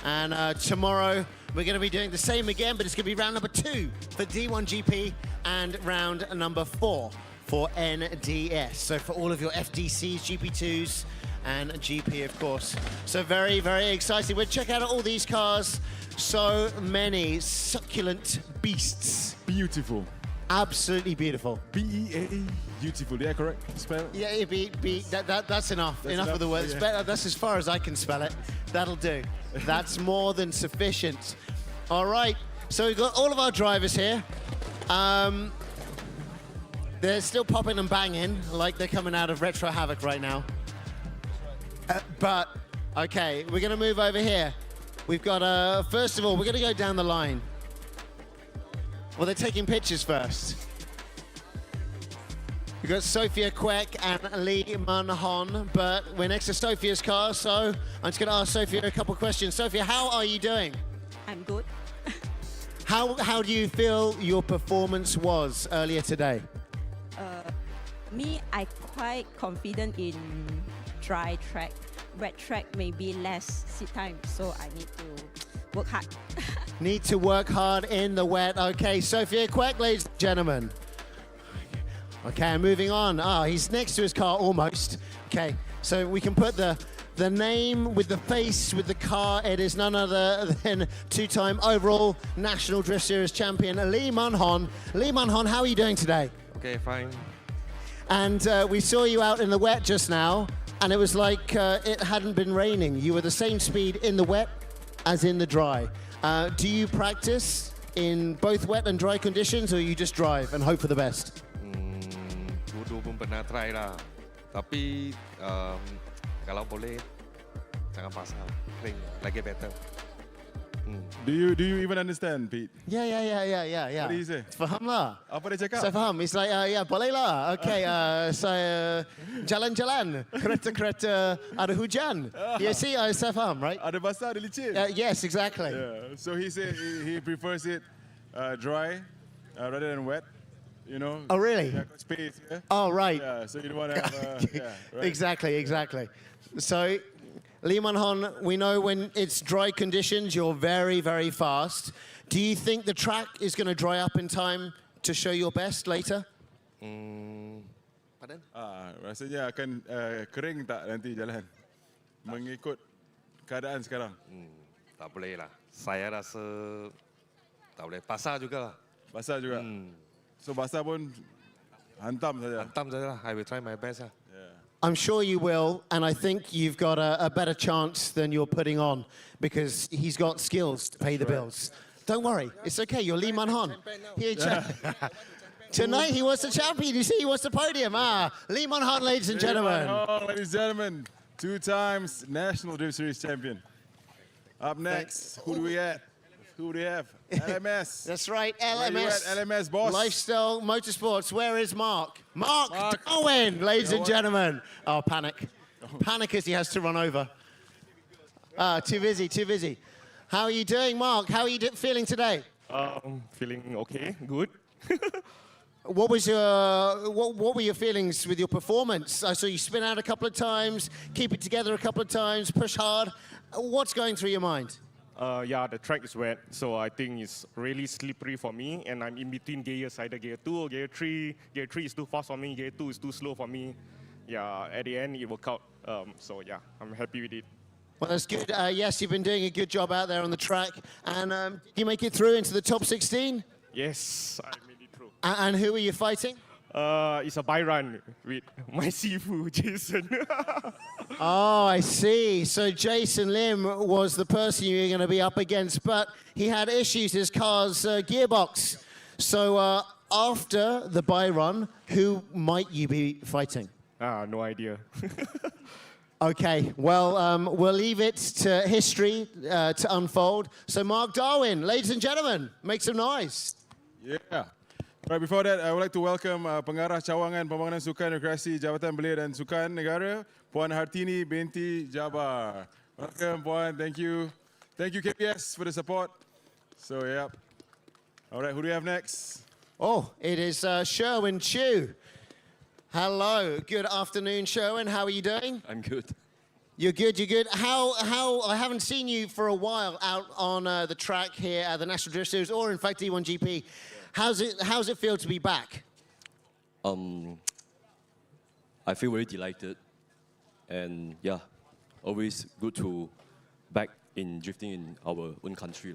And tomorrow we're going to be doing the same again, but it's going to be round number 2 for D1GP and round number 4 for NDS. So for all of your FDCs, GP2s, and GP, of course. So very, very exciting. We'll check out all these cars. So many succulent beasts. Beautiful. Absolutely beautiful. B-E-A-E. Beautiful. Yeah, correct. Spell it. Yeah, that's enough. Enough of the words. Yeah. That's as far as I can spell it. That'll do. That's more than sufficient. All right. So we've got all of our drivers here. They're still popping and banging like they're coming out of Retro Havoc right now. But, okay, we're going to move over here. We've got, first of all, we're going to go down the line. Well, they're taking pictures first. We've got Sophia Kwek and Lee Man Hon, but we're next to Sophia's car, so I'm just going to ask Sophia a couple questions. Sophia, how are you doing? I'm good. How do you feel your performance was earlier today? Me, I quite confident in dry track. Wet track maybe less seat time, so I need to work hard. Need to work hard in the wet. Okay, Sophia Kwek, ladies and gentlemen. Okay, moving on. He's next to his car almost. Okay, so we can put the name with the face with the car. It is none other than two-time overall National Drift Series champion Lee Man Hon. Lee Man Hon, how are you doing today? Okay, fine. And we saw you out in the wet just now, and it was like it hadn't been raining. You were the same speed in the wet as in the dry. Do you practice in both wet and dry conditions, or you just drive and hope for the best? Dulu pun pernah try lah. Tapi kalau boleh jangan pasal, kering, lagi better. Do you even understand, Pete? Yeah. What do you say? Faham lah. Apa dia cakap? Saya faham. It's like, yeah, boleh lah. Okay, saya jalan-jalan. Kereta-kereta ada hujan. You see, saya faham, right? Ada basah, ada licin. Yes, exactly. Yeah. So he said he prefers it dry rather than wet. You know? Oh, really? Yeah, got space. Yeah? Oh, right. Yeah, so you don't want to have... yeah, right. Exactly. So, Lee Man Hon, we know when it's dry conditions, you're very, very fast. Do you think the track is going to dry up in time to show your best later? Pardon? Rasanya akan kering tak nanti jalan? Mengikut keadaan sekarang. Tak boleh lah. Saya rasa tak boleh. Basah juga lah. Basah juga. So basah pun hantam saja. Hantam saja lah. I will try my best lah. I'm sure you will, and I think you've got a better chance than you're putting on because he's got skills to pay the bills. Don't worry, it's okay. You're Lee Man Hon. Tonight he was the champion. You see, he was the podium. Lee Man Hon, ladies and gentlemen. Ladies and gentlemen, 2 times National Drift Series champion. Up next, who do we have? LMS. That's right, Where you LMS. at, LMS, boss? Lifestyle Motorsports. Where is Mark? Mark Darwin, ladies and gentlemen. Oh, panic. Panic as he has to run over. Too busy. How are you doing, Mark? How are you feeling today? Feeling okay, good. What was what were your feelings with your performance? I saw you spin out a couple of times, keep it together a couple of times, push hard. What's going through your mind? Yeah, the track is wet, so I think it's really slippery for me, and I'm in between gears, either gear 2 or gear 3. Gear 3 is too fast for me, gear 2 is too slow for me. Yeah, at the end, it worked out. So yeah, I'm happy with it. Well, that's good. Yes, you've been doing a good job out there on the track. And did you make it through into the top 16? Yes, I made it through. And who were you fighting? It's a by run with my Sifu, Jason. Oh, I see. So Jason Lim was the person you were going to be up against, but he had issues, his car's gearbox. So after the bye run, who might you be fighting? No idea. Okay, well, we'll leave it to history to unfold. So, Mark Darwin, ladies and gentlemen, make some noise. Yeah. Right, before that, I would like to welcome Pengarah Cawangan Pembangunan Sukan Rekreasi Jabatan Belia dan Sukan Negara, Puan Hartini binti Jabar. Welcome, Puan. Thank you. Thank you, KPS, for the support. So, yeah. All right, who do we have next? Oh, it is Sherwin Chu. Hello, good afternoon, Sherwin. How are you doing? I'm good. You're good, you're good. How, I haven't seen you for a while out on the track here at the National Drift Series, or in fact D1GP. How's it feel to be back? I feel very delighted, and yeah, always good to back in drifting in our own country.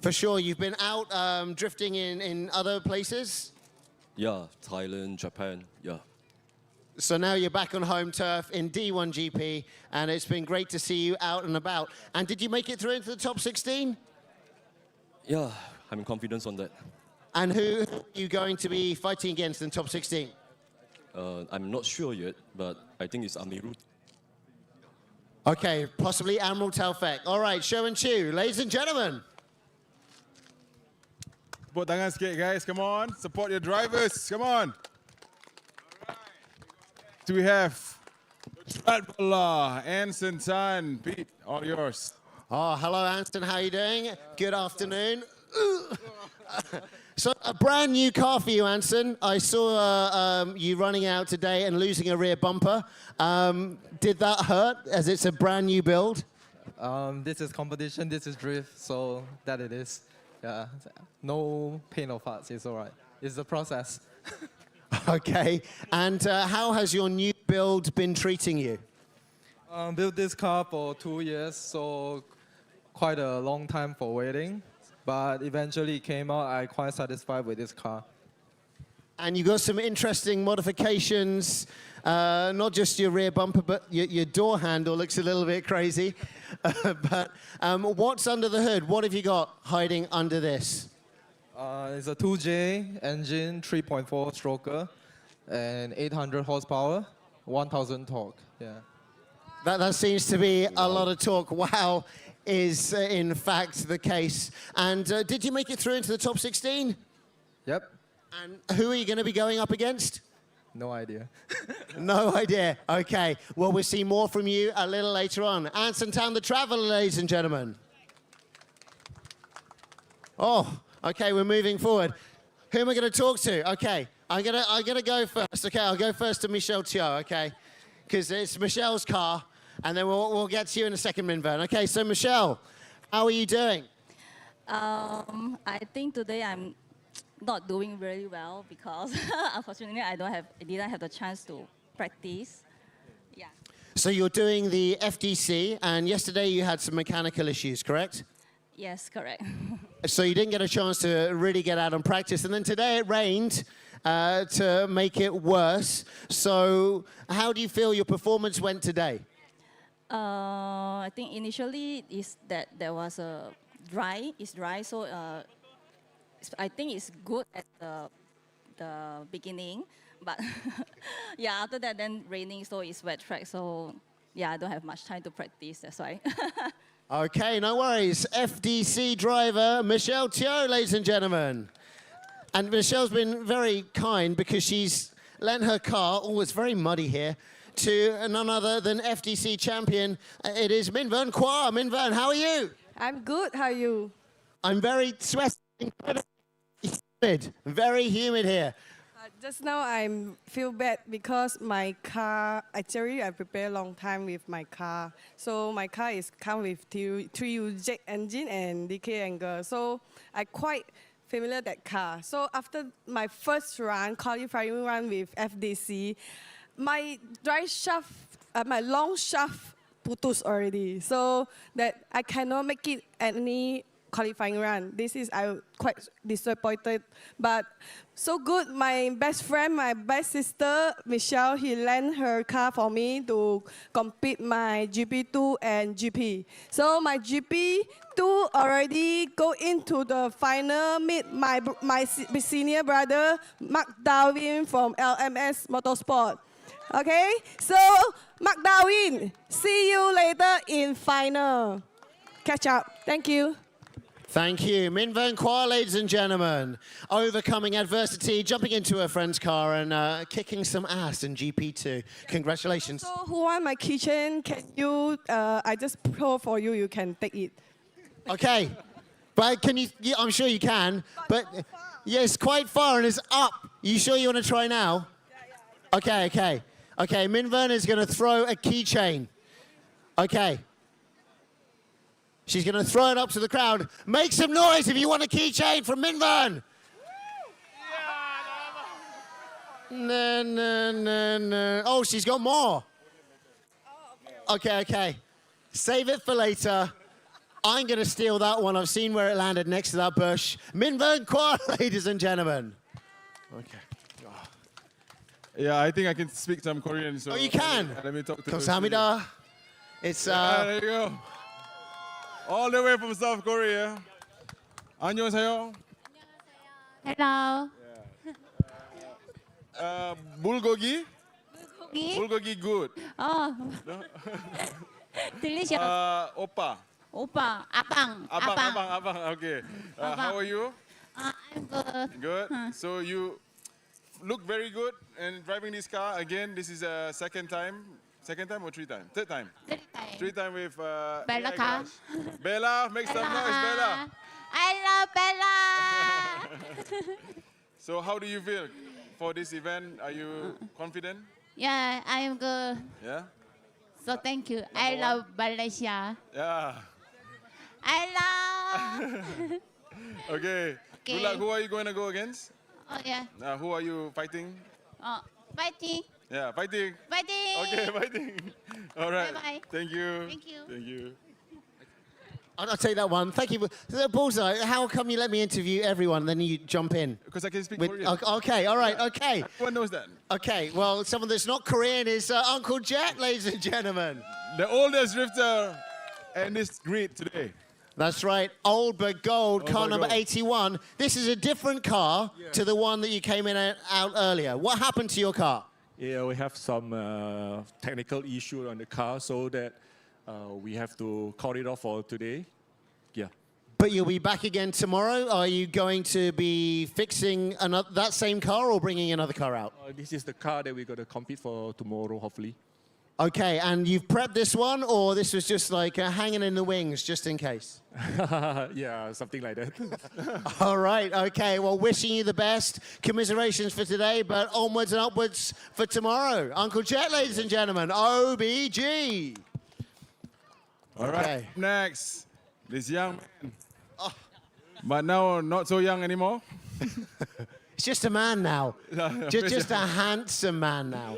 For sure, you've been out drifting in other places? Yeah, Thailand, Japan, yeah. So now you're back on home turf in D1GP, and it's been great to see you out and about. And did you make it through into the top 16? Yeah, I'm confident on that. And who are you going to be fighting against in the top 16? I'm not sure yet, but I think it's Amirul. Okay, possibly Admiral Taufek. All right, Sherwin Chu, ladies and gentlemen. Tepuk tangan sikit, guys. Come on. Support your drivers. Come on. Do we have Tradbala, Anson Tan, Pete, all yours. Oh, hello, Anson. How are you doing? Good afternoon. So, a brand new car for you, Anson. I saw you running out today and losing a rear bumper. Did that hurt, as it's a brand new build? This is competition, this is drift, so that it is. Yeah, no pain of hearts, it's all right. It's the process. Okay, and how has your new build been treating you? Built this car for 2 years, so quite a long time for waiting. But eventually it came out, I'm quite satisfied with this car. And you got some interesting modifications, not just your rear bumper, but your door handle looks a little bit crazy. But what's under the hood? What have you got hiding under this? It's a 2J engine, 3.4 stroker, and 800 horsepower, 1,000 torque. Yeah. That seems to be a lot of talk. Wow, is in fact the case. And did you make it through into the top 16? Yep. And who are you going to be going up against? No idea. No idea. Okay. Well, we'll see more from you a little later on. Anson Tan, the Traveller, ladies and gentlemen. Oh, okay. We're moving forward. Who am I going to talk to? Okay. I'm gonna go first. Okay. I'll go first to Michelle Teo. Okay. Because it's Michelle's car, and then we'll get to you in a second, Minvern. Okay. So Michelle, how are you doing? I think today I'm not doing really well because unfortunately I didn't have the chance to practice. Yeah. So you're doing the FDC, and yesterday you had some mechanical issues, correct? Yes, correct. So you didn't get a chance to really get out and practice, and then today it rained to make it worse. So how do you feel your performance went today? I think initially is that there was a dry. It's dry, so I think it's good at the beginning, but yeah, after that then raining, so it's wet track. So yeah, I don't have much time to practice. That's why. Okay, no worries. FDC driver Michelle Teo, ladies and gentlemen. And Michelle's been very kind because she's lent her car, oh, it's very muddy here, to none other than FDC champion. It is Minvern Kwa. Minvern, how are you? I'm good. How are you? I'm very sweaty, humid, very humid here. Just now I feel bad because my car, actually I prepare a long time with my car. So my car is come with 3U jet engine and DK angle. So I quite familiar that car. So after my first run, qualifying run with FDC, my drive shaft, my long shaft putus already. So that I cannot make it any qualifying run. This is I quite disappointed, but so good. My best friend, my best sister Michelle, he lent her car for me to compete my GP2 and GP. So my GP2 already go into the final meet my senior brother Mark Darwin from LMS Motorsport. Okay, so Mark Darwin, see you later in final. Catch up. Thank you. Thank you. Min Van Kwa, ladies and gentlemen, overcoming adversity, jumping into her friend's car and kicking some ass in GP2. Congratulations. So who want my keychain? Can you, I just pro for you, you can take it. Okay, but can you, yeah, I'm sure you can, but yeah, it's quite far and it's up. You sure you want to try now? Okay. Okay, Min Van is going to throw a keychain. Okay. She's going to throw it up to the crowd. Make some noise if you want a keychain from Min Van. No. Oh, she's got more. Okay. Save it for later. I'm going to steal that one. I've seen where it landed next to that bush. Min Van Kwa, ladies and gentlemen. Okay. Yeah, I think I can speak some Korean. So Oh, you can? Let me talk to 감사합니다. It's there you go. All the way from South Korea. 안녕하세요. Hello. Bulgogi? Bulgogi? Bulgogi good. Oh. Delicious. Oppa. Oppa. Abang. Abang. Okay. Abang. How are you? I'm good. Good. So you look very good and driving this car again. This is a second time or third time? Third time. Three time with Bella AI car. Crash. Bella, make some noise, Bella. I love Bella. So how do you feel for this event? Are you confident? Yeah, I am good. Yeah? So thank you. I love Malaysia. Yeah. I love. Okay. Good luck. Who are you going to go against? Oh yeah. Who are you fighting? Oh, fighting. Yeah, fighting. Fighting. Okay, fighting. All right. Bye-bye. Thank you. Thank you. Thank you. I'll take that one. Thank you. Bullseye, how come you let me interview everyone, then you jump in? Because I can speak With, Korean. okay, all right, okay. Everyone knows that. Okay, well, someone that's not Korean is Uncle Jet, ladies and gentlemen. The oldest drifter in this grid today. That's right, old but gold, car but number gold. 81. This is a different car to the one that you came in out earlier. What happened to your car? Yeah, we have some technical issue on the car, so that we have to call it off for today. Yeah. But you'll be back again tomorrow. Are you going to be fixing that same car or bringing another car out? This is the car that we're going to compete for tomorrow, hopefully. Okay, and you've prepped this one, or this was just like hanging in the wings, just in case? Yeah, something like that. All right, okay. Well, wishing you the best. Commiserations for today, but onwards and upwards for tomorrow. Uncle Jet, ladies and gentlemen, OBG. All right, next, this young man. But now, not so young anymore. It's just a man now. just a handsome man now.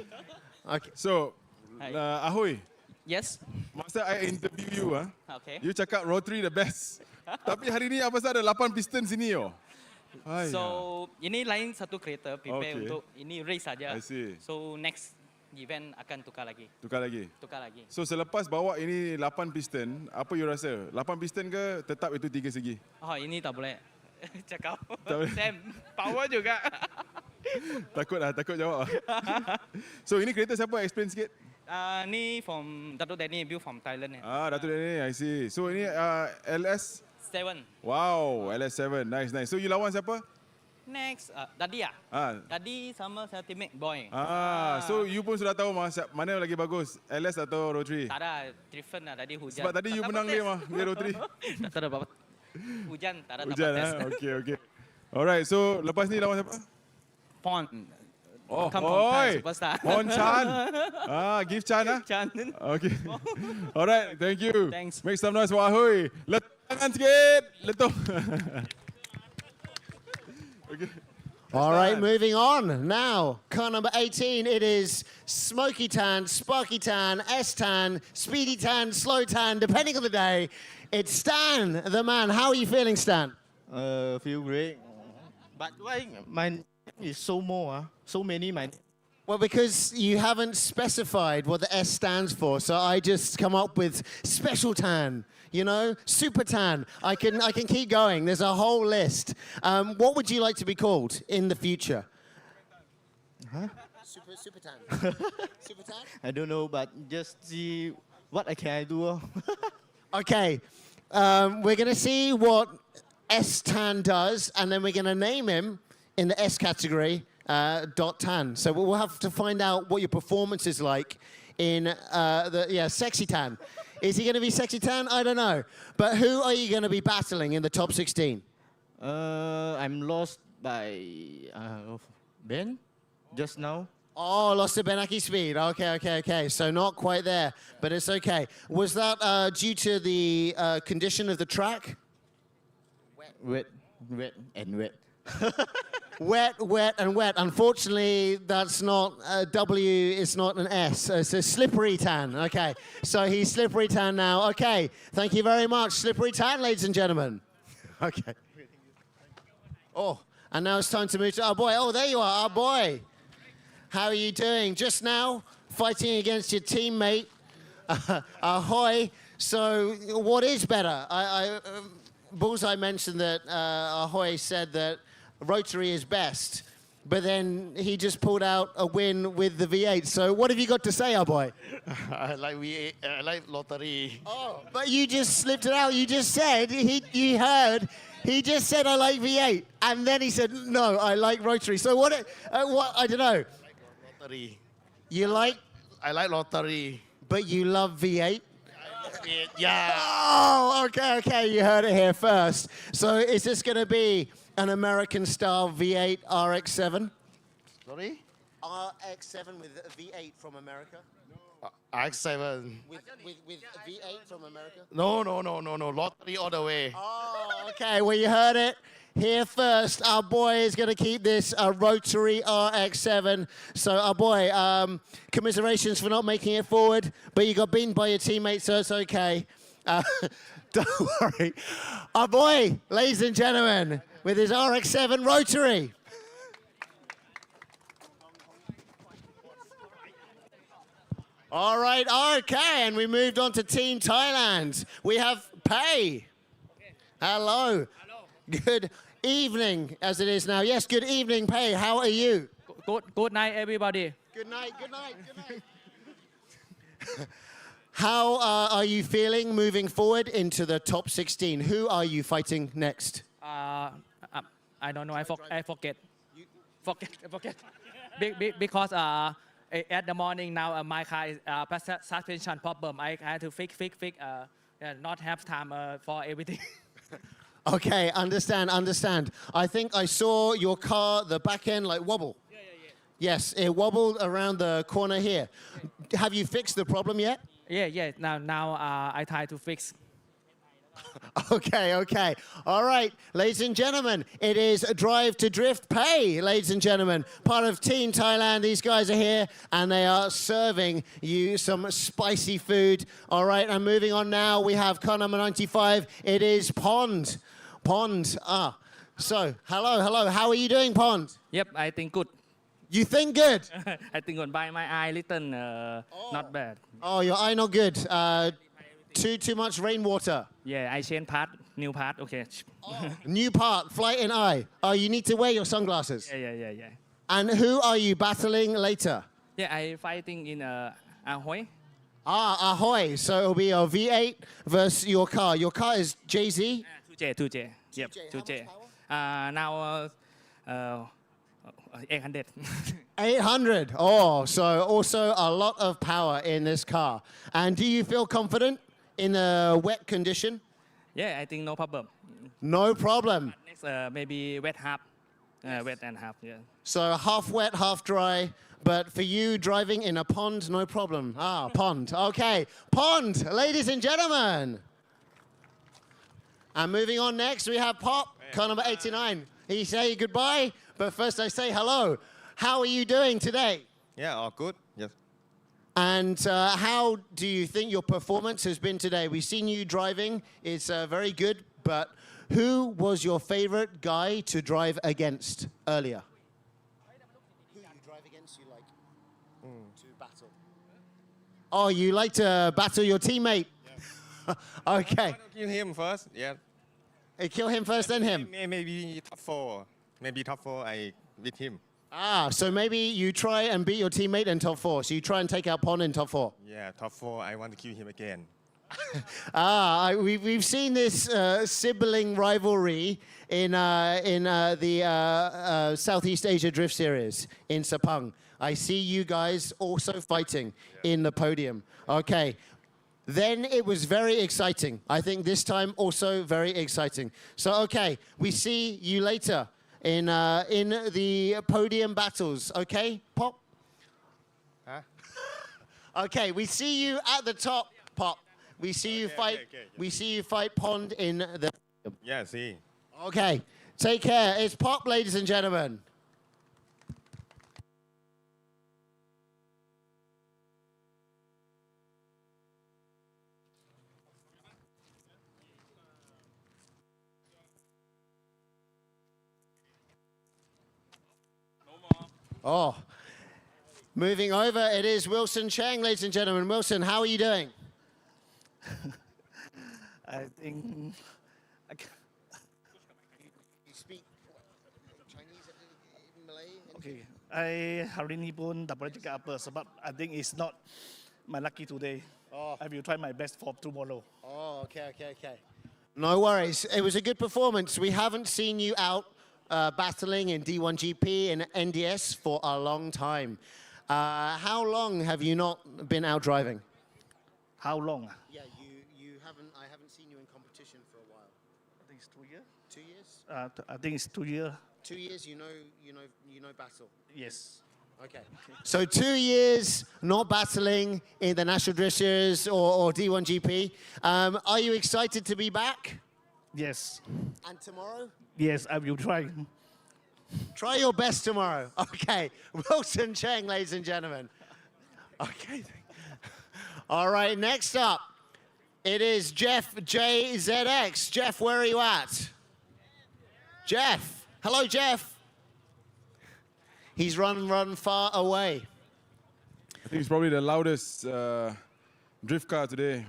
Okay. So, Ahoy. Yes. Masa I interview you, Okay. you cakap rotary the best. Tapi hari ni apa ada 8 piston sini yo. So, ini lain satu kereta prepare Okay. untuk ini race saja. I see. So, next event akan tukar lagi. Tukar lagi. Tukar lagi. So selepas bawa ini 8 piston, apa you rasa? 8 piston ke tetap itu 3 segi? Oh, ini tak boleh cakap. Tak boleh. Sam, power juga. Takut jawab. So ini kereta siapa? Explain sikit. Ni from Datuk Danny build from Thailand. Datuk Danny, I see. So ini LS 7. Wow, LS7. Nice. So you lawan siapa? Next, tadi Tadi sama saya teammate Boy. So you pun sudah tahu mana lagi bagus, LS atau Rotary? Tak ada, driven lah tadi hujan. Sebab tadi you menang dia dia Rotary. Tak ada apa-apa. Hujan, tak ada Hujan, dapat test. Okay. Alright, so lepas ni lawan siapa? Pon. Oh, Come from Thai superstar. Pon Chan. Give Chan Chan. Okay. Alright, thank you. Thanks. Make some noise for Ahoy. Letak tangan sikit. Letup. Okay. All right, moving on. Now, car number 18, it is Smoky Tan, Sparky Tan, S-Tan, Speedy Tan, Slow Tan, depending on the day. It's Stan, the man. How are you feeling, Stan? Feel great. But why my name is so more? So many my. Well, because you haven't specified what the S stands for, so I just come up with Special Tan, you know, Super Tan. I can keep going. There's a whole list. What would you like to be called in the future? Huh? Super Tan. Super Tan? I don't know, but just see what I can do. Okay, we're going to see what S-Tan does, and then we're going to name him in the S category, .Tan. So we'll have to find out what your performance is like in Sexy Tan. Is he going to be Sexy Tan? I don't know. But who are you going to be battling in the top 16? I'm lost by Ben just now. Oh, lost to Benaki Speed. Okay. So not quite there, but it's okay. Was that due to the condition of the track? Wet and wet. Wet and wet. Unfortunately, that's not a W, it's not an S. It's a Slippery Tan. Okay, so he's Slippery Tan now. Okay, thank you very much. Slippery Tan, ladies and gentlemen. Okay. Oh, and now it's time to move to our boy. Oh, there you are, our boy. How are you doing? Just now, fighting against your teammate, Ahoy. So what is better? Bullseye mentioned that Ahoy said that Rotary is best, but then he just pulled out a win with the V8. So what have you got to say, our boy? I like V8. I like lottery. Oh, but you just slipped it out. You just said, you heard, he just said, I like V8. And then he said, no, I like Rotary. So what I don't know. Lottery. You like? I like lottery. But you love V8? Yeah. Oh, okay. You heard it here first. So is this going to be an American-style V8 RX-7? Sorry? RX-7 with a V8 from America? RX-7. With V8 from America? No. Lottery all the way. Oh, okay. Well, you heard it here first. Our boy is going to keep this Rotary RX-7. So, our boy, commiserations for not making it forward, but you got beaten by your teammates, so it's okay. Don't worry. Our boy, ladies and gentlemen, with his RX-7 Rotary. All right, okay, and we moved on to Team Thailand. We have Pei. Hello. Good evening, as it is now. Yes, good evening, Pei. How are you? Good night, everybody. Good night. How are you feeling moving forward into the top 16? Who are you fighting next? I don't know. I forget. Forget. Because at the morning now, my car is suspension problem. I had to fix. Not have time for everything. Okay, understand. I think I saw your car, the back end, like wobble. Yeah. Yes, it wobbled around the corner here. Have you fixed the problem yet? Yeah. Now I try to fix. Okay. All right, ladies and gentlemen, it is Drive to Drift Pay, ladies and gentlemen. Part of Team Thailand. These guys are here, and they are serving you some spicy food. All right, and moving on now, we have car number 95. It is Pond. So, hello. How are you doing, Pond? Yep, I think good. You think good? I think good. By my eye, little not bad. Oh, your eye not good. Too much rainwater. Yeah, I change part, new part. Okay. New part, flight in eye. Oh, you need to wear your sunglasses. Yeah. And who are you battling later? Yeah, I fighting in Ahoy. Ahoy. So it'll be a V8 versus your car. Your car is JZ? 2J. Yep, 2J. Now 800. 800. Oh, so also a lot of power in this car. And do you feel confident in a wet condition? Yeah, I think no problem. No problem. Next, maybe wet and half. Yeah. So half wet, half dry. But for you driving in a pond, no problem. Pond. Okay, Pond, ladies and gentlemen. And moving on next, we have Pop, car number 89. He say goodbye. But first I say hello. How are you doing today? Yeah, all good. Yes. And how do you think your performance has been today? We've seen you driving. It's very good. But who was your favorite guy to drive against earlier? Who you drive against you like to battle? Oh, you like to battle your teammate? Yeah. Okay. Kill him first. Yeah. Kill him first, then him? Maybe top 4. Maybe top 4, I beat him. Ah, so maybe you try and beat your teammate in top 4. So you try and take out Pon in top 4. Yeah, top 4, I want to kill him again. We've seen this sibling rivalry in the Southeast Asia Drift Series in Sepang. I see you guys also fighting in the podium. Okay. Then it was very exciting. I think this time also very exciting. So, okay, we see you later in the podium battles. Okay, Pop? Huh? Okay, we see you at the top, Pop. We see you fight. We see you fight Pond in the. Yeah, see. Okay, take care. It's Pop, ladies and gentlemen. Oh, moving over, it is Wilson Cheng, ladies and gentlemen. Wilson, how are you doing? I think you speak Chinese, Malay. Okay. I hari ni pun tak boleh cakap apa sebab I think it's not my lucky today. Oh. I will try my best for tomorrow. Oh, okay. No worries. It was a good performance. We haven't seen you out battling in D1GP and NDS for a long time. How long have you not been out driving? How long? Yeah, you haven't. I haven't seen you in competition for a while. I think it's 2 years. 2 years? I think it's 2 years. 2 years. You know battle. Yes. Okay. So 2 years not battling in the National Drift Series or D1GP. Are you excited to be back? Yes. And tomorrow? Yes, I will try. Try your best tomorrow. Okay. Wilson Cheng, ladies and gentlemen. Okay. All right, next up, it is Jeff JZX. Jeff, where are you at? Jeff. Hello, Jeff. He's run far away. I think it's probably the loudest drift car today.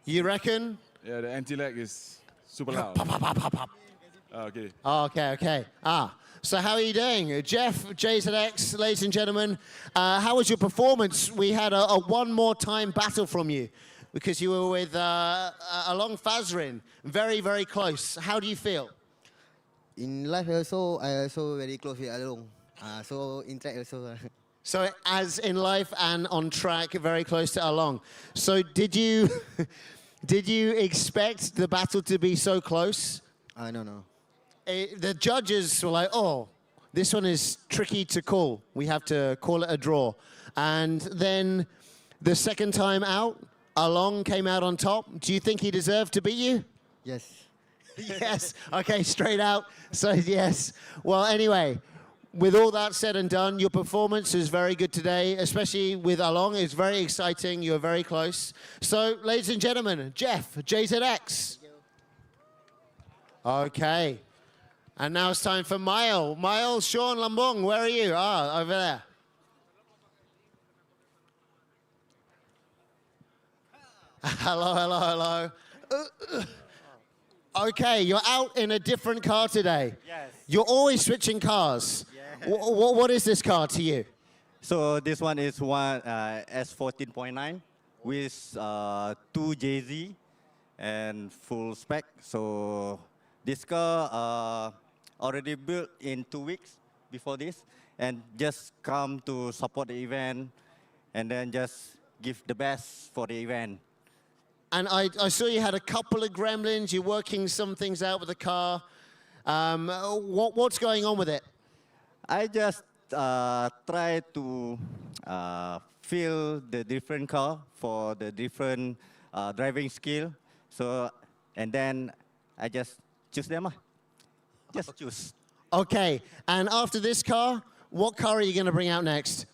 You reckon? Yeah, the anti-lag is super loud. Okay. Okay. So how are you doing? Jeff, JZX, ladies and gentlemen, how was your performance? We had a one more time battle from you because you were with Along Fazrin, very, very close. How do you feel? In life also, I also very close with Along. So in track also. So as in life and on track, very close to Along. So did you expect the battle to be so close? No. The judges were like, oh, this one is tricky to call. We have to call it a draw. And then the second time out, Along came out on top. Do you think he deserved to beat you? Yes. Yes. Okay, straight out. So yes. Well, anyway, with all that said and done, your performance is very good today, especially with Along. It's very exciting. You're very close. So, ladies and gentlemen, Jeff, JZX. Okay. And now it's time for Mile. Mile, Sean Lambong, where are you? Over there. Hello. Okay, you're out in a different car today. Yes. You're always switching cars. Yeah. What is this car to you? So this one is one S14.9 with 2 JZ and full spec. So this car already built in 2 weeks before this and just come to support the event and then just give the best for the event. And I saw you had a couple of gremlins. You're working some things out with the car. What's going on with it? I just try to feel the different car for the different driving skill. So, and then I just choose them. Just choose. Okay, and after this car, what car are you going to bring out next?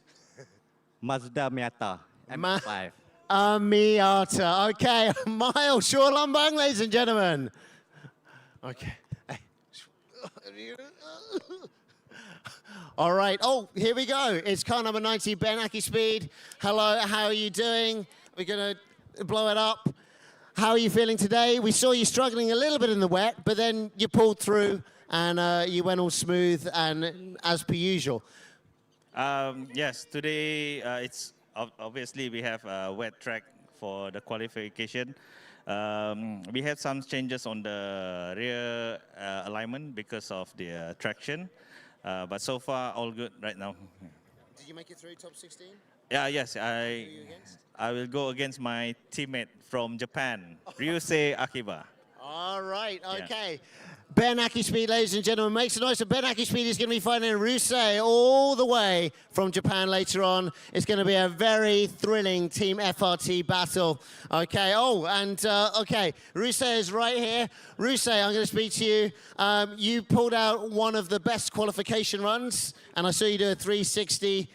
Mazda Miata M5. Miata. Okay, Miles Shaw Lumbang, ladies and gentlemen. Okay. All right. Oh, here we go. It's car number 90, Ben Speed. Hello, how are you doing? We're going to blow it up. How are you feeling today? We saw you struggling a little bit in the wet, but then you pulled through and you went all smooth and as per usual. Yes, today it's obviously we have a wet track for the qualification. We had some changes on the rear alignment because of the traction, but so far all good right now. Did you make it through top 16? Yeah, yes, I will go against my teammate from Japan, Ryusei Akiba. All right, Yeah. okay. Ben Speed, ladies and gentlemen, make some noise. So Ben Speed is going to be fighting Ryusei all the way from Japan later on. It's going to be a very thrilling Team FRT battle. Okay, okay, Ryusei is right here. Ryusei, I'm going to speak to you. You pulled out one of the best qualification runs, and I saw you do a 360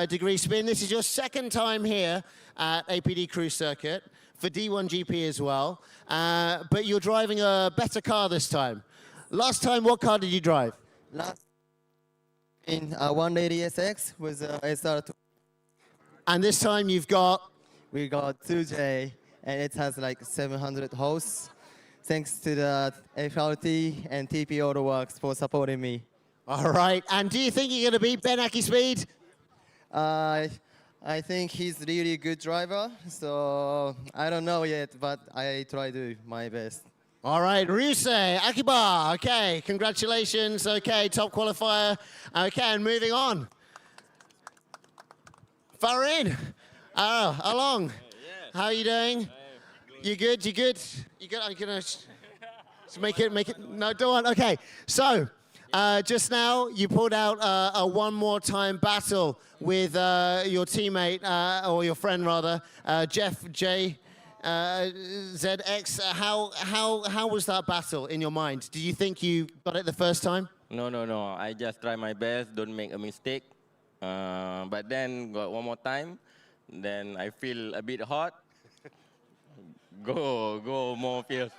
degree spin. This is your second time here at APD Cruise Circuit for D1GP as well, but you're driving a better car this time. Last time, what car did you drive? Last in 180SX with SR2. And this time you've got? We got 2J, and it has like 700 hosts. Thanks to the FRT and TP Autoworks for supporting me. All right, and do you think you're going to beat Ben Speed? I think he's really good driver, so I don't know yet, but I try to do my best. All right, Ryusei Akiba, okay, congratulations, okay, top qualifier. Okay, and moving on. Farin, along. How are you doing? You good, you good? You good? I'm gonna make it, no, don't want, okay. So, just now, you pulled out a one more time battle with your teammate, or your friend rather, Jeff J. ZX. How was that battle in your mind? Do you think you got it the first time? No. I just try my best, don't make a mistake. But then got one more time, then I feel a bit hot. Go more fierce.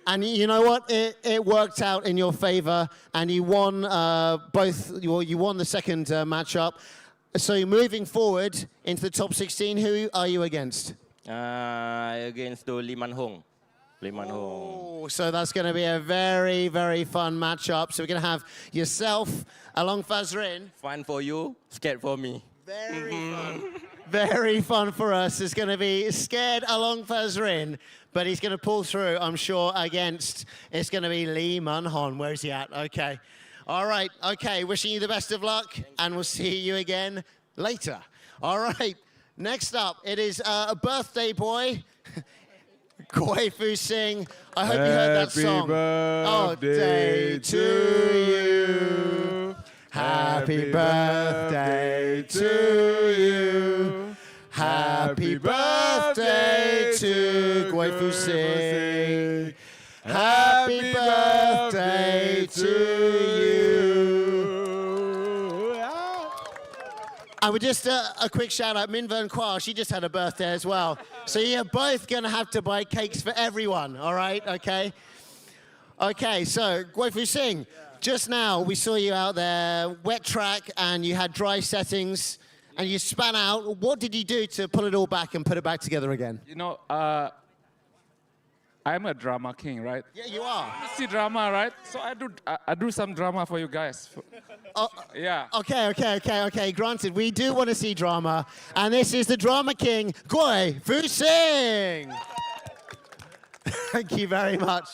And you know what? It worked out in your favor, and you won you won the second matchup. So you're moving forward into the top 16. Who are you against? Against Lee Man Hong. Oh, so that's going to be a very, very fun matchup. So we're going to have yourself along Fazrin. Fun for you, scared for me. Very fun. Very fun for us. It's going to be scared along Fazrin, but he's going to pull through, I'm sure, against, it's going to be Lee Man Hon. Where is he at? Okay. All right. Okay. Wishing you the best of luck, and we'll see you again later. All right. Next up, it is a birthday boy, Goi Fu Sing. I hope you heard that song. Happy birthday to you. Happy birthday to you. Happy birthday to Goi Fu Sing. Happy birthday to you. And with just a quick shout out, Min Vern Kwa, she just had a birthday as well. So you're both going to have to buy cakes for everyone, all right? Okay? Okay, so Goi Fu Sing, just now we saw you out there, wet track, and you had dry settings, and you span out. What did you do to pull it all back and put it back together again? You know, I'm a drama king, right? Yeah, you are. You see drama, right? So I do some drama for you guys. Yeah. Okay. Granted, we do want to see drama, and this is the drama king, Goi Fu Sing. Thank you very much.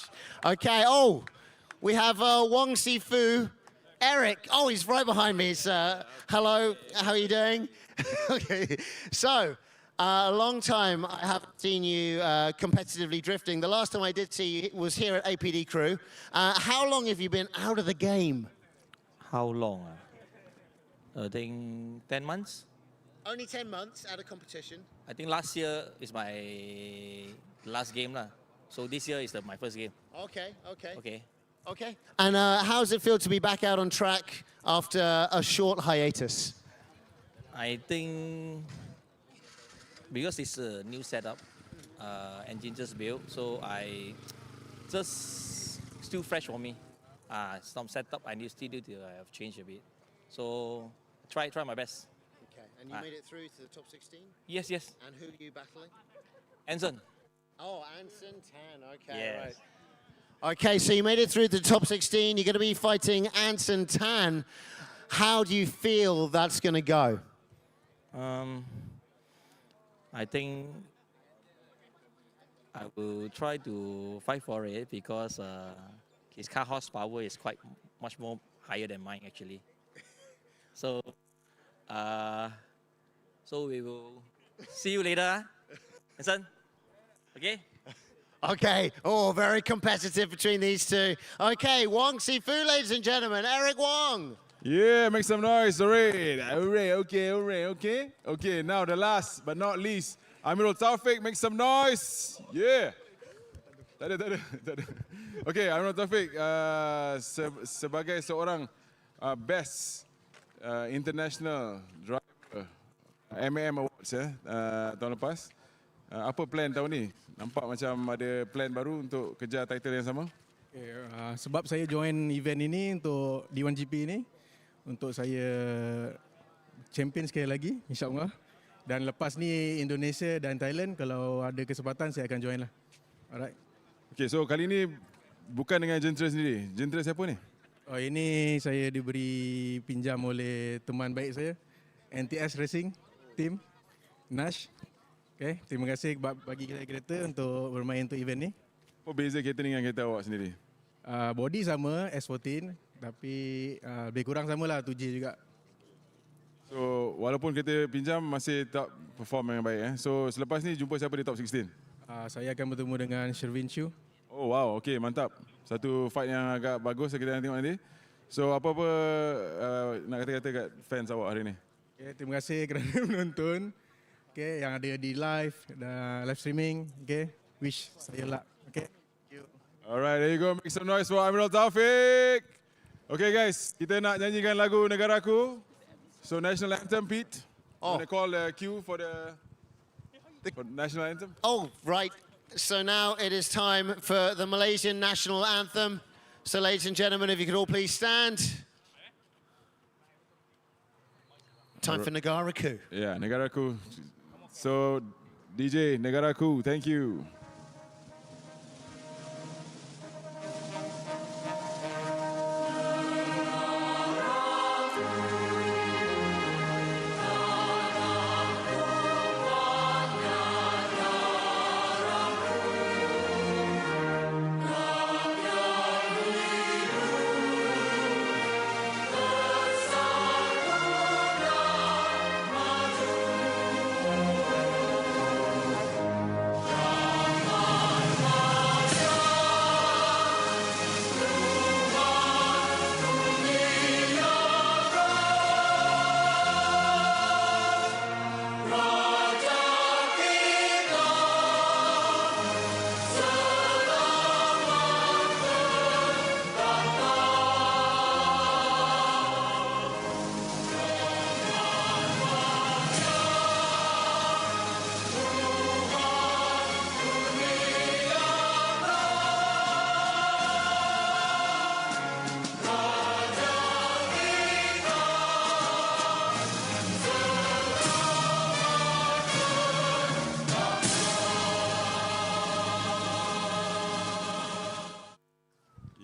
Okay. Oh, we have Wong Sifu, Eric. Oh, he's right behind me. Hello. How are you doing? Okay. So. A long time I haven't seen you competitively drifting. The last time I did see you was here at APD Crew. How long have you been out of the game? How long? I think 10 months. Only 10 months out of competition? I think last year is my last game. So this year is my first game. Okay. Okay. And how does it feel to be back out on track after a short hiatus? I think because it's a new setup, engine just built, so I just still fresh for me. Some setup I still need to have changed a bit. So try my best. Okay. And you made it through to the top 16? Yes. And who are you battling? Anson. Oh, Anson Tan. Okay, Yes. right. Okay, so you made it through the top 16. You're going to be fighting Anson Tan. How do you feel that's going to go? I think I will try to fight for it because his car horsepower is quite much more higher than mine actually. So, so we will see you later, Anson. Okay. Okay. Oh, very competitive between these two. Okay, Wong Sifu, ladies and gentlemen. Eric Wong. Yeah, make some noise. Hooray. Hooray. Okay. Okay, now the last but not least, Amirul Taufik, make some noise. Yeah. Tak ada. Okay, Amirul Taufik, sebagai seorang best international driver MAM Awards tahun lepas, apa plan tahun ni? Nampak macam ada plan baru untuk kejar title yang sama? Okay, sebab saya join event ini untuk D1GP ini, untuk saya champion sekali lagi, insyaAllah. Dan lepas ni Indonesia dan Thailand, kalau ada kesempatan saya akan join lah. Alright. Okay, so kali ni bukan dengan jentera sendiri. Jentera siapa ni? Oh, ini saya diberi pinjam oleh teman baik saya, NTS Racing Team, Nash. Okay, terima kasih bagi kita kereta untuk bermain untuk event ni. Apa beza kereta ni dengan kereta awak sendiri? Body sama, S14, tapi lebih kurang samalah 2J juga. So, walaupun kereta pinjam masih tak perform yang baik. So, selepas ni jumpa siapa di top 16? Saya akan bertemu dengan Sherwin Chu. Oh, wow. Okay, mantap. Satu fight yang agak bagus kita nak tengok nanti. So, apa-apa nak kata-kata kat fans awak hari ni? Okay, terima kasih kerana menonton. Okay, yang ada di live streaming. Okay, wish saya luck. Okay. Thank you. Alright, there you go. Make some noise for Amirul Taufik. Okay guys, kita nak nyanyikan lagu Negaraku. So national anthem, Pete. Oh. Want to call the cue for the national anthem? Oh, right. So now it is time for the Malaysian national anthem. So ladies and gentlemen, if you could all please stand. Time for Negaraku. Yeah, Negaraku. So, DJ Negaraku, thank you.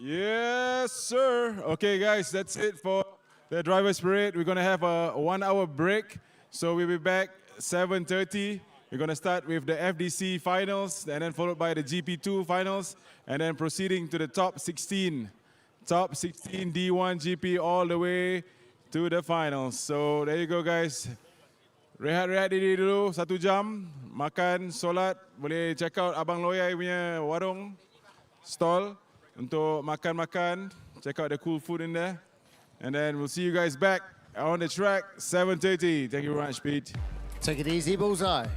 Yes, sir. Okay, guys, that's it for the driver's parade. We're going to have a 1 hour break. So we'll be back 7:30. We're going to start with the FDC finals and then followed by the GP2 finals and then proceeding to the top 16. Top 16 D1GP all the way to the finals. So there you go, guys. Rehat-rehat diri dulu 1 jam. Makan, solat. Boleh check out Abang Loyai punya warung, stall. Untuk makan-makan, check out the cool food in there. And then we'll see you guys back on the track, 7:30. Thank you very much, Pete. Take it easy, Bullseye.